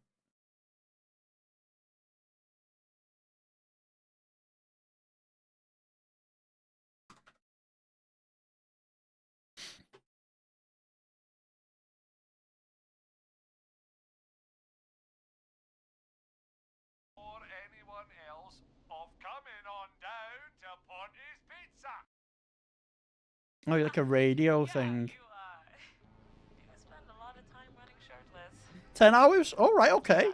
Oh, like a radio thing. You spend a lot of time running shirtless. 10 hours? All right, okay.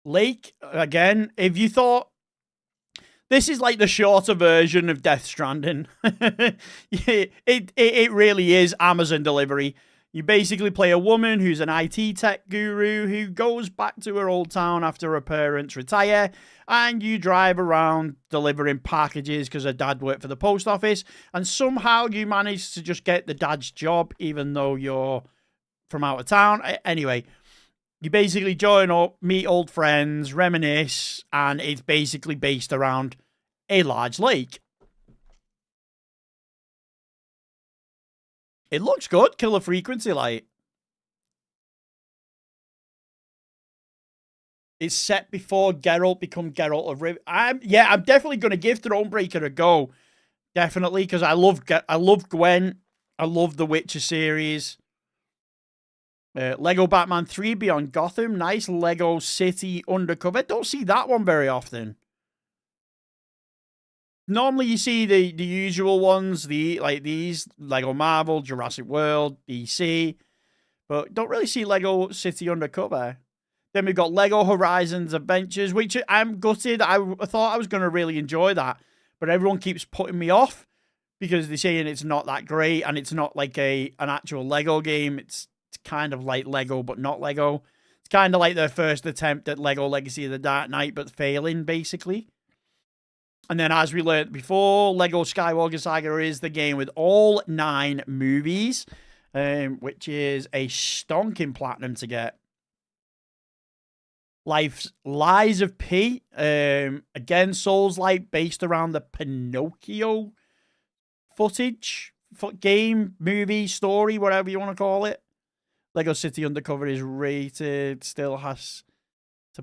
Lake, again, if you thought this is like the shorter version of Death Stranding, it really is Amazon delivery. You basically play a woman who's an IT tech guru who goes back to her old town after her parents retire, and you drive around delivering packages because her dad worked for the post office, and somehow you manage to just get the dad's job even though you're from out of town. Anyway, you basically join up, meet old friends, reminisce, and it's basically based around a large lake. It looks good. Killer Frequency light. It's set before Geralt become Geralt of Rivia. I'm definitely going to give Thronebreaker a go. Definitely, because I love Gwen. I love the Witcher series. Lego Batman 3 Beyond Gotham. Nice. Lego City Undercover. Don't see that one very often. Normally you see the usual ones, like these, Lego Marvel, Jurassic World, DC, but don't really see Lego City Undercover. Then we've got Lego Horizons Adventures, which I'm gutted. I thought I was going to really enjoy that, but everyone keeps putting me off because they're saying it's not that great and it's not like an actual Lego game. It's kind of like Lego, but not Lego. It's kind of like their first attempt at Lego Legacy of the Dark Knight, but failing, basically. And then, as we learned before, Lego Skywalker Saga is the game with all 9 movies, which is a stonking platinum to get. Lies of P, again, Souls-like, based around the Pinocchio footage, game, movie, story, whatever you want to call it. Lego City Undercover is rated, still have to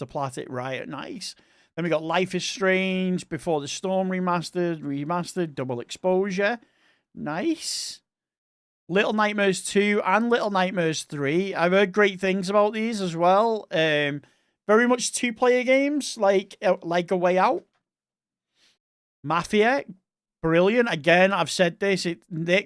plat it right. Nice. Then we got Life is Strange, Before the Storm remastered, double exposure. Nice. Little Nightmares 2 and Little Nightmares 3. I've heard great things about these as well. Very much 2-player games, like A Way Out. Mafia, brilliant. Again, I've said this.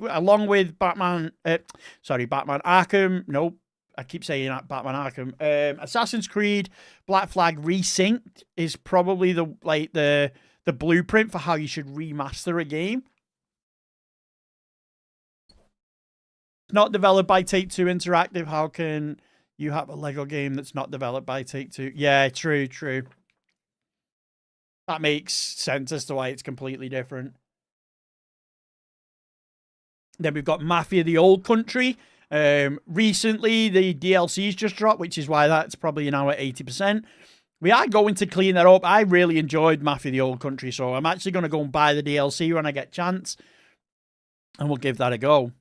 Along with Batman Arkham. Nope. I keep saying that, Batman Arkham. Assassin's Creed Black Flag Resynced is probably the blueprint for how you should remaster a game. It's not developed by Take-Two Interactive. How can you have a Lego game that's not developed by Take-Two? Yeah, true. That makes sense as to why it's completely different. Then we've got Mafia: The Old Country. Recently, the DLC's just dropped, which is why that's probably now at 80%. We are going to clean that up. I really enjoyed Mafia: The Old Country, so I'm actually going to go and buy the DLC when I get a chance, and we'll give that a go.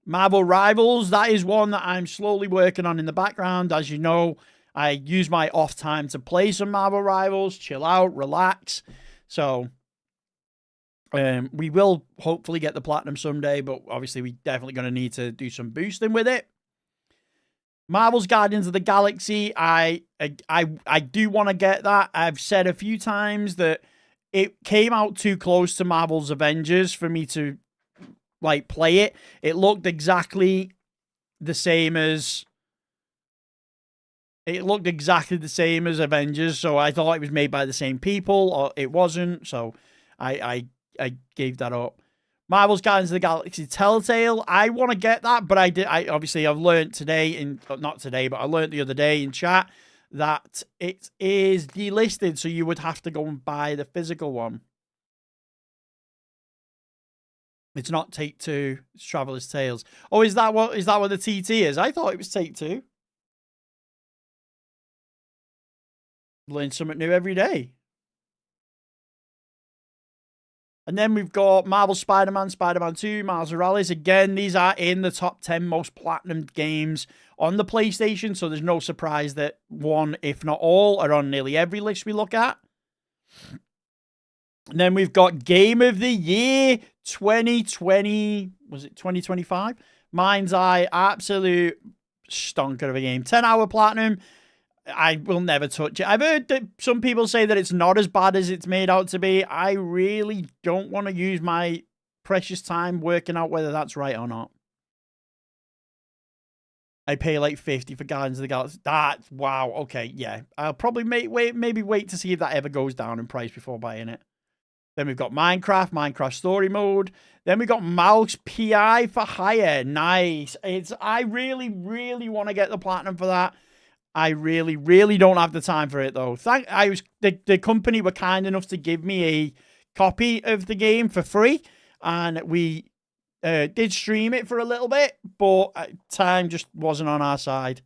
Marvel Rivals, that is one that I'm slowly working on in the background. As you know, I use my off time to play some Marvel Rivals, chill out, relax. So we will hopefully get the platinum someday, but obviously we're definitely going to need to do some boosting with it. Marvel's Guardians of the Galaxy, I do want to get that. I've said a few times that it came out too close to Marvel's Avengers for me to play it. It looked exactly the same as Avengers, so I thought it was made by the same people, or it wasn't, so I gave that up. Marvel's Guardians of the Galaxy Telltale, I want to get that, but I've learned today, not today, but I learned the other day in chat that it is delisted, so you would have to go and buy the physical one. It's not Take-Two, it's Traveler's Tales. Oh, is that what the TT is? I thought it was Take-Two. Learn something new every day. And then we've got Marvel Spider-Man, Spider-Man 2, Miles Morales. Again, these are in the top 10 most platinum games on the PlayStation, so there's no surprise that one, if not all, are on nearly every list we look at. And then we've got Game of the Year 2020. Was it 2025? Mind's Eye, absolute stonker of a game. 10-hour platinum. I will never touch it. I've heard that some people say that it's not as bad as it's made out to be. I really don't want to use my precious time working out whether that's right or not. I pay like 50 for Guardians of the Galaxy. That's wow. Okay, yeah. I'll probably maybe wait to see if that ever goes down in price before buying it. Then we've got Minecraft Story Mode. Then we got Mouse PI for Hire. Nice. I really, really want to get the platinum for that. I really, really don't have the time for it though. The company were kind enough to give me a copy of the game for free, and we did stream it for a little bit, but time just wasn't on our side.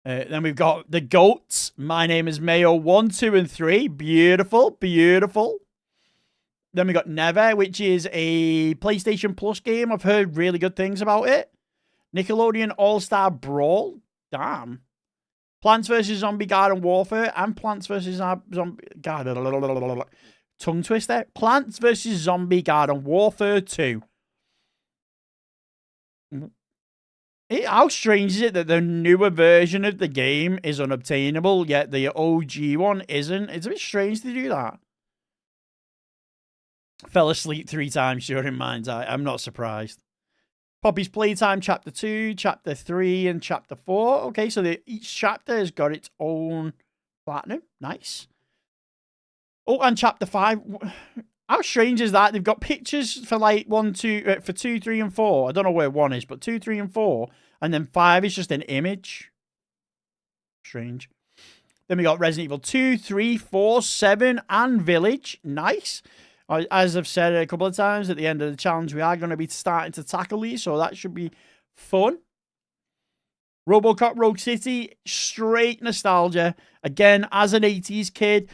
Then we've got the GOATs. My Name is Mayo 1, 2, and 3. Beautiful, beautiful. Then we got Never, which is a PlayStation Plus game. I've heard really good things about it. Nickelodeon All-Star Brawl. Damn. Plants vs. Zombie Garden Warfare and Plants vs. Zombie Garden... Tongue twister. Plants vs. Zombie Garden Warfare 2. How strange is it that the newer version of the game is unobtainable, yet the OG one isn't? It's a bit strange to do that. Fell asleep 3 times during Mind's Eye. I'm not surprised. Poppy's Playtime Chapter 2, Chapter 3, and Chapter 4. Okay, so each chapter has got its own platinum. Nice. Oh, and Chapter 5. How strange is that? They've got pictures for like 2, 3, and 4. I don't know where 1 is, but 2, 3, and 4. And then 5 is just an image. Strange. Then we got Resident Evil 2, 3, 4, 7, and Village. Nice. As I've said a couple of times, at the end of the challenge, we are going to be starting to tackle these, so that should be fun. RoboCop Rogue City, straight nostalgia. Again, as an 80s kid,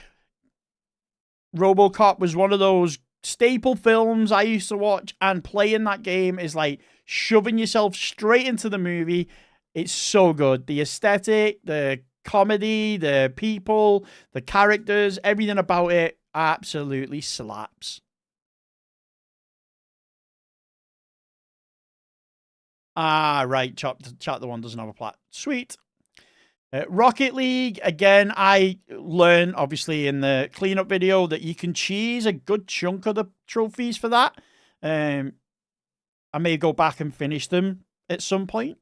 RoboCop was one of those staple films I used to watch, and playing that game is like shoving yourself straight into the movie. It's so good. The aesthetic, the comedy, the people, the characters, everything about it absolutely slaps. Ah, right. Chapter 1 doesn't have a plot. Sweet. Rocket League, again, I learned, obviously, in the cleanup video that you can cheese a good chunk of the trophies for that. I may go back and finish them at some point.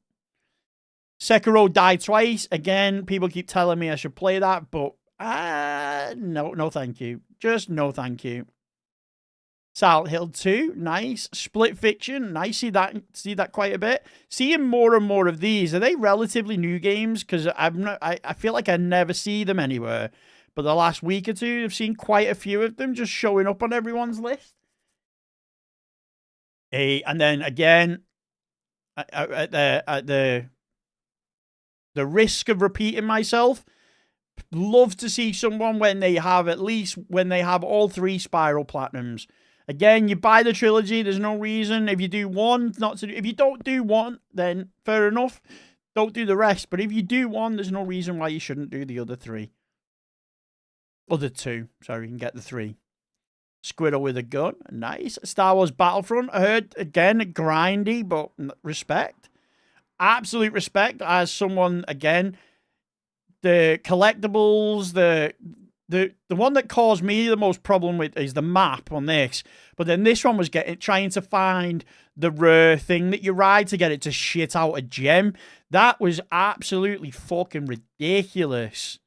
Sekiro Die Twice. Again, people keep telling me I should play that, but no thank you. Just no thank you. Silent Hill 2, nice. Split Fiction, nice. See that quite a bit. Seeing more and more of these. Are they relatively new games? Because I feel like I never see them anywhere. But the last week or two, I've seen quite a few of them just showing up on everyone's list. And then again, at the risk of repeating myself, love to see someone when they have all 3 Spiral Platinums. Again, you buy the trilogy. There's no reason if you do one not to do. If you don't do one, then fair enough. Don't do the rest. But if you do one, there's no reason why you shouldn't do the other 3. Other 2. Sorry, you can get the 3. Squirrel with a gun. Nice. Star Wars Battlefront. I heard, again, grindy, but respect. Absolute respect as someone, again, the collectibles, the one that caused me the most problem with is the map on this. But then this one was trying to find the rare thing that you ride to get it to shit out a gem. That was absolutely fucking ridiculous.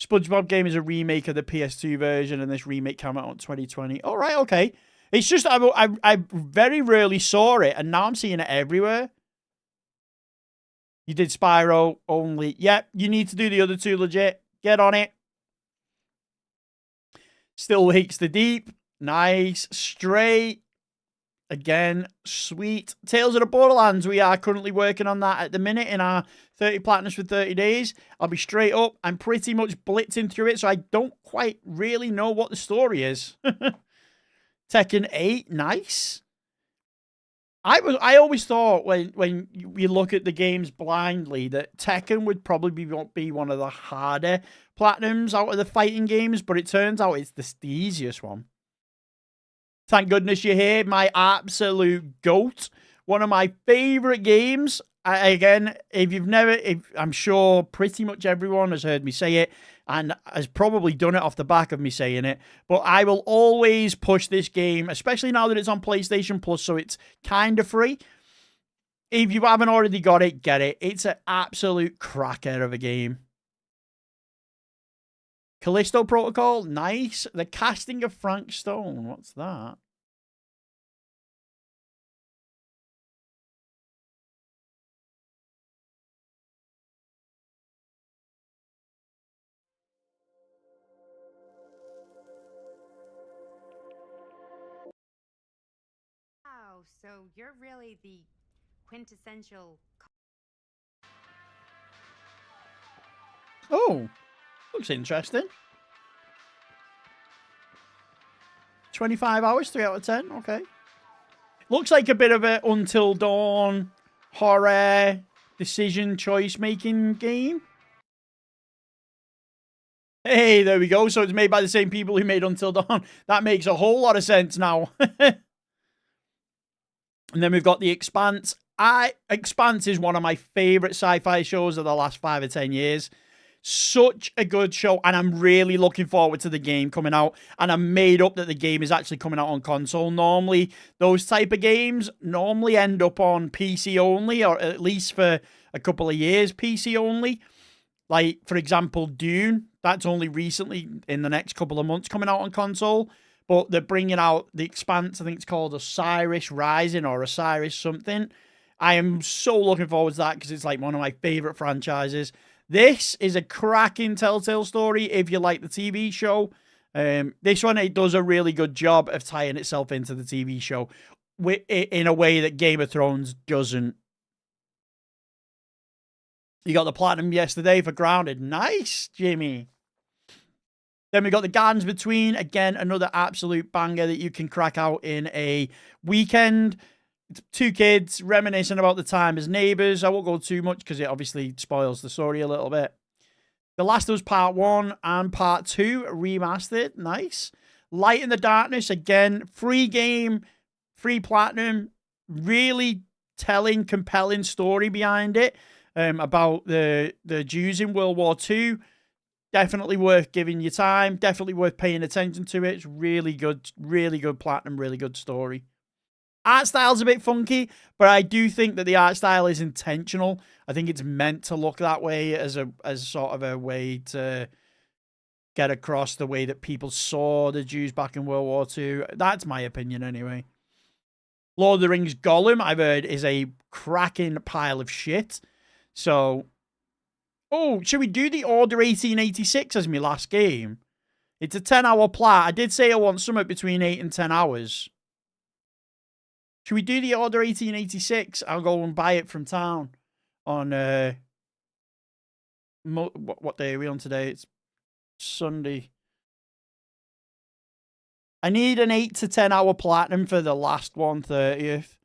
SpongeBob game is a remake of the PS2 version, and this remake came out in 2020. All right, okay. It's just I very rarely saw it, and now I'm seeing it everywhere. You did Spyro only. Yep, you need to do the other 2 legit. Get on it. Still Wakes the Deep. Nice. Stray. Again, sweet. Tales of the Borderlands. We are currently working on that at the minute in our 30 Platinums for 30 days. I'll be straight up. I'm pretty much blitzing through it, so I don't quite really know what the story is. Tekken 8. Nice. I always thought when you look at the games blindly that Tekken would probably be one of the harder platinums out of the fighting games, but it turns out it's the easiest one. Thank goodness you're here, my absolute GOAT. One of my favorite games. Again, I'm sure pretty much everyone has heard me say it and has probably done it off the back of me saying it, but I will always push this game, especially now that it's on PlayStation Plus, so it's kind of free. If you haven't already got it, get it. It's an absolute cracker of a game. Callisto Protocol, nice. The Casting of Frank Stone, what's that? Wow, so you're really the quintessential... Oh, looks interesting. 25 hours, 3 out of 10. Okay. Looks like a bit of a Until Dawn horror decision choice making game. Hey, there we go. So it's made by the same people who made Until Dawn. That makes a whole lot of sense now. And then we've got The Expanse. Expanse is one of my favorite sci-fi shows of the last 5 or 10 years. Such a good show, and I'm really looking forward to the game coming out. And I'm made up that the game is actually coming out on console. Normally, those type of games normally end up on PC only, or at least for a couple of years, PC only. Like, for example, Dune. That's only recently, in the next couple of months, coming out on console. But they're bringing out The Expanse. I think it's called Osiris Rising or Osiris something. I am so looking forward to that because it's like one of my favorite franchises. This is a cracking Telltale story if you like the TV show. This one, it does a really good job of tying itself into the TV show in a way that Game of Thrones doesn't. You got the platinum yesterday for Grounded. Nice, Jimmy. Then we got The Gardens Between. Again, another absolute banger that you can crack out in a weekend. It's 2 kids reminiscing about the time as neighbours. I won't go too much because it obviously spoils the story a little bit. The Last of Us Part 1 and Part 2 remastered. Nice. Light in the Darkness. Again, free game, free platinum. Really telling, compelling story behind it about the Jews in World War II. Definitely worth giving you time. Definitely worth paying attention to it. It's really good platinum, really good story. Art style's a bit funky, but I do think that the art style is intentional. I think it's meant to look that way as sort of a way to get across the way that people saw the Jews back in World War II. That's my opinion anyway. Lord of the Rings Gollum, I've heard, is a cracking pile of shit. So, oh, should we do the Order 1886 as my last game? It's a 10-hour plat. I did say I want something between 8 and 10 hours. Should we do the Order 1886? I'll go and buy it from town on, what day are we on today? It's Sunday. I need an 8 to 10 hour platinum for the last 1/30th.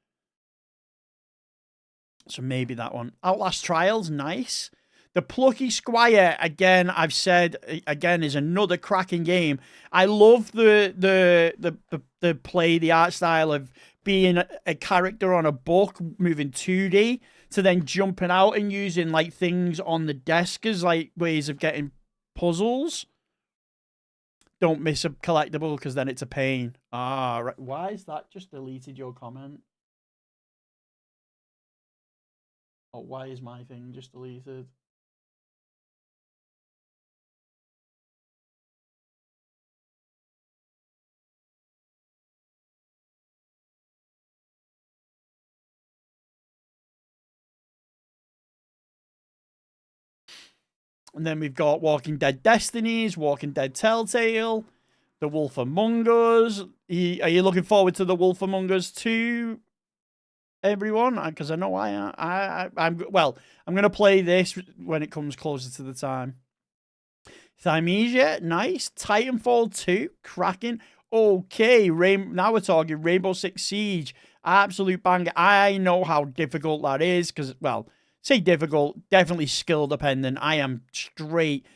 So maybe that one. Outlast Trials, nice. The Plucky Squire, again, I've said, again, is another cracking game. I love the play, the art style of being a character on a book, moving 2D, to then jumping out and using, like, things on the desk as, like, ways of getting puzzles. Don't miss a collectible, because then it's a pain. Ah, right. Why is that just deleted your comment? Oh, why is my thing just deleted? And then we've got Walking Dead Destinies, Walking Dead Telltale, The Wolf Among Us. Are you looking forward to The Wolf Among Us 2, everyone? Because I know I'm going to play this when it comes closer to the time. Thymesia, nice. Titanfall 2, cracking. Okay, now we're talking Rainbow Six Siege. Absolute banger. I know how difficult that is because, well, say difficult, definitely skill dependent. I am straight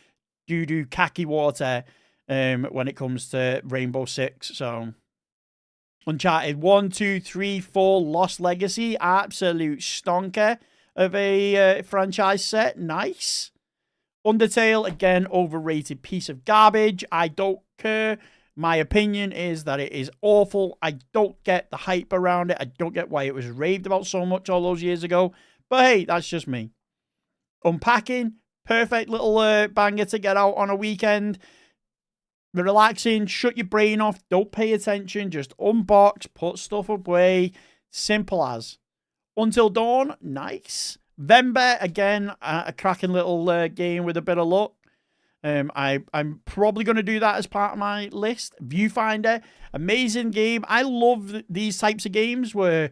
doo-doo khaki water when it comes to Rainbow Six. So, Uncharted 1, 2, 3, 4, Lost Legacy. Absolute stonker of a franchise set. Nice. Undertale, again, overrated piece of garbage. I don't care. My opinion is that it is awful. I don't get the hype around it. I don't get why it was raved about so much all those years ago. But hey, that's just me. Unpacking, perfect little banger to get out on a weekend. Relaxing, shut your brain off, don't pay attention, just unbox, put stuff away. Simple as. Until Dawn, nice. Vember, again, a cracking little game with a bit of luck. I'm probably going to do that as part of my list. Viewfinder, amazing game. I love these types of games where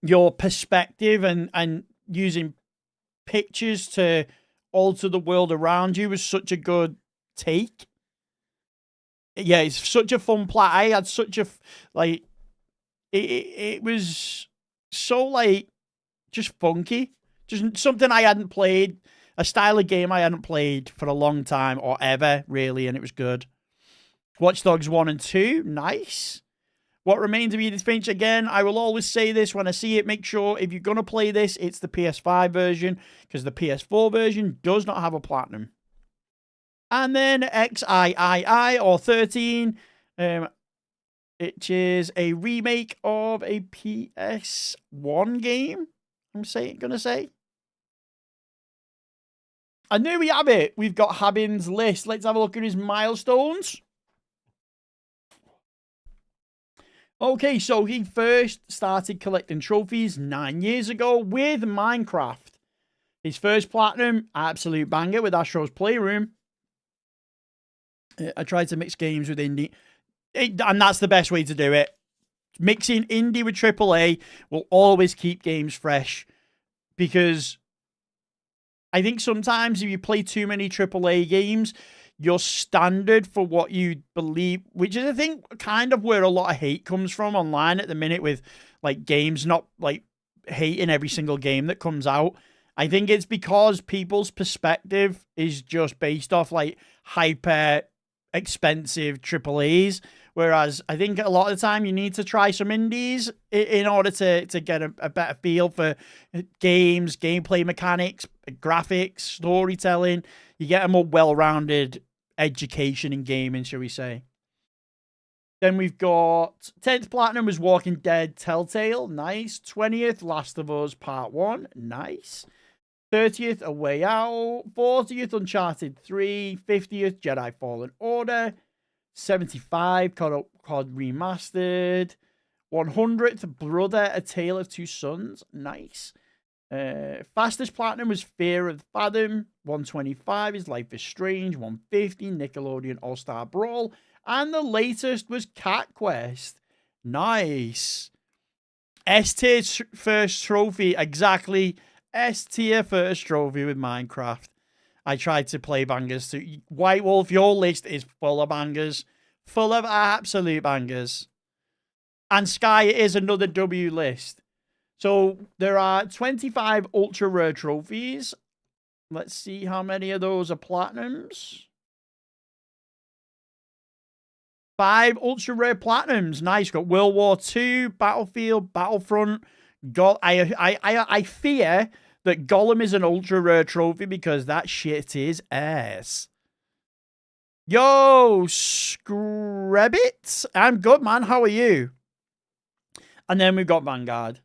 your perspective and using pictures to alter the world around you is such a good take. Yeah, it's such a fun play. I had such a, like, it was so, like, just funky. Just something I hadn't played, a style of game I hadn't played for a long time or ever, really, and it was good. Watch Dogs 1 and 2, nice. What Remains of Edith Finch, again, I will always say this when I see it, make sure if you're going to play this, it's the PS5 version, because the PS4 version does not have a platinum. And then XIII, or 13, which is a remake of a PS1 game, I'm going to say. And there we have it. We've got Habin's list. Let's have a look at his milestones. Okay, so he first started collecting trophies 9 years ago with Minecraft. His first platinum, absolute banger with Astro's Playroom. I tried to mix games with indie. And that's the best way to do it. Mixing indie with AAA will always keep games fresh. Because I think sometimes if you play too many AAA games, your standard for what you believe, which is I think kind of where a lot of hate comes from online at the minute with like games not like hating every single game that comes out. I think it's because people's perspective is just based off like hyper expensive AAAs. Whereas I think a lot of the time you need to try some indies in order to get a better feel for games, gameplay mechanics, graphics, storytelling. You get a more well-rounded education in gaming, shall we say. Then we've got 10th Platinum was Walking Dead Telltale, nice. 20th, Last of Us Part 1, nice. 30th, A Way Out. 40th, Uncharted 3. 50th, Jedi Fallen Order. 75, COD Remastered. 100th, Brother, A Tale of Two Sons, nice. Fastest platinum was Fear of Fathom. 125 is Life is Strange. 150, Nickelodeon All-Star Brawl. And the latest was Cat Quest. Nice. S-tier first trophy. Exactly. S-tier first trophy with Minecraft. I tried to play bangers too. White Wolf, your list is full of bangers. Full of absolute bangers. And Sky is another W list. So there are 25 ultra rare trophies. Let's see how many of those are platinums. 5 ultra rare platinums. Nice. Got World War II, Battlefield, Battlefront. I fear that Gollum is an ultra rare trophy because that shit is ass. Yo, Screbbit. I'm good, man. How are you? And then we've got Vanguard.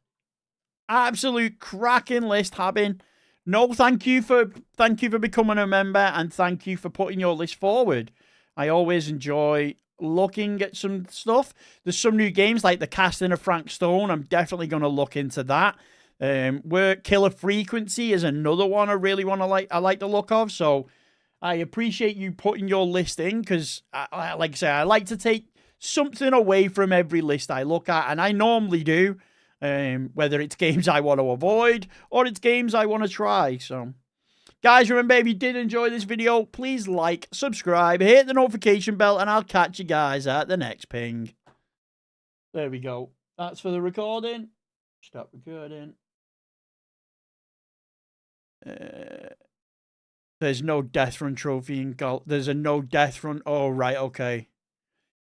Absolute cracking list, Habin. No, thank you for becoming a member, and thank you for putting your list forward. I always enjoy looking at some stuff. There's some new games like the casting of Frank Stone. I'm definitely going to look into that. Where Killer Frequency is another one I really want to I like the look of. So I appreciate you putting your list in because, like I say, I like to take something away from every list I look at, and I normally do. Whether it's games I want to avoid or it's games I want to try. So, guys, remember, if you did enjoy this video, please like, subscribe, hit the notification bell, and I'll catch you guys at the next ping. There we go. That's for the recording. Stop recording. There's no death run trophy in golf. There's a no death run. Oh, right. Okay.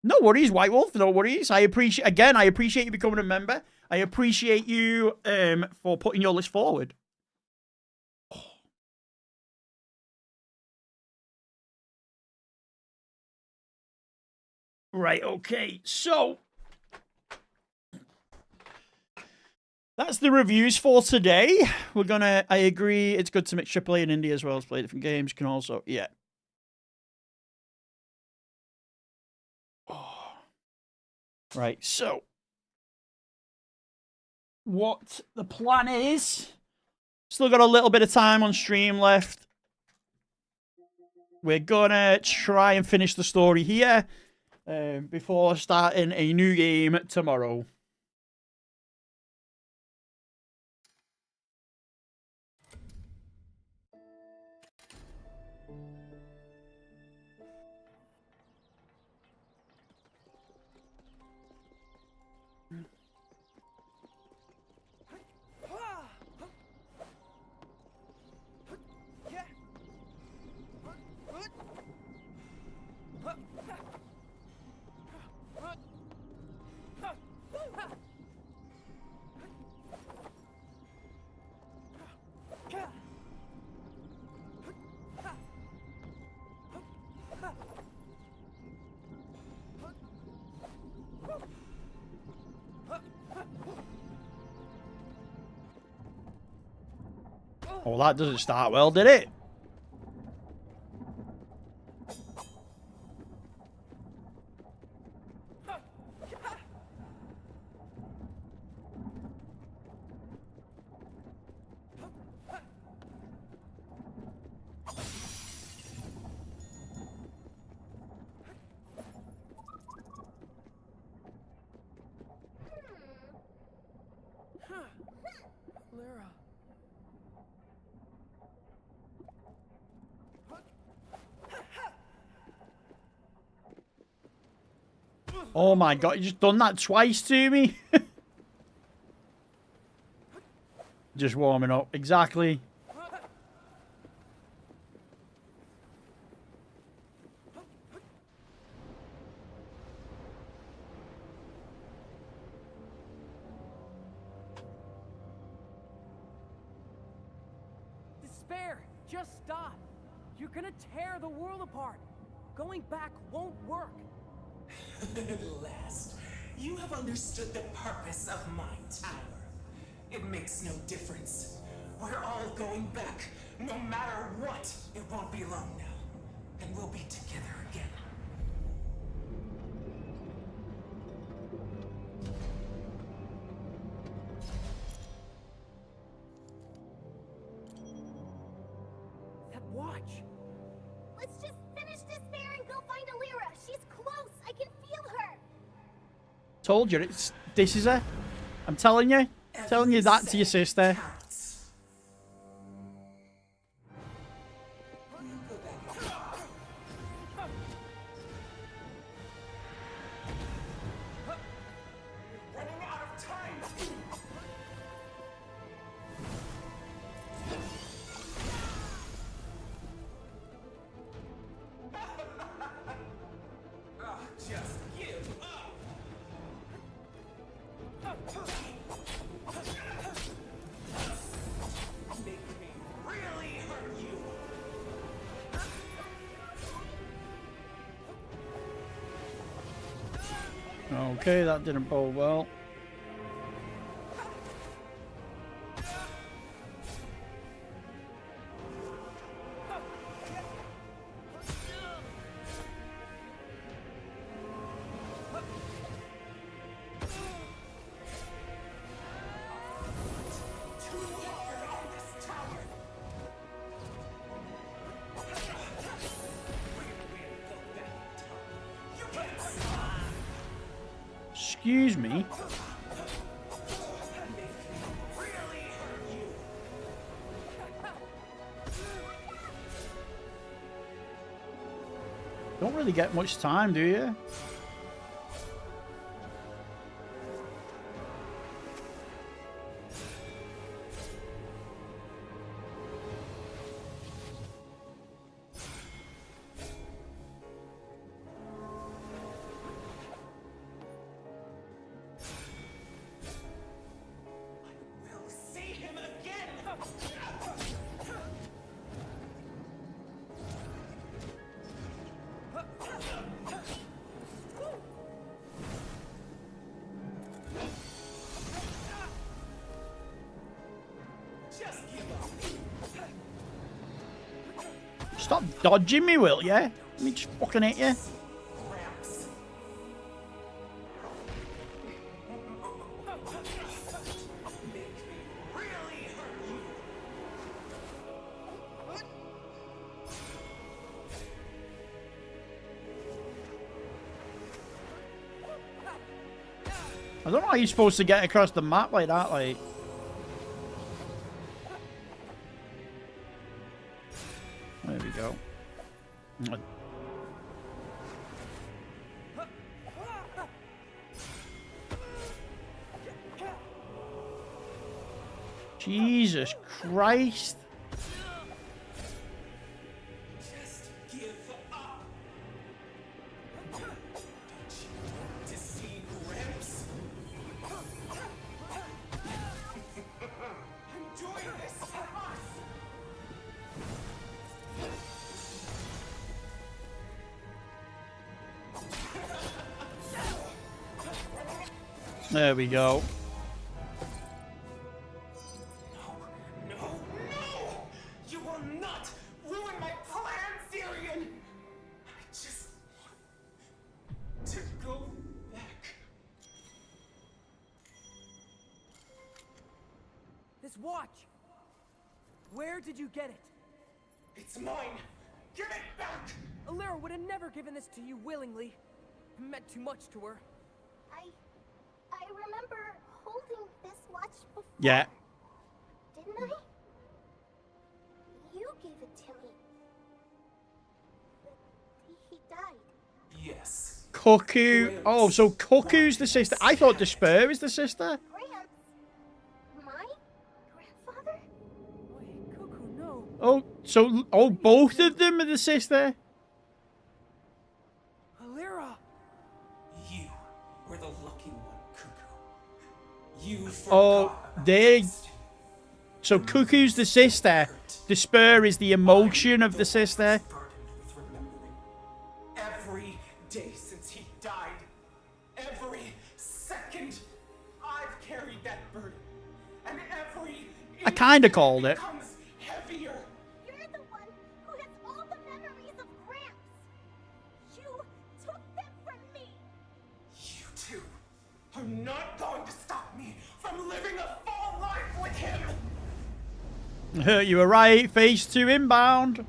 No worries, White Wolf. No worries. I appreciate you becoming a member. I appreciate you for putting your list forward. Oh. Right, okay. So that's the reviews for today. I agree, it's good to mix AAA and indie as well as play different games. You can also, yeah. Oh. Right, so what the plan is, still got a little bit of time on stream left. We're gonna try and finish the story here before starting a new game tomorrow. Oh, that doesn't start well, did it? Lyra. Oh my god, you just done that twice to me. Just warming up. Exactly. Despair! Just stop! You're gonna tear the world apart! Going back won't work! At last, you have understood the purpose of my tower. It makes no difference. We're all going back, no matter what. It won't be long now, and we'll be together again. That watch! Let's just finish Despair and go find Alira. She's close. I can feel her. Told you, this is her. I'm telling you. Telling you that to your sister. Running out of time. Just give up. Make me really hurt you. Okay, that didn't bode well. Excuse me. Don't really get much time, do you? See him again. Just give up. Stop dodging me, will ya? Let me just fucking hit you. I don't know how you're supposed to get across the map like that, like. There we go. Jesus Christ. Just give up. Don't you want to see Gramps? I'm doing this for us. There we go. No, no, no! This watch! Where did you get it? It's mine! Give it back! Alira would have never given this to you willingly. It meant too much to her. I remember holding this watch before. Yeah. Didn't I? You gave it to me. But he died. Yes. Cuckoo. Oh, so Cuckoo's the sister. I thought Despair is the sister. Gramps? My grandfather? Wait, Cuckoo, no. Oh, so both of them are the sister. Alira! You were the lucky one, Cuckoo. You Oh, forgot. they. So Cuckoo's the sister. Despair is the emotion of the sister. With remembering. Every day since he died, every second, I've carried that burden. And every I kind of called it. becomes heavier. You're the one who has all the memories of Gramps. You took them from me. You two are not going to stop me from living a full life with him. You were right. Phase 2 inbound.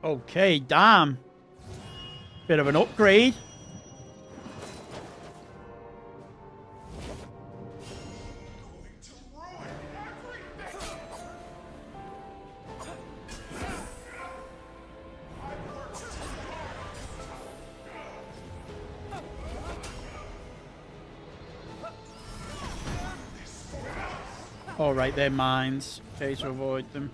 Okay, damn. Bit of an upgrade. All right, they're mines. Okay, to avoid them.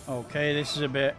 Okay, this is a bit...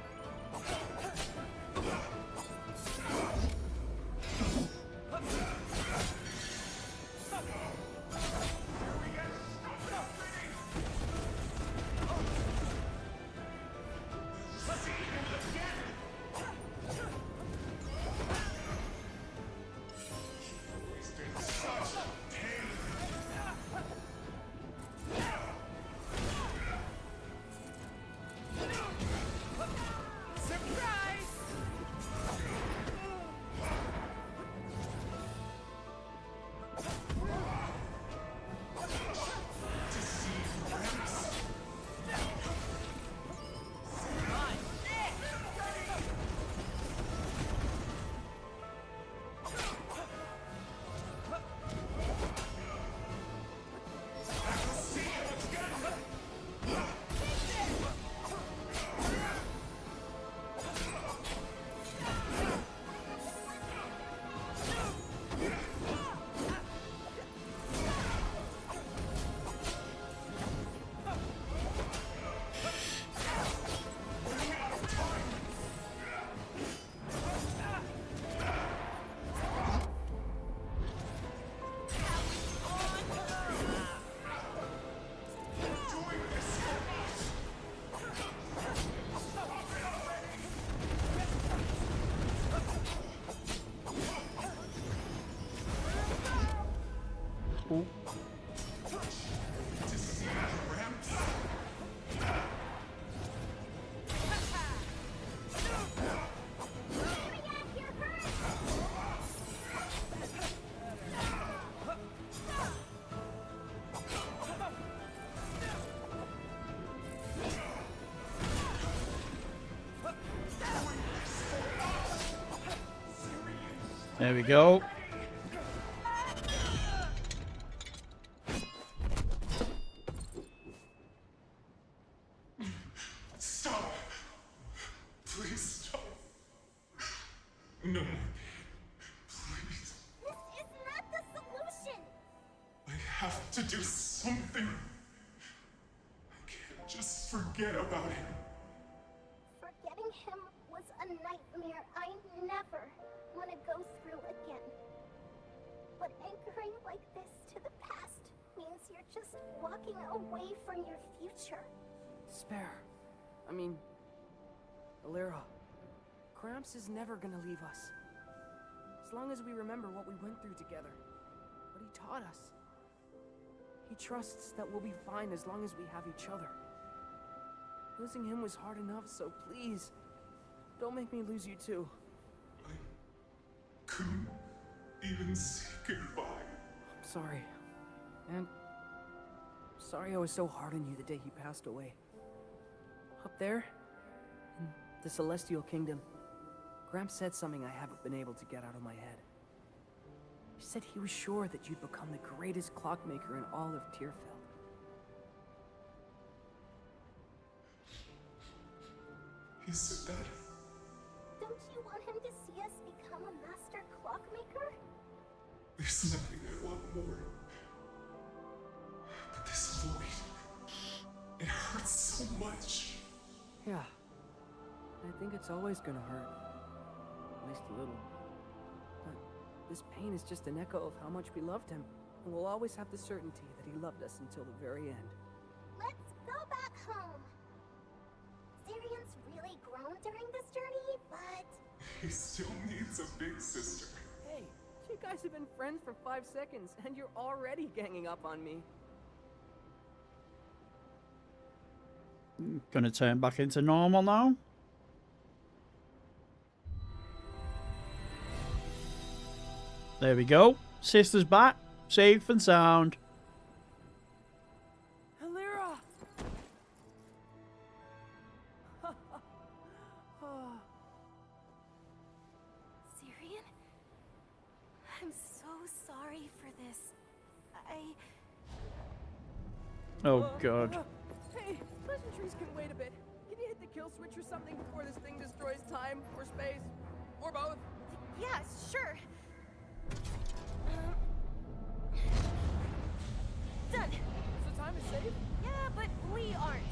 There we go. Stop do something. I can't just forget about him. Forgetting him was a nightmare I never want to go through again. But anchoring like this to the past means you're just walking away from your future. Spare. I mean, Alira, Gramps is never gonna leave us. As long as we remember what we went through together, what he taught us. He trusts that we'll be fine as long as we have each other. Losing him was hard enough, so please, don't make me lose you too. Couldn't even say goodbye. I'm sorry. And sorry I was so hard on you the day he passed away. Up there, in the Celestial Kingdom, Gramps said something I haven't been able to get out of my head. He said he was sure that you'd become the greatest clockmaker in all of Tearfell. He said that. Don't you want him to see us become a master clockmaker? There's nothing I want more. But this void, it hurts so much. Yeah. I think it's always gonna hurt. At least a little. But this pain is just an echo of how much we loved him. And we'll always have the certainty that he loved us until the very end. Let's go back home. Zyrion's really grown during this journey, but... He still needs a big sister. Hey, you guys have been friends for 5 seconds, and you're already ganging up on me. Gonna turn back into normal now. There we go. Sister's back, safe and sound. Alira! Zyrion? I'm so sorry for this. Oh god. Hey, pleasantries can wait a bit. Can you hit the kill switch or something before this thing destroys time or space? Or both? Yeah, sure. Done. So time is safe? Yeah, but we aren't.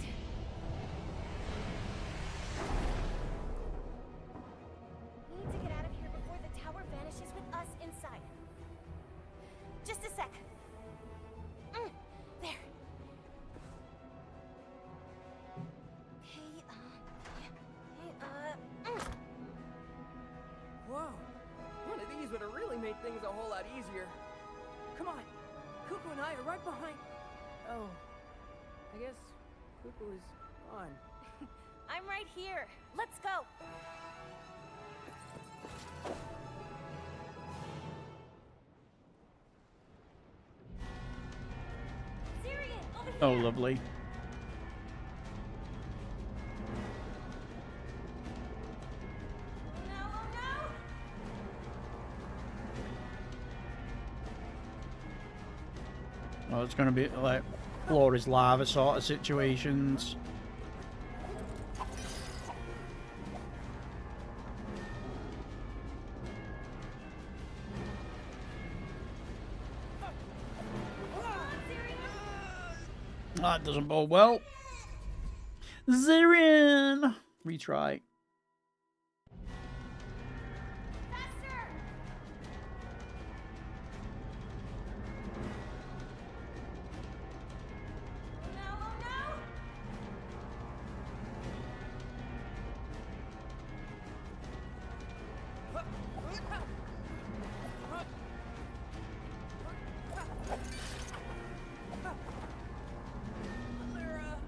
We need to get out of here before the tower vanishes with us inside. Just a sec. There. Whoa. One of these would have really made things a whole lot easier. Come on. Cuckoo and I are right behind. Oh. I guess Cuckoo is gone. I'm right here. Let's go. Zyrion, over here. Oh, lovely. Oh, it's gonna be like floor is lava sort of situations. That doesn't bode well. Zyrion! Retry.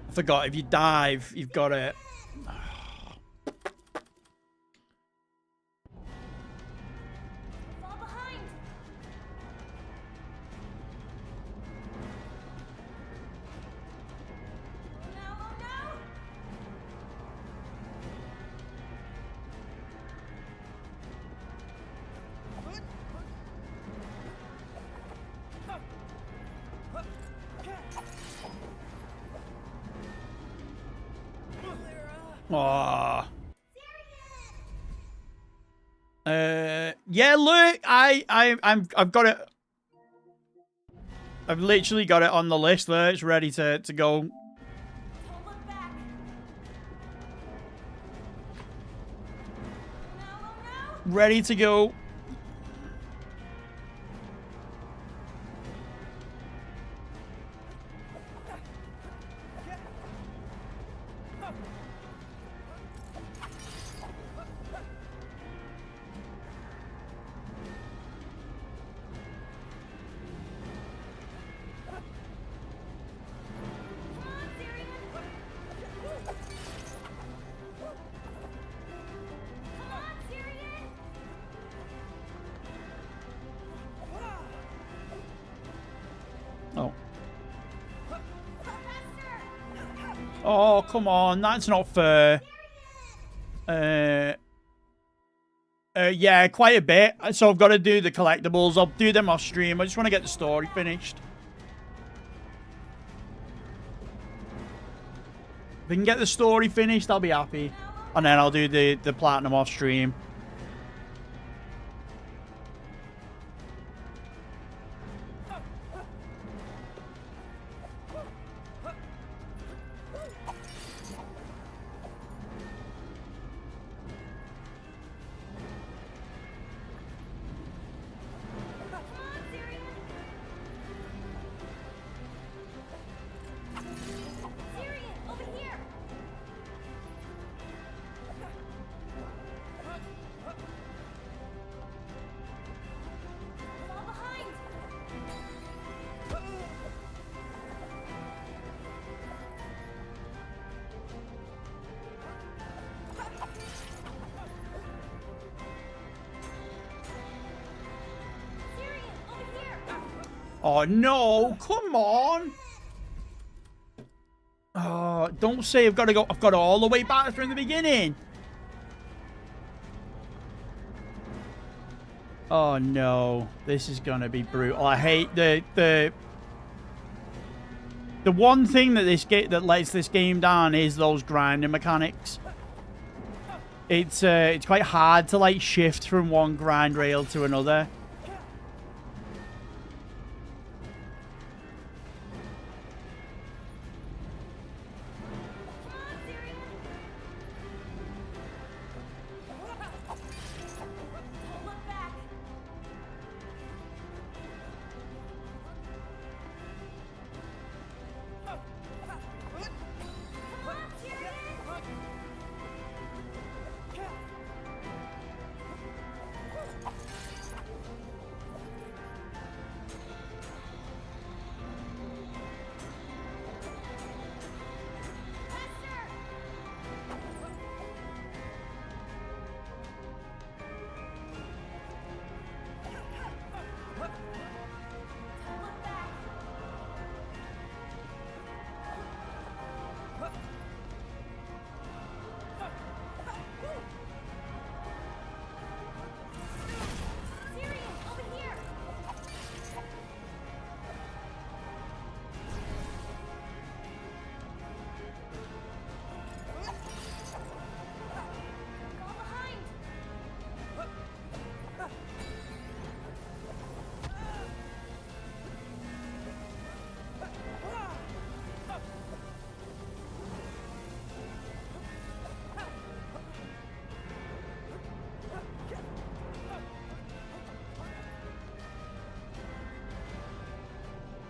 I forgot, if you dive, you've got it. Fall behind. Aww. Yeah, look, I've got it. I've literally got it on the list there. It's ready to go. Ready to go. Oh. Oh, come on. That's not fair. Yeah, quite a bit. So I've got to do the collectibles. I'll do them off stream. I just want to get the story finished. If I can get the story finished, I'll be happy. And then I'll do the platinum off stream. Oh no, come on. Oh, don't say I've got to go. I've got to all the way back from the beginning. Oh no, this is gonna be brutal. I hate the one thing that this game that lets this game down is those grinding mechanics. It's quite hard to like shift from one grind rail to another.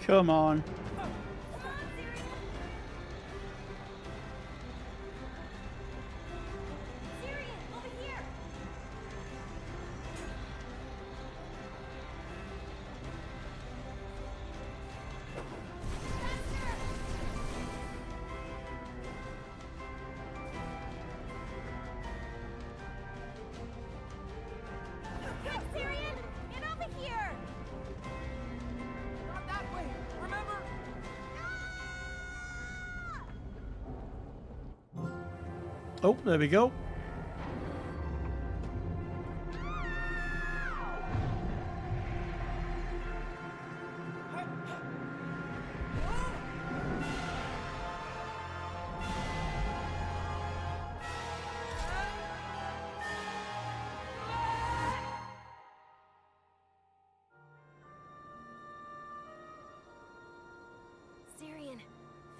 Come on. Oh, there we go.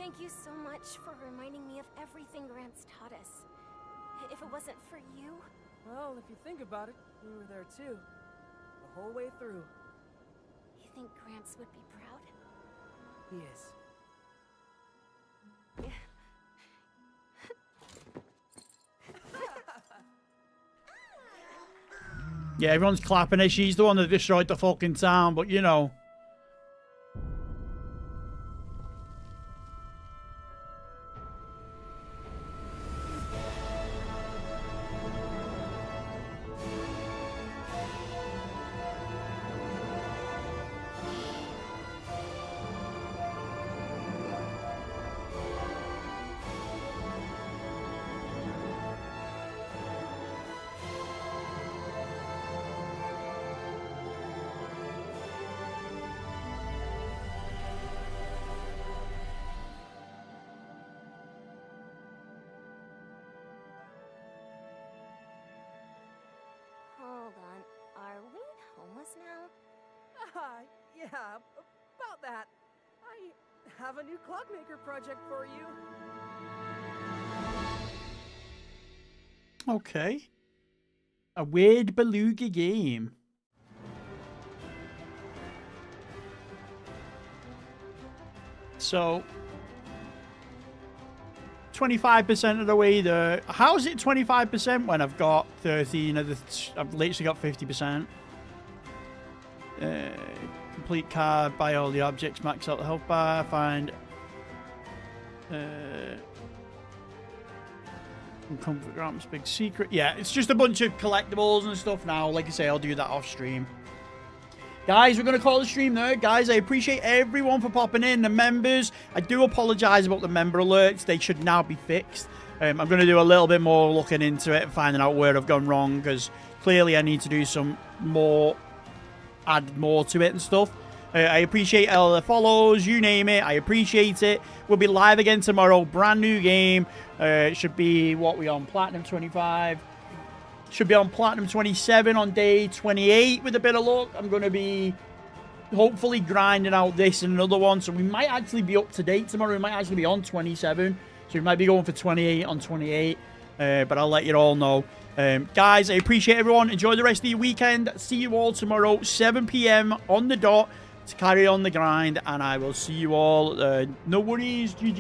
Thank you so much for reminding me of everything Gramps taught us. If it wasn't for you... Well, if you think about it, we were there too. The whole way through. You think Gramps would be proud? He is. Yeah, everyone's clapping her. She's the one that destroyed the fucking town, but you know. Hold on. Are we homeless now? Yeah, about that. I have a new clockmaker project for you. Okay. A weird beluga game. So 25% of the way there. How is it 25% when I've got 13 of the... I've literally got 50%. Complete card, buy all the objects, max out the health bar, find... Comfort Gramps' big secret. Yeah, it's just a bunch of collectibles and stuff now. Like I say, I'll do that off stream. Guys, we're going to call the stream there. Guys, I appreciate everyone for popping in. The members, I do apologize about the member alerts. They should now be fixed. I'm going to do a little bit more looking into it and finding out where I've gone wrong, because clearly I need to do some more, add more to it and stuff. I appreciate all the follows, you name it. I appreciate it. We'll be live again tomorrow. Brand new game. It should be, what we on? Platinum 25. Should be on Platinum 27 on day 28 with a bit of luck. I'm going to be hopefully grinding out this and another one. So we might actually be up to date tomorrow. We might actually be on 27. So we might be going for 28 on 28. But I'll let you all know. Guys, I appreciate everyone. Enjoy the rest of your weekend. See you all tomorrow, 7 p.m. on the dot to carry on the grind. And I will see you all. No worries. GG.